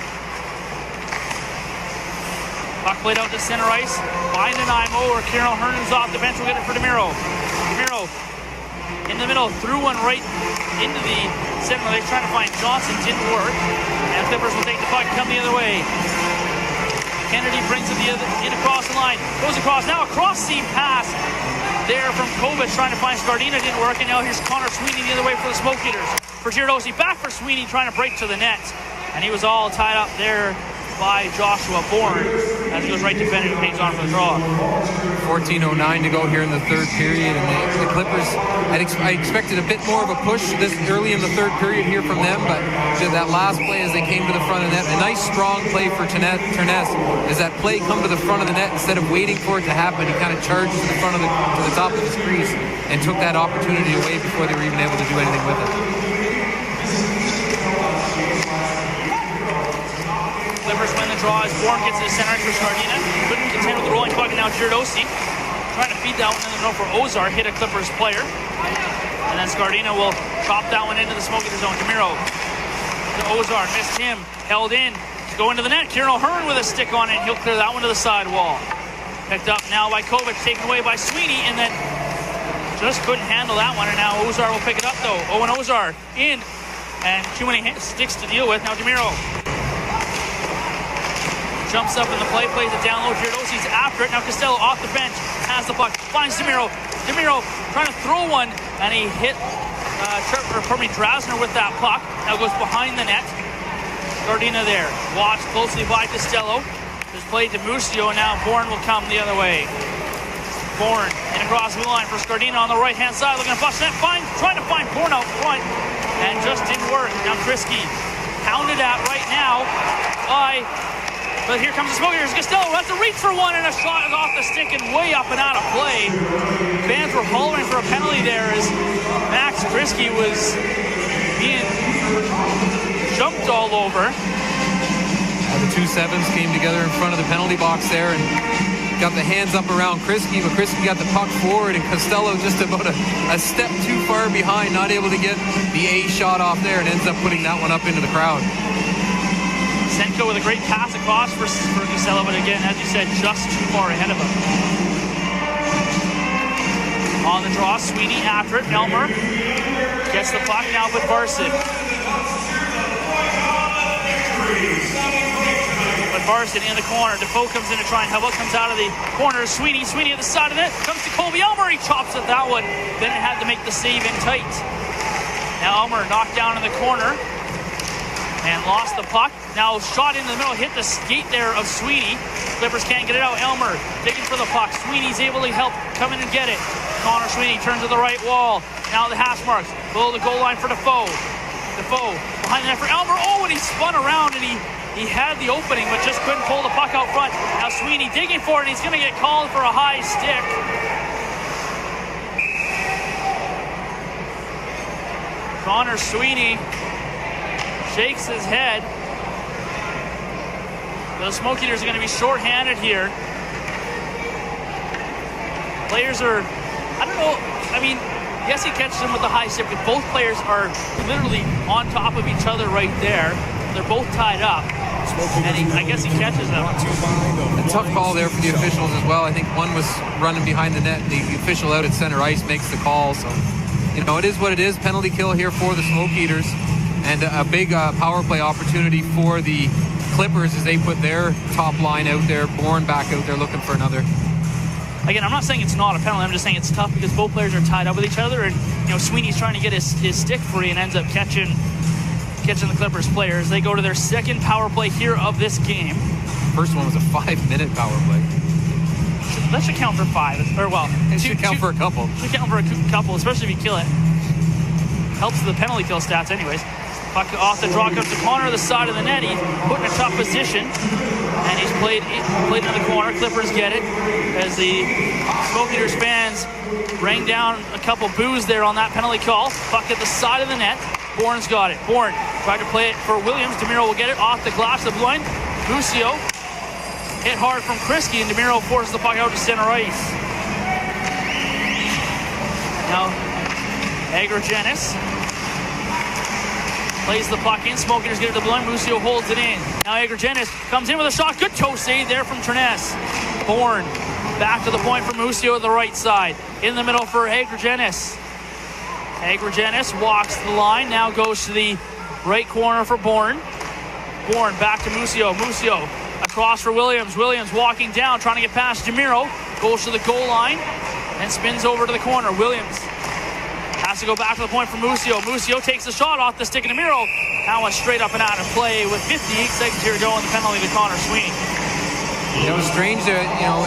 Puck played out to center ice. Behind Nanaimo, or Kieran O'Hearn, who's off the bench, will get it for DeMiro. DeMiro in the middle, threw one right into the center. They're trying to find Johnson, didn't work. And Clippers will take the puck and come the other way. Kennedy brings it in across the line. Goes across, now a cross seam pass there from Kovac, trying to find Scardina, didn't work. And now here's Connor Sweeney the other way for the Smoke Eaters. For Giardosi, back for Sweeney, trying to break to the net. And he was all tied up there by Joshua Bourne as he goes right to Bennett, who hangs on for the draw. 14:09 to go here in the third period, and the Clippers, I expected a bit more of a push this early in the third period here from them, but that last play as they came to the front of the net, a nice strong play for Terness, as that play come to the front of the net, instead of waiting for it to happen, he kind of charged to the front of to the top of his crease and took that opportunity away before they were even able to do anything with it. Clippers win the draw as Bourne gets to the center for Scardina. Couldn't contend with the rolling puck, and now Giardosi trying to feed that one in the middle for Ozar, hit a Clippers player. And then Scardina will chop that one into the Smoke Eater zone. DeMiro to Ozar, missed him, held in, go into the net. Kieran O'Hearn with a stick on it, and he'll clear that one to the sidewall. Picked up now by Kovac, taken away by Sweeney, and then just couldn't handle that one, and now Ozar will pick it up though. Owen Ozar in, and too many sticks to deal with. Now DeMiro jumps up in the play, plays it down low. Giardosi's after it. Now Costello off the bench, has the puck, finds DeMiro. DeMiro trying to throw one, and he hit Drasner with that puck. Now goes behind the net. Scardina there, watched closely by Costello. Just played to Musio, and now Bourne will come the other way. Bourne in across the line for Scardina on the right-hand side, looking to bust net, trying to find Bourne out front, and just didn't work. Now Kriski pounded at right now by But here comes the Smokies. Costello has to reach for one, and a shot is off the stick and way up and out of play. Fans were hollering for a penalty there as Max Krisky was being jumped all over. The two sevens came together in front of the penalty box there and got the hands up around Krisky, but Krisky got the puck forward, and Costello just about a step too far behind, not able to get the A shot off there, and ends up putting that one up into the crowd. Senko with a great pass across for Costello, but again, as you said, just too far ahead of him. On the draw, Sweeney after it. Elmer gets the puck now, but Varsid. But Varsid in the corner. Defoe comes in to try and help. Comes out of the corner. Sweeney at the side of it. Comes to Colby Elmer. He chops at that one. Then it had to make the save in tight. Now Elmer knocked down in the corner and lost the puck. Now shot into the middle, hit the skate there of Sweeney. Clippers can't get it out. Elmer digging for the puck. Sweeney's able to help come in and get it. Connor Sweeney turns to the right wall. Now the hash marks below the goal line for Defoe. Defoe behind the net for Elmer. Oh, and he spun around and he had the opening, but just couldn't pull the puck out front. Now Sweeney digging for it, and he's going to get called for a high stick. Connor Sweeney shakes his head. The Smoke Eaters are going to be shorthanded here. Players are, I don't know, I mean, yes, he catches him with the high stick, but both players are literally on top of each other right there. They're both tied up. And I guess he catches them. A tough call there for the officials as well. I think one was running behind the net, and the official out at center ice makes the call. So, you know, it is what it is. Penalty kill here for the Smoke Eaters, and a big power play opportunity for the Clippers as they put their top line out there. Bourne back out there looking for another. Again, I'm not saying it's not a penalty. I'm just saying it's tough because both players are tied up with each other, and you know Sweeney's trying to get his stick free and ends up catching the Clippers players. They go to their second power play here of this game. First one was a 5-minute power play. That should count for 5. Or, well, it should count for a couple. Should count for a couple, especially if you kill it. Helps the penalty kill stats anyways. Puck off the draw comes to Connor, the side of the net. He's put in a tough position. And he's played in the corner. Clippers get it as the Smoke Eaters fans rang down a couple boos there on that penalty call. Puck at the side of the net. Bourne's got it. Bourne tried to play it for Williams. DeMiro will get it off the glass of the line. Lucio hit hard from Krisky, and DeMiro forces the puck out to center ice. Now, Agrogenis plays the puck in. Smoke Eaters get it to the blue line. Lucio holds it in. Now Agrogenis comes in with a shot. Good toe save there from Terness. Bourne back to the point for Lucio at the right side. In the middle for Agrogenis. Agrogenis walks the line, now goes to the right corner for Bourne. Bourne back to Musio. Musio across for Williams. Williams walking down, trying to get past DeMiro. Goes to the goal line and spins over to the corner. Williams has to go back to the point for Musio. Musio takes the shot off the stick of DeMiro. That one straight up and out of play with 58 seconds here to go, and the penalty to Connor Sweeney. You know, strange that, you know,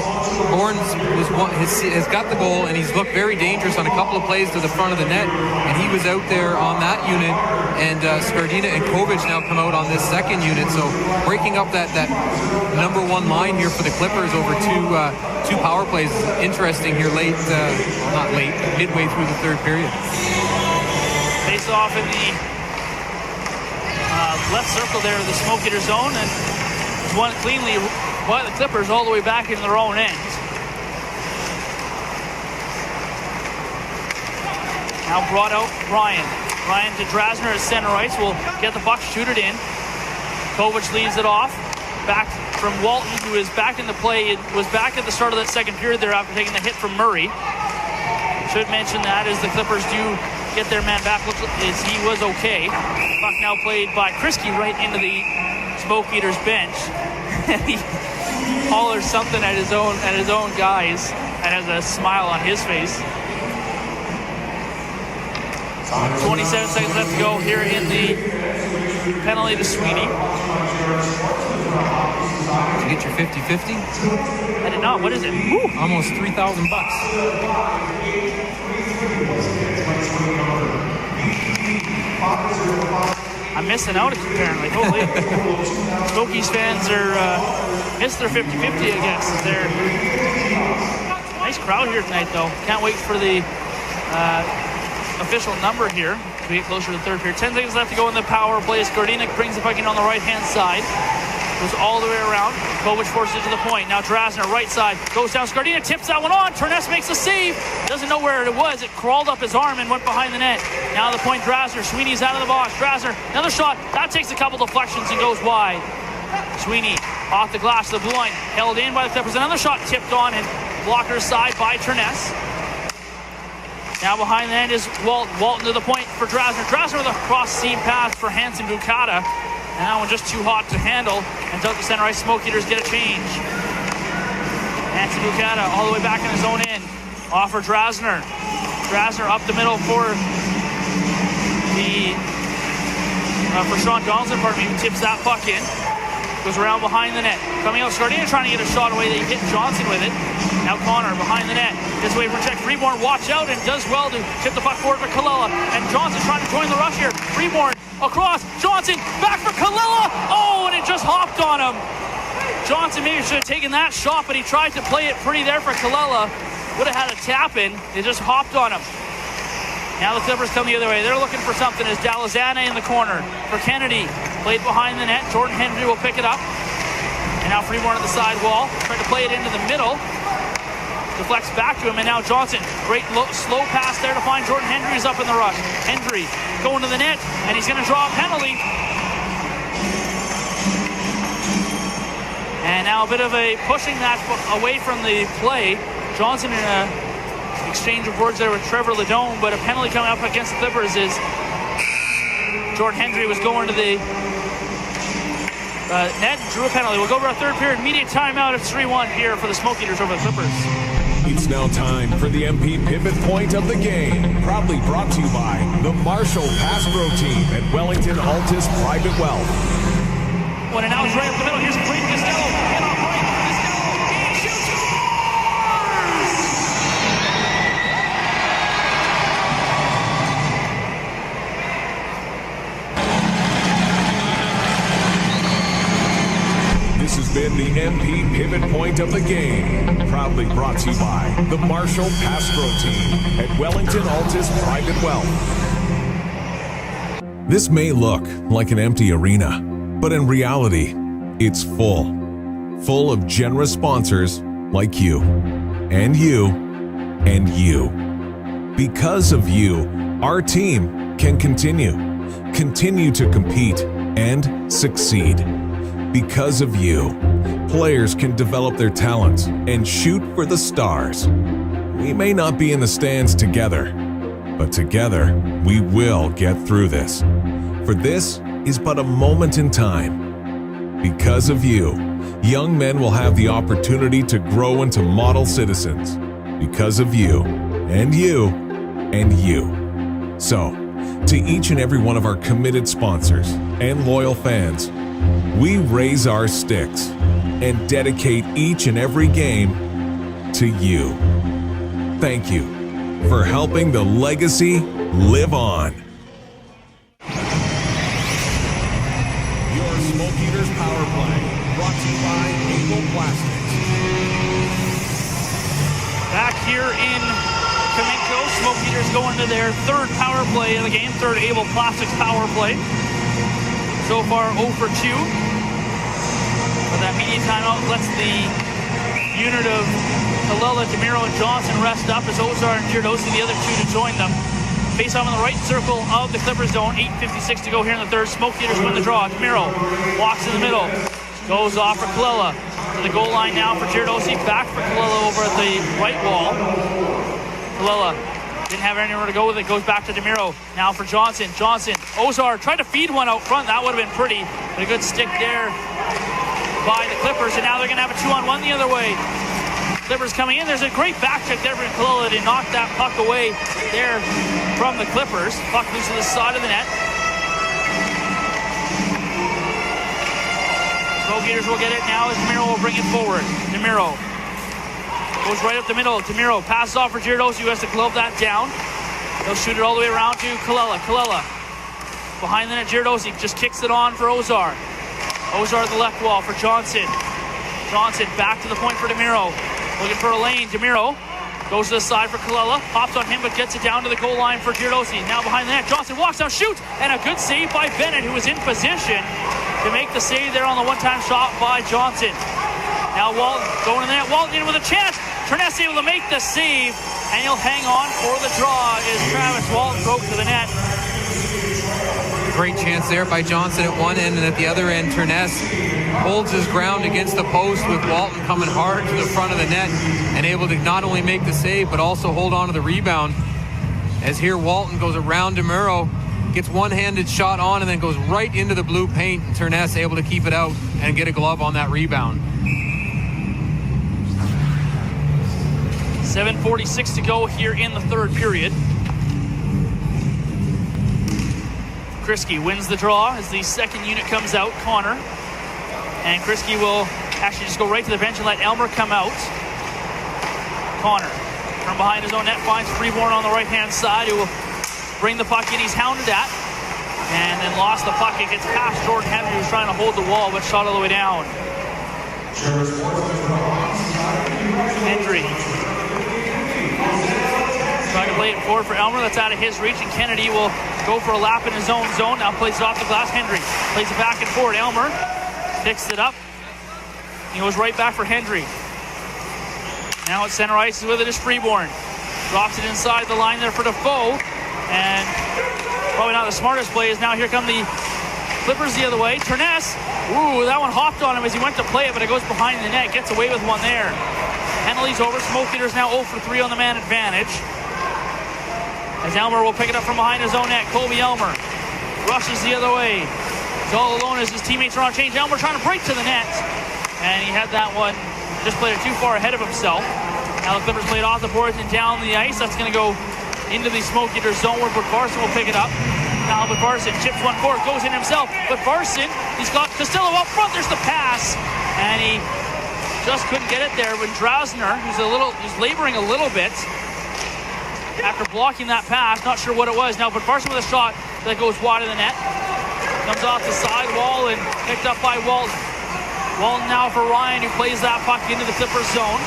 Bourne has got the goal, and he's looked very dangerous on a couple of plays to the front of the net, and he was out there on that unit, and Skardina and Kovic now come out on this second unit, so breaking up that number one line here for the Clippers over two power plays is interesting here late, not late, midway through the third period. Face off in the left circle there of the Smoke Eater zone, and there's one cleanly by the Clippers all the way back into their own end. Now brought out Ryan. Ryan to Drasner at center ice. Will get the puck, shoot it in. Kovic leaves it off. Back from Walton, who is back in the play. It was back at the start of that second period there after taking the hit from Murray. Should mention that as the Clippers do get their man back, looks as he was okay. Puck now played by Krisky right into the Smoke Eaters bench. He hollers something at his own guys and has a smile on his face. 27 seconds left to go here in the penalty to Sweeney. Did you get your 50-50? I did not. What is it? Woo! Almost $3,000 bucks. I'm missing out apparently. Holy. Smokies fans are missed their 50-50, I guess. They're nice crowd here tonight, though. Can't wait for the official number here as we get closer to the third period. 10 seconds left to go in the power play. Skardina brings the puck in on the right-hand side. Goes all the way around. Kovic forces it to the point. Now Drasner, right side, goes down. Skardina tips that one on. Turness makes a save. Doesn't know where it was. It crawled up his arm and went behind the net. Now the point, Drasner. Sweeney's out of the box. Drasner, another shot. That takes a couple deflections and goes wide. Sweeney off the glass to the blue line. Held in by the Clippers. Another shot tipped on and blocker side by Turness. Now behind the net is Walton. Walton to the point for Drasner. Drasner with a cross-seam pass for Hansen Bukata. And that one just too hot to handle. And out the center ice, Smoke Eaters get a change. Hansen Bukata all the way back in his own end. Off for Drasner. Drasner up the middle for Sean Donaldson, pardon me, who tips that puck in. Goes around behind the net. Coming out, Skardina trying to get a shot away. They hit Johnson with it. Now Connor behind the net. This way protect Freeborn. Watch out and does well to tip the puck forward for Kalila. And Johnson trying to join the rush here. Freeborn across. Johnson back for Kalila. Oh, and it just hopped on him. Johnson maybe should have taken that shot, but he tried to play it pretty there for Kalila. Would have had a tap in. It just hopped on him. Now the Clippers come the other way. They're looking for something as Dalazana in the corner for Kennedy. Played behind the net. Jordan Hendry will pick it up. And now Freeborn at the side wall. Trying to play it into the middle. Deflects back to him, and now Johnson. Great slow pass there to find Jordan Hendry. Is up in the rush. Hendry going to the net, and he's going to draw a penalty. And now a bit of a pushing that away from the play. Johnson in a exchange of words there with Trevor Ledome, but a penalty coming up against the Clippers is Jordan Hendry was going to the net, drew a penalty. We'll go over our third period. Immediate timeout at 3-1 here for the Smoke Eaters over the Clippers. It's now time for the MP Pivot Point of the game. Proudly brought to you by the Marshall Pass Pro Team at Wellington Altus Private Wealth. When it now is right up the middle, here's Brayden Costello. Hit off right. Costello, he shoots, This has been the MP Pivot Point of the game. Proudly brought to you by the Marshall Pass Pro Team at Wellington Altus Private Wealth. This may look like an empty arena, but in reality, it's full of generous sponsors like you, and you, and you. Because of you, our team can continue to compete and succeed. Because of you, players can develop their talents and shoot for the stars. We may not be in the stands together, but together we will get through this. For this is but a moment in time. Because of you, young men will have the opportunity to grow into model citizens. Because of you, and you, and you. So, to each and every one of our committed sponsors and loyal fans, we raise our sticks and dedicate each and every game to you. Thank you for helping the legacy live on. Your Smoke Eaters Power Play, brought to you by Able Plastics. back here in Kamenko. Smoke Eaters going to their third power play of the game, third Able Plastics power play. So far 0 for 2. But that media timeout lets the unit of Kalila, DeMiro, and Johnson rest up as Ozar and Giardosi, the other two, to join them. Face off in the right circle of the Clippers zone. 8:56 to go here in the third. Smoke Eaters win the draw. DeMiro walks in the middle. Goes off for Kalila. To the goal line now for Giardosi. Back for Kalila over at the right wall. Kalila didn't have anywhere to go with it. Goes back to DeMiro. Now for Johnson. Johnson. Ozar tried to feed one out front. That would have been pretty. But a good stick there by the Clippers. And now they're going to have a 2-on-1 the other way. Clippers coming in. There's a great back check there from Kalila to knock that puck away there from the Clippers. Puck loose to the side of the net. Smoke Eaters will get it now as DeMiro will bring it forward. DeMiro goes right up the middle. DeMiro passes off for Giardosi, who has to glove that down. He'll shoot it all the way around to Kalila. Kalila Behind the net, Giardossi just kicks it on for Ozar. Ozar at the left wall for Johnson. Johnson back to the point for DeMiro. Looking for a lane. DeMiro goes to the side for Kallela. Hops on him, but gets it down to the goal line for Giardossi. Now behind the net, Johnson walks out, shoots, and a good save by Bennett, who was in position to make the save there on the one-time shot by Johnson. Now Walton going in the net. Walton in with a chance. Terness able to make the save, and he'll hang on for the draw as Travis Walton broke to the net. Great chance there by Johnson at one end, and at the other end, Terness holds his ground against the post with Walton coming hard to the front of the net and able to not only make the save, but also hold on to the rebound. As here, Walton goes around DeMuro, gets one-handed shot on, and then goes right into the blue paint, and Terness able to keep it out and get a glove on that rebound. 7:46 to go here in the third period. Kriske wins the draw as the second unit comes out, Connor. And Kriske will actually just go right to the bench and let Elmer come out. Connor from behind his own net finds Freeborn on the right-hand side, who will bring the puck in. He's hounded at and then lost the puck. It gets past Jordan Henry, who's trying to hold the wall, but shot all the way down. Hendry trying to play it forward for Elmer. That's out of his reach, and Kennedy will go for a lap in his own zone. Now plays it off the glass. Hendry plays it back and forward. Elmer picks it up. He goes right back for Hendry. Now at center ice is with it is Freeborn. Drops it inside the line there for Defoe. And probably not the smartest play is now here come the Clippers the other way. Terness, ooh, that one hopped on him as he went to play it, but it goes behind the net. Gets away with one there. Penalties over. Smoke Eaters now 0 for 3 on the man advantage. As Elmer will pick it up from behind his own net. Colby Elmer rushes the other way. He's all alone as his teammates are on change. Elmer trying to break to the net. And he had that one, just played it too far ahead of himself. Now the Clippers play it off the boards and down the ice. That's going to go into the Smoke Eater zone where Budvarsson will pick it up. Now Budvarsson chips one forward, goes in himself. Budvarsson, he's got Costello up front. There's the pass. And he just couldn't get it there when Drausner, who's laboring a little bit after blocking that pass. Not sure what it was. Now Budvarsson with a shot that goes wide of the net. Comes off the sidewall and picked up by Walton. Walton now for Ryan, who plays that puck into the Clippers zone.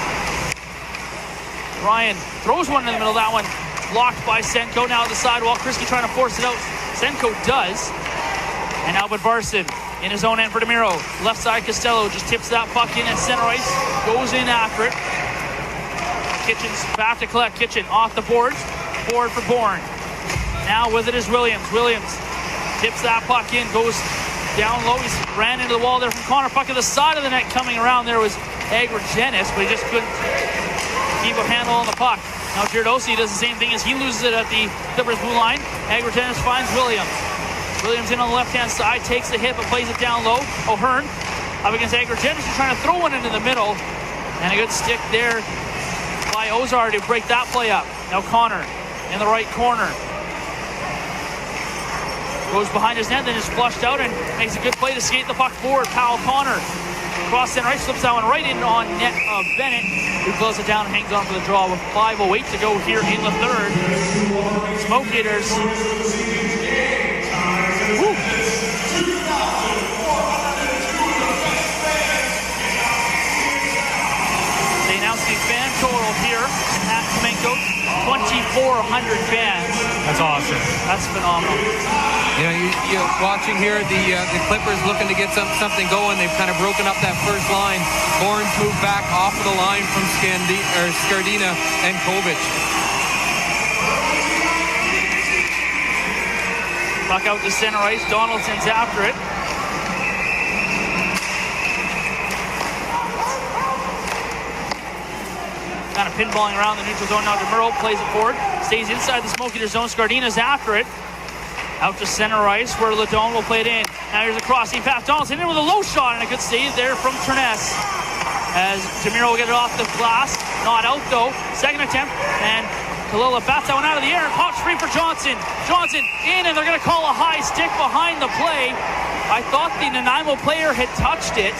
Ryan throws one in the middle. That one blocked by Senko. Now at the sidewall. Kriske trying to force it out. Senko does. And now Budvarsson in his own end for DeMiro. Left side Costello just tips that puck in at center ice. Goes in after it. Kitchen's back to collect. Kitchen off the boards. Forward for Bourne. Now with it is Williams. Williams tips that puck in. Goes down low. He's ran into the wall there from Connor. Puck at the side of the net coming around. There was Agrigenis, but he just couldn't keep a handle on the puck. Now Giardossi does the same thing as he loses it at the Clippers blue line. Agrigenis finds Williams. Williams in on the left-hand side. Takes the hit, but plays it down low. O'Hearn up against Agrigenis. He's trying to throw one into the middle. And a good stick there by Ozar to break that play up. Now Connor in the right corner. Goes behind his net, then is flushed out and makes a good play to skate the puck forward. Powell Connor across center ice, slips that one right in on net of Bennett, who closes it down and hangs on for the draw with 5:08 to go here in the third. Smoke Eaters. Woo. They announced the fan total here at Semenko, 2,400 fans. That's awesome. That's phenomenal. You know, you're watching here the Clippers looking to get something going. They've kind of broken up that first line. Bourne's moved back off of the line from Skardina and Kovic. Puck out to center ice. Donaldson's after it. Kind of pinballing around the neutral zone. Now DeMuro plays it forward. Stays inside the Smoke Eater zone. Skardina's after it. Out to center ice where Ledon will play it in. Now here's a crossing pass. Donaldson in with a low shot and a good save there from Terness. As DeMiro will get it off the glass. Not out though. Second attempt. And Kalilla bats that one out of the air. Pops free for Johnson. Johnson in, and they're going to call a high stick behind the play. I thought the Nanaimo player had touched it.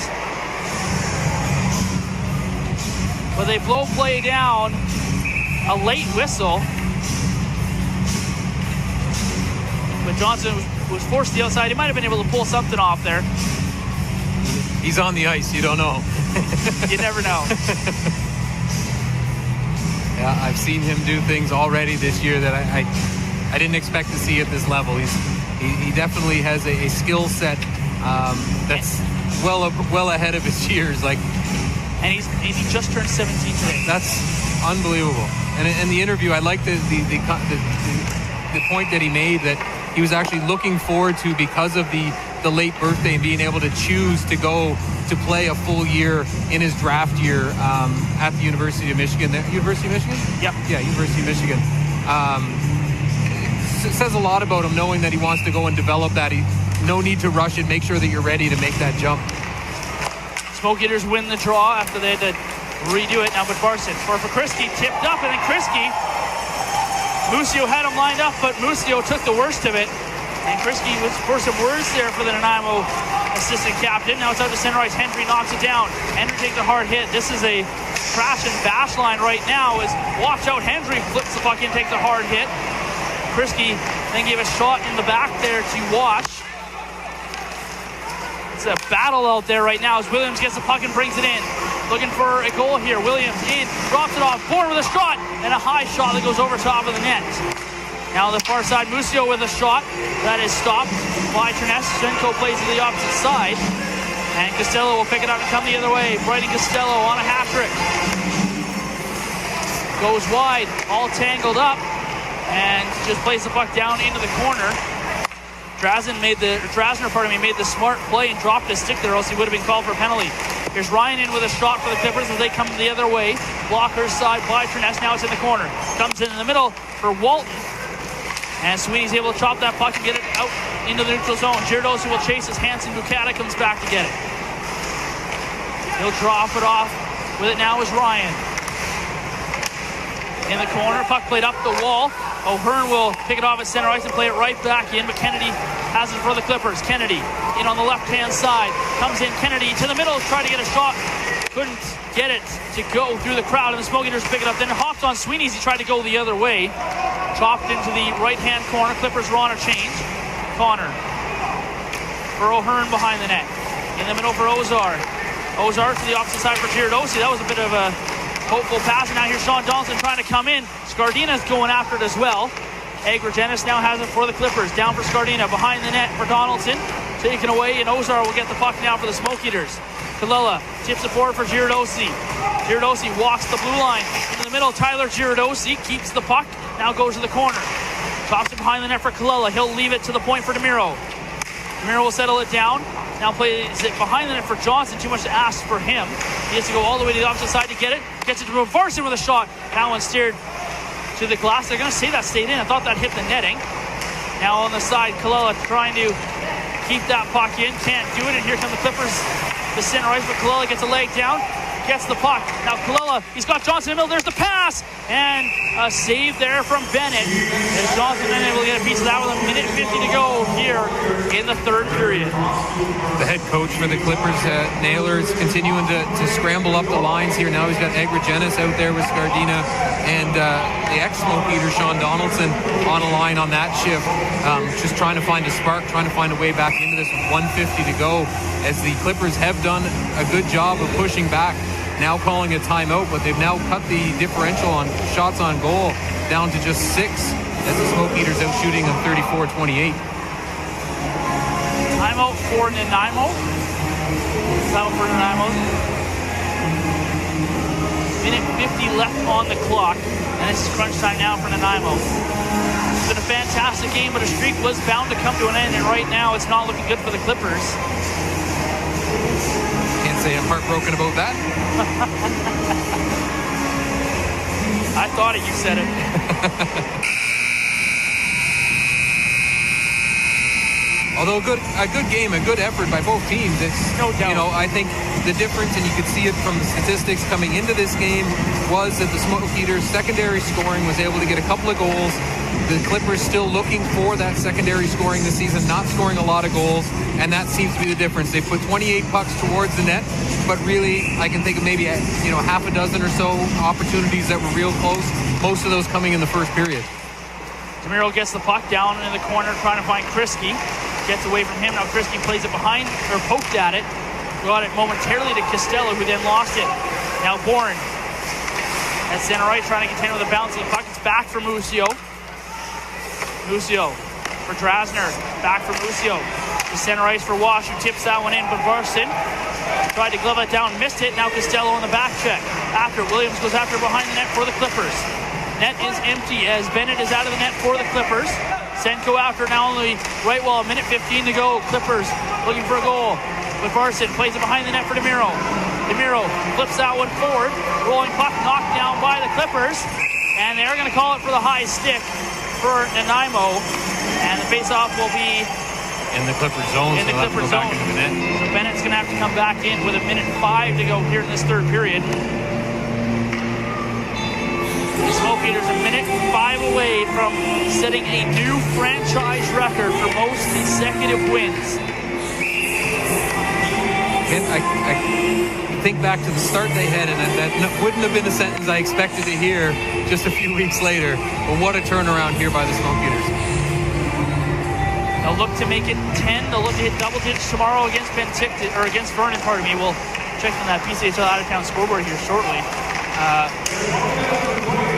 But they blow play down. A late whistle. But Johnson was forced to the outside. He might have been able to pull something off there. He's on the ice. You don't know. You never know. Yeah, I've seen him do things already this year that I didn't expect to see at this level. He definitely has a skill set that's well ahead of his years. And he just turned 17 today. That's unbelievable. And in the interview, I like the point that he made, that he was actually looking forward to, because of the late birthday and being able to choose to go to play a full year in his draft year at the University of Michigan. University of Michigan? Yep. Yeah, University of Michigan. It says a lot about him, knowing that he wants to go and develop that. No need to rush it. Make sure that you're ready to make that jump. Smoke Eaters win the draw after they had to redo it. Now Budvarsson for Krisky, tipped up, and then Krisky. Musio had him lined up, but Musio took the worst of it. And Krisky was for some words there for the Nanaimo assistant captain. Now it's out to center ice. Hendry knocks it down. Hendry takes a hard hit. This is a crash and bash line right now. As watch out, Hendry flips the puck in, takes a hard hit. Krisky then gave a shot in the back there to Wash. It's a battle out there right now as Williams gets the puck and brings it in. Looking for a goal here. Williams in, drops it off. Bourne with a shot, and a high shot that goes over top of the net. Now the far side, Musio with a shot that is stopped by Terness. Senko plays to the opposite side, and Costello will pick it up and come the other way. Bryden Costello on a hat trick. Goes wide, all tangled up, and just plays the puck down into the corner. Drasner made the smart play and dropped his stick there, else he would have been called for a penalty. Here's Ryan in with a shot for the Clippers as they come the other way. Blockers side by Terness. Now it's in the corner. Comes in the middle for Walton. And Sweeney's able to chop that puck and get it out into the neutral zone. Giardosi will chase as Hansen Bukata comes back to get it. He'll drop it off. With it now is Ryan. In the corner, puck played up the wall. O'Hearn will pick it off at center ice and play it right back in, but Kennedy has it for the Clippers. Kennedy in on the left-hand side. Comes in, Kennedy to the middle, tried to get a shot. Couldn't get it to go through the crowd, and the Smoke Eaters pick it up. Then hopped on Sweeney's. He tried to go the other way. Chopped into the right-hand corner. Clippers are on a change. Connor for O'Hearn behind the net. In the middle for Ozar. Ozar to the opposite side for Giardosi. That was a bit of a hopeful pass. And now here's Sean Donaldson trying to come in. Scardina's going after it as well. Agrajenis now has it for the Clippers. Down for Scardina. Behind the net for Donaldson. Taken away, and Ozar will get the puck now for the Smoke Eaters. Kalila tips it forward for Giardosi. Giardosi walks the blue line. In the middle, Tyler Giardosi keeps the puck. Now goes to the corner. Tops it behind the net for Kalila. He'll leave it to the point for DeMiro. DeMiro will settle it down. Now plays it behind the net for Johnson. Too much to ask for him. He has to go all the way to the opposite side to get it. Gets it to Budvarsson with a shot. That one steered to the glass. They're going to say that stayed in. I thought that hit the netting. Now on the side, Kalila trying to keep that puck in. Can't do it. And here come the Clippers. The center ice, but Kalila gets a leg down. Gets the puck. Now Kalila, he's got Johnson in the middle. There's the pass. And a save there from Bennett. As Johnson been able to get a piece of that with a minute 50 to go here in the third period. The head coach for the Clippers, Naylor's continuing to scramble up the lines here. Now he's got Agrajenis out there with Scardina and the ex-Smoke Eater, Sean Donaldson, on a line on that shift. Just trying to find a spark, trying to find a way back into this with 150 to go, as the Clippers have done a good job of pushing back. Now calling a timeout, but they've now cut the differential on shots on goal down to just 6, as the Smoke Eaters out shooting them 34-28. Timeout for Nanaimo. Timeout for Nanaimo. Minute 50 left on the clock, and it's crunch time now for Nanaimo. It's been a fantastic game, but a streak was bound to come to an end, and right now it's not looking good for the Clippers. Can't say I'm heartbroken about that. I thought it, you said it. Although a good game, a good effort by both teams. It's, no doubt. You know, I think the difference, and you could see it from the statistics coming into this game, was that the Smoke Eaters' secondary scoring was able to get a couple of goals. The Clippers still looking for that secondary scoring this season, not scoring a lot of goals, and that seems to be the difference. They put 28 pucks towards the net, but really, I can think of maybe half a dozen or so opportunities that were real close. Most of those coming in the first period. DeMiro gets the puck down in the corner, trying to find Kriske. Gets away from him. Now Kriske plays it behind, or poked at it. Got it momentarily to Costello, who then lost it. Now Bourne at center right, trying to contend with a bounce. The puck is back for Musio. Musio for Drasner. Back for Musio. To center ice for Wash, who tips that one in. But Varston tried to glove it down, missed it. Now Costello on the back check. After Williams goes after behind the net for the Clippers. Net is empty as Bennett is out of the net for the Clippers. Senko after now only right wall, a minute 15 to go. Clippers looking for a goal. But Varston plays it behind the net for DeMiro. DeMiro flips that one forward. Rolling puck knocked down by the Clippers. And they're going to call it for the high stick for Nanaimo. And the faceoff will be in the Clippers zone. In the Clippers zone. So Bennett's going to have to come back in with a minute 5 to go here in this third period. The Smoke Eaters a minute 5 away from setting a new franchise record for most consecutive wins. I think back to the start they had, and that wouldn't have been a sentence I expected to hear just a few weeks later. But what a turnaround here by the Smoke Eaters. They'll look to make it 10. They'll look to hit double digits tomorrow against against Vernon. Pardon me. We'll check on that PCHL out of town scoreboard here shortly.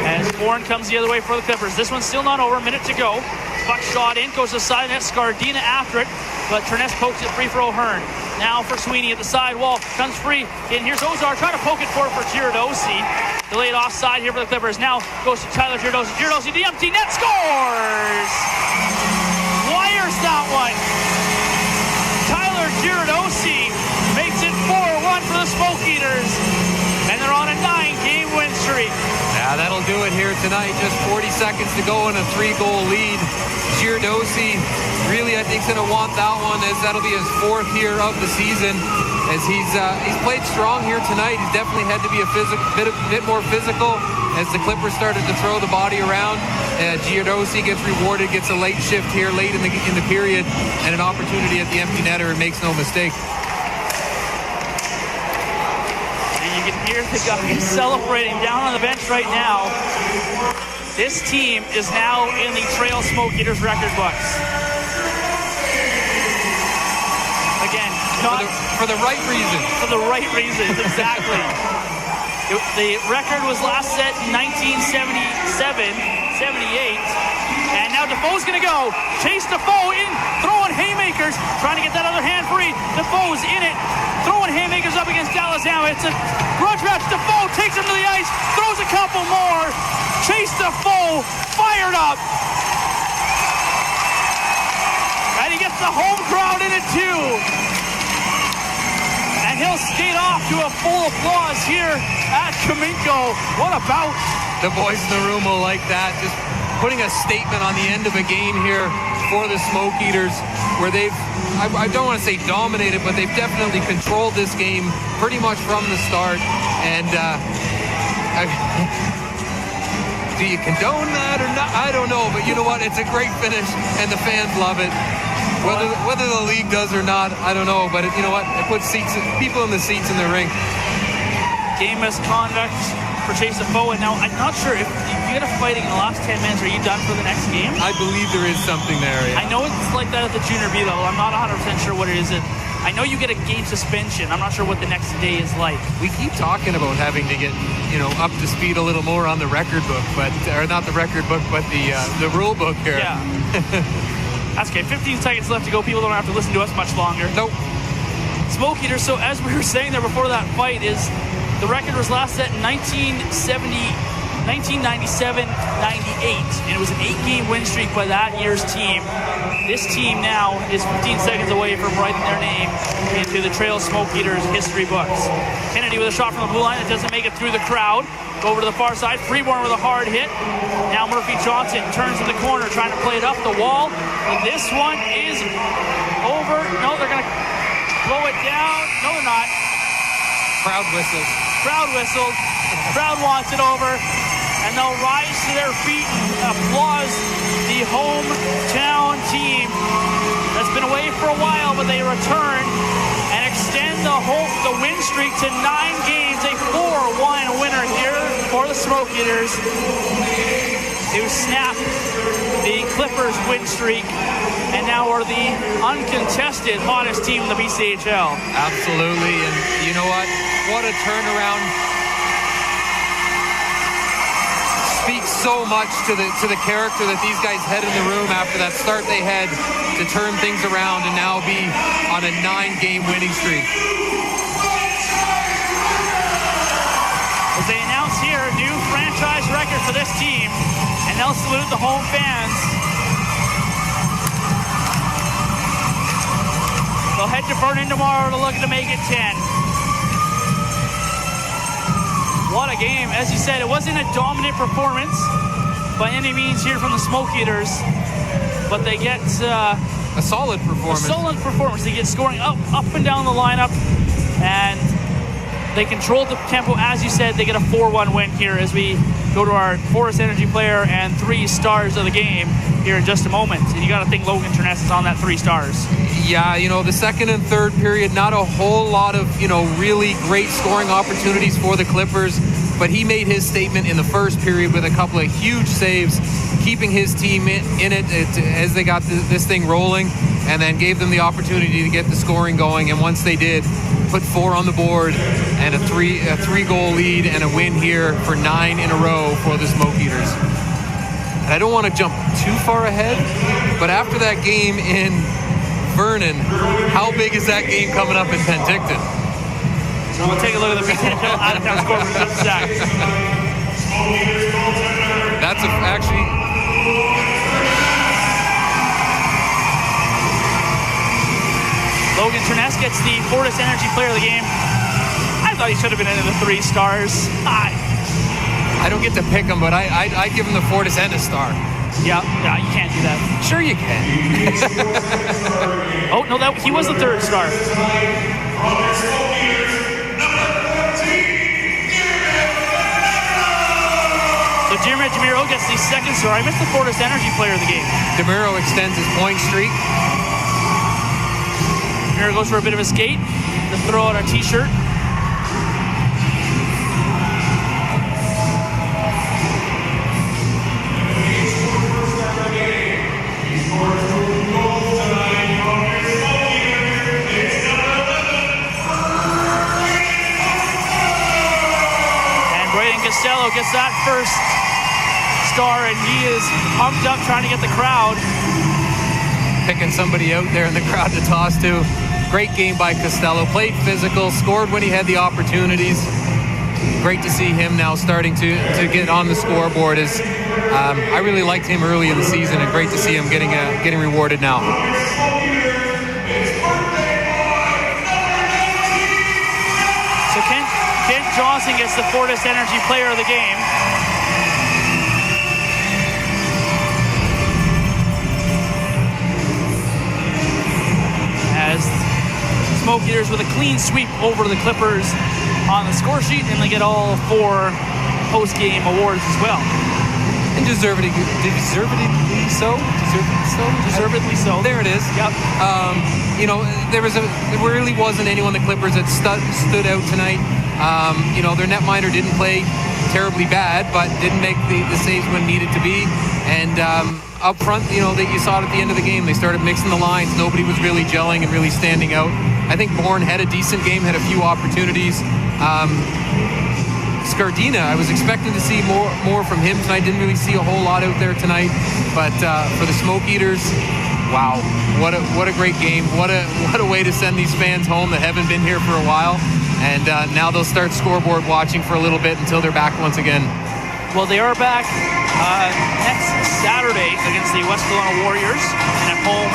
As Bourne comes the other way for the Clippers. This one's still not over. A minute to go. Puck shot in, goes to the side net. Scardina after it, but Terness pokes it free for O'Hearn. Now for Sweeney at the side wall. Comes free. And here's Ozar trying to poke it for Girodosi. Delayed offside here for the Clippers. Now goes to Tyler Girodosi. Girodosi, the empty net, scores! Wires that one. Tyler Girodosi makes it 4-1 for the Smoke Eaters. And they're on a 9-game win streak. Yeah, that'll do it here tonight. Just 40 seconds to go in a 3-goal lead. Girodosi really, I think, is going to want that one, as that'll be his 4th here of the season. As he's played strong here tonight. He's definitely had to be a bit more physical as the Clippers started to throw the body around. Girodosi gets rewarded, gets a late shift here late in the period, and an opportunity at the empty netter, and makes no mistake. You can hear the guys celebrating down on the bench right now. This team is now in the Trail Smoke Eaters record books. Again, for the right reasons. For the right reasons, exactly. The record was last set in 1977-78. And now Defoe's going to go. Chase Defoe in, throwing haymakers, trying to get that other hand free. Defoe's in it, throwing haymakers up against Dallasama. It's a grudge match. Defoe takes him to the ice, throws a couple more. Chase Defoe fired up. And he gets the home crowd in it too. And he'll skate off to a full applause here at Kaminko. What a bout. The boys in the room will like that. Just putting a statement on the end of a game here for the Smoke Eaters, where they've, I don't want to say dominated, but they've definitely controlled this game pretty much from the start. And do you condone that or not? I don't know, but you know what? It's a great finish, and the fans love it. Whether the league does or not, I don't know, but you know what? It puts people in the seats in the ring. Game misconduct for Chase Defoe, and now I'm not sure if you get a fighting in the last 10 minutes, are you done for the next game? I believe there is something there, yeah. I know it's like that at the junior B level. I'm not 100% sure what it is. I know you get a game suspension. I'm not sure what the next day is like. We keep talking about having to get, up to speed a little more on the record book, or not the record book, but the rule book here. Yeah. That's okay. 15 seconds left to go. People don't have to listen to us much longer. Nope. Smoke Eaters, so as we were saying there before that fight, is the record was last set in 1997-98, and it was an 8-game win streak by that year's team. This team now is 15 seconds away from writing their name into the Trail Smoke Eaters history books. Kennedy with a shot from the blue line that doesn't make it through the crowd. Go over to the far side. Freeborn with a hard hit. Now Murphy Johnson turns in the corner, trying to play it up the wall. But this one is over. No, they're going to blow it down. No, they're not. Crowd whistled. Crowd whistled. Crowd wants it over. And they'll rise to their feet and applause the hometown team that's been away for a while, but they return and extend the win streak to 9 games. A 4-1 winner here for the Smoke Eaters, who snap the Clippers win streak and now are the uncontested hottest team in the BCHL. Absolutely, and you know what? What a turnaround. Speaks so much to the character that these guys had in the room after that start they had to turn things around and now be on a 9-game winning streak. As they announce here, a new franchise record for this team, and they'll salute the home fans. They'll head to Vernon tomorrow to look to make it 10. What a game. As you said, it wasn't a dominant performance by any means here from the Smoke Eaters, but they get a solid performance. They get scoring up and down the lineup, and they controlled the tempo. As you said, they get a 4-1 win here as we go to our Forest Energy player and 3 stars of the game here in just a moment. And you got to think Logan Terness is on that 3 stars. Yeah, the second and third period, not a whole lot of, really great scoring opportunities for the Clippers, but he made his statement in the first period with a couple of huge saves, keeping his team in it as they got this thing rolling, and then gave them the opportunity to get the scoring going. And once they did, put 4 on the board and a 3-goal lead and a win here for 9 in a row for the Smoke Eaters. And I don't want to jump too far ahead, but after that game in Vernon, how big is that game coming up in Penticton? So we'll take a look at the BCHL out-of-town score for just a sec. That's actually... Logan Terness gets the Fortis Energy player of the game. I thought he should have been into the 3 stars. I don't get to pick him, but I give him the Fortis and a star. Yeah, you can't do that. Sure you can. Oh, no, he was the 3rd star. So Demiro gets the 2nd star. I missed the Fortis Energy player of the game. Demiro extends his point streak. Demiro goes for a bit of a skate to throw out a t-shirt. Costello gets that 1st star, and he is pumped up trying to get the crowd. Picking somebody out there in the crowd to toss to. Great game by Costello. Played physical, scored when he had the opportunities. Great to see him now starting to get on the scoreboard. I really liked him early in the season, and great to see him getting rewarded now. So Kent Johnson gets the Fortis Energy player of the game. As Smoke Eaters with a clean sweep over the Clippers on the score sheet, and they get all 4 post-game awards as well. And deservedly so. There it is. Yep. There really wasn't anyone the Clippers that stood out tonight. Their netminder didn't play terribly bad, but didn't make the saves when needed to be. And up front, that you saw it at the end of the game, they started mixing the lines. Nobody was really gelling and really standing out. I think Bourne had a decent game, had a few opportunities. Scardina, I was expecting to see more from him tonight. Didn't really see a whole lot out there tonight. But for the Smoke Eaters, wow, what a great game. What a way to send these fans home that haven't been here for a while. And now they'll start scoreboard watching for a little bit until they're back once again. Well, they are back next Saturday against the West Kelowna Warriors, and at home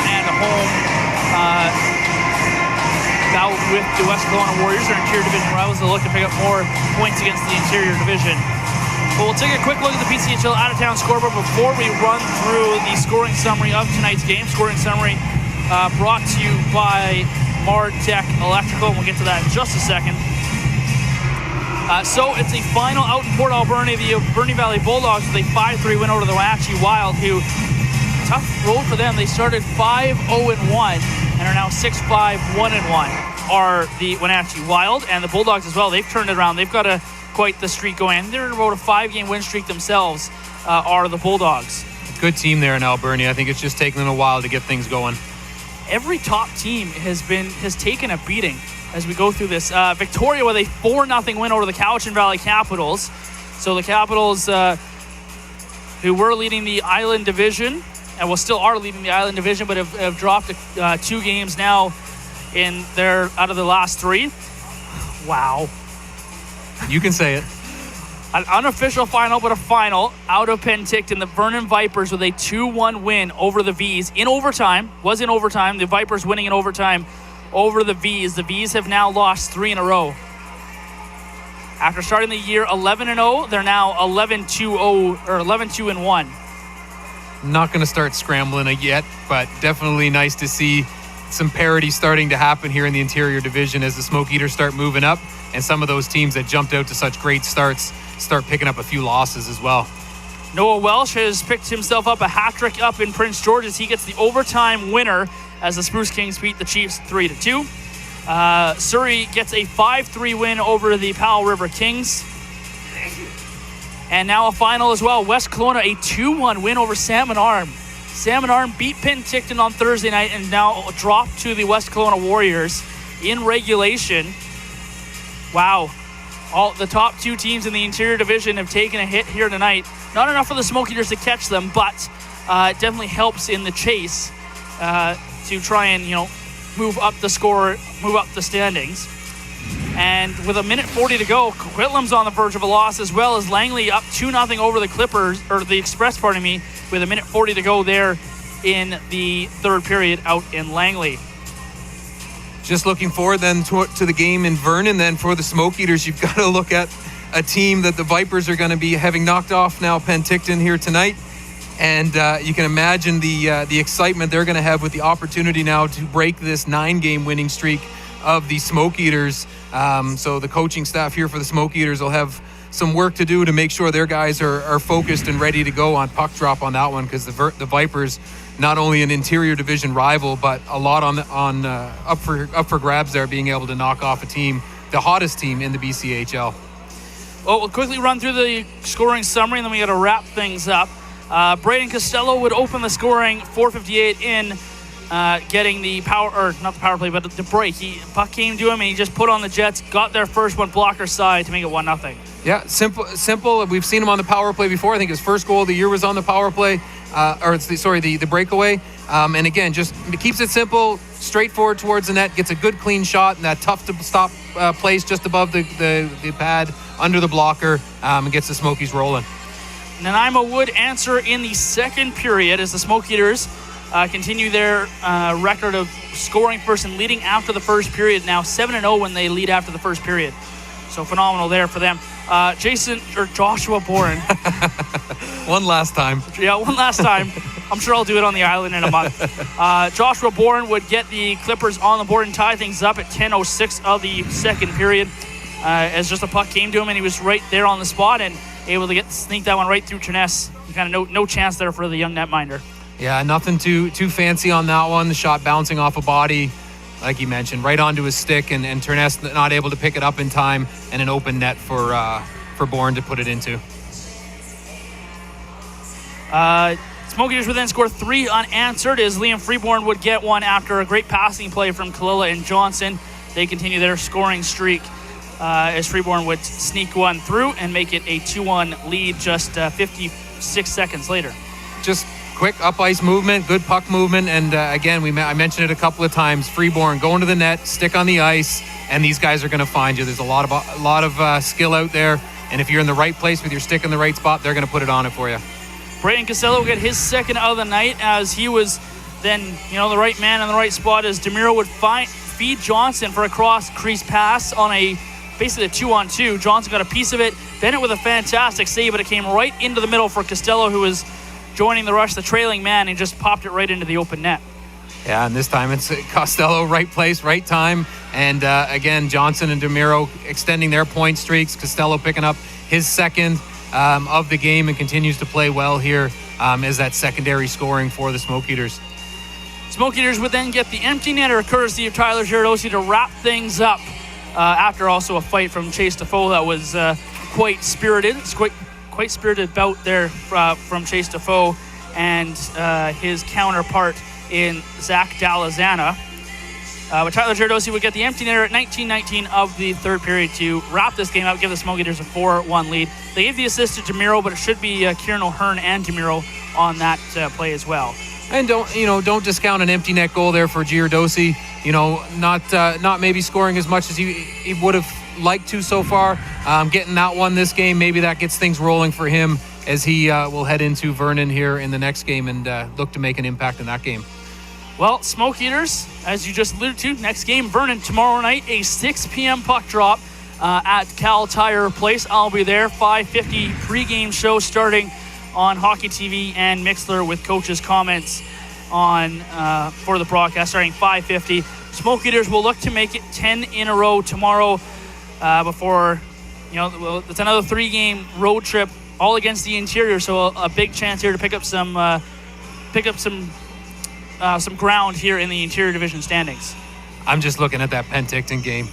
bout with the West Kelowna Warriors, their interior division rivals. They'll look to pick up more points against the interior division. But we'll take a quick look at the PCHL out-of-town scoreboard before we run through the scoring summary of tonight's game. Scoring summary brought to you by Mardec Electrical, and we'll get to that in just a second. So it's a final out in Port Alberni. The Alberni Valley Bulldogs with a 5-3 win over the Wenatchee Wild, who, tough road for them. They started 5-0-1 and are now 6-5-1-1 are the Wenatchee Wild, and the Bulldogs as well. They've turned it around. They've got quite the streak going. They're in about a 5-game win streak themselves, are the Bulldogs. good team there in Alberni. I think it's just taken them a while to get things going. Every top team has taken a beating as we go through this. Victoria with a 4-0 win over the Cowichan Valley Capitals. So the Capitals, who were leading the Island Division, and still are leading the Island Division, but have dropped 2 games now out of the last 3. Wow. You can say it. An unofficial final, but a final out of Penticton. The Vernon Vipers with a 2-1 win over the V's in overtime. Was in overtime. The Vipers winning in overtime over the V's. The V's have now lost 3 in a row. After starting the year 11-0, they're now 11-2-0 or 11-2-1. Not going to start scrambling yet, but definitely nice to see some parity starting to happen here in the interior division as the Smoke Eaters start moving up, and some of those teams that jumped out to such great starts start picking up a few losses as well. Noah Welsh has picked himself up a hat trick up in Prince George as he gets the overtime winner as the Spruce Kings beat the Chiefs 3-2. Surrey gets a 5-3 win over the Powell River Kings. And now a final as well. West Kelowna a 2-1 win over Salmon Arm. Salmon Arm beat Penticton on Thursday night and now dropped to the West Kelowna Warriors in regulation. Wow. All the top 2 teams in the interior division have taken a hit here tonight. Not enough for the Smoke Eaters to catch them, but it definitely helps in the chase to try and, move up the score, move up the standings. And with a minute 40 to go, Quitlam's on the verge of a loss, as well as Langley up 2-0 over the Clippers, or the Express, pardon me, with a minute 40 to go there in the third period out in Langley. Just looking forward then to the game in Vernon. Then for the Smoke Eaters, you've got to look at a team that the Vipers are going to be having knocked off now Penticton here tonight. And you can imagine the excitement they're going to have with the opportunity now to break this 9-game winning streak of the Smoke Eaters. So the coaching staff here for the Smoke Eaters will have some work to do to make sure their guys are focused and ready to go on puck drop on that one, because the Vipers, not only an interior division rival, but a lot up for grabs there, being able to knock off a team, the hottest team in the BCHL. Well, we'll quickly run through the scoring summary, and then we got to wrap things up. Braden Costello would open the scoring, 4:58 in, getting the not the power play, but the break. Puck came to him, and he just put on the Jets, got their first one blocker side to make it 1-0. Yeah, simple. We've seen him on the power play before. I think his first goal of the year was on the power play, the breakaway. And again, just keeps it simple, straightforward towards the net, gets a good clean shot in that tough to stop place just above the pad, under the blocker, and gets the Smokies rolling. Nanaimo would answer in the second period as the Smoke Eaters continue their record of scoring first and leading after the first period. Now 7-0 when they lead after the first period. So phenomenal there for them. Joshua Bourne. One last time. Yeah, one last time. I'm sure I'll do it on the island in a month. Joshua Bourne would get the Clippers on the board and tie things up at 10:06 of the second period. As just a puck came to him and he was right there on the spot and able to sneak that one right through Terness. Kind of no chance there for the young netminder. Yeah, nothing too fancy on that one. The shot bouncing off a body, like you mentioned, right onto his stick, and Terness not able to pick it up in time, and an open net for Bourne to put it into. Smoke Eaters would then score 3 unanswered as Liam Freeborn would get one after a great passing play from Kalila and Johnson. They continue their scoring streak as Freeborn would sneak one through and make it a 2-1 lead just 56 seconds later. Just quick up ice movement, good puck movement, and again, I mentioned it a couple of times. Freeborn going to the net, stick on the ice, and these guys are going to find you. There's a lot of skill out there, and if you're in the right place with your stick in the right spot, they're going to put it on it for you. Braden Costello will get his second of the night as he was then, the right man in the right spot as DeMiro would feed Johnson for a cross crease pass on basically a 2-on-2. Johnson got a piece of it. Bennett with a fantastic save, but it came right into the middle for Costello, who was joining the rush, the trailing man, and just popped it right into the open net. Yeah, and this time it's Costello, right place, right time. And again, Johnson and DeMiro extending their point streaks. Costello picking up his second of the game and continues to play well here as that secondary scoring for the Smoke Eaters. Smoke Eaters would then get the empty netter courtesy of Tyler Giardosi to wrap things up after also a fight from Chase Defoe that was quite spirited. It's quite spirited bout there from Chase Defoe and his counterpart in Zach Dalazana. But Tyler Giardossi would get the empty netter at 19-19 of the third period to wrap this game out, give the Smoke Eaters a 4-1 lead. They gave the assist to DeMiro, but it should be Kieran O'Hearn and DeMiro on that play as well. And don't discount an empty net goal there for Giardossi. Not maybe scoring as much as he would have liked to so far. Getting that one this game, maybe that gets things rolling for him as he will head into Vernon here in the next game and look to make an impact in that game. Well, Smoke Eaters, as you just alluded to, next game, Vernon, tomorrow night, a 6 p.m. puck drop at Cal Tire Place. I'll be there. 5:50 pregame show starting on Hockey TV and Mixler with coaches' comments on for the broadcast starting 5:50. Smoke Eaters will look to make it 10 in a row tomorrow before, it's another 3-game road trip all against the interior. So a big chance here to pick up some ground here in the interior division standings. I'm just looking at that Penticton game.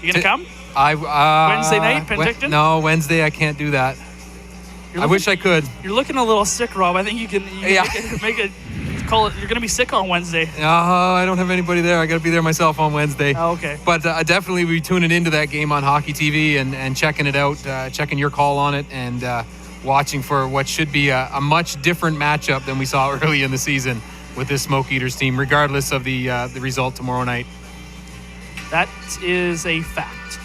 You gonna come? Wednesday night, Penticton? No, Wednesday I can't do that. I wish I could. You're looking a little sick, Rob. I think you can make it. Call it. You're gonna be sick on Wednesday. I don't have anybody there. I got to be there myself on Wednesday. Oh, okay. But I definitely will be tuning into that game on Hockey TV and checking it out, checking your call on it, and watching for what should be a much different matchup than we saw early in the season with this Smoke Eaters team, regardless of the result tomorrow night. That is a fact.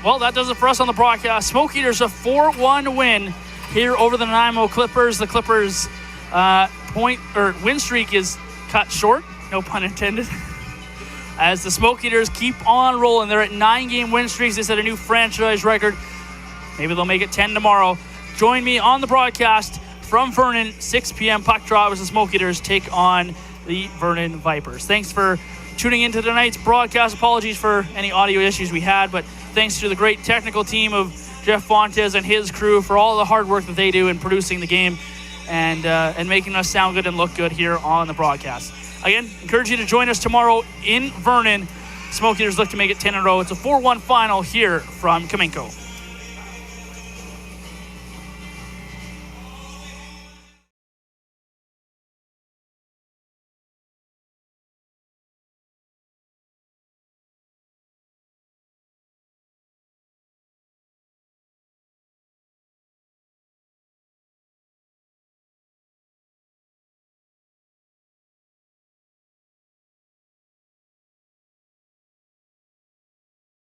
Well, that does it for us on the broadcast. Smoke Eaters a 4-1 win here over the Nanaimo Clippers. The Clippers' win streak is cut short, no pun intended, as the Smoke Eaters keep on rolling. They're at 9-game win streaks. They set a new franchise record. Maybe they'll make it 10 tomorrow. Join me on the broadcast from Vernon, 6 p.m. puck drop as the Smoke Eaters take on the Vernon Vipers. Thanks for tuning into tonight's broadcast. Apologies for any audio issues we had, but thanks to the great technical team of Jeff Fontes and his crew for all the hard work that they do in producing the game and making us sound good and look good here on the broadcast. Again, encourage you to join us tomorrow in Vernon. Smoke Eaters look to make it 10 in a row. It's a 4-1 final here from Kaminko.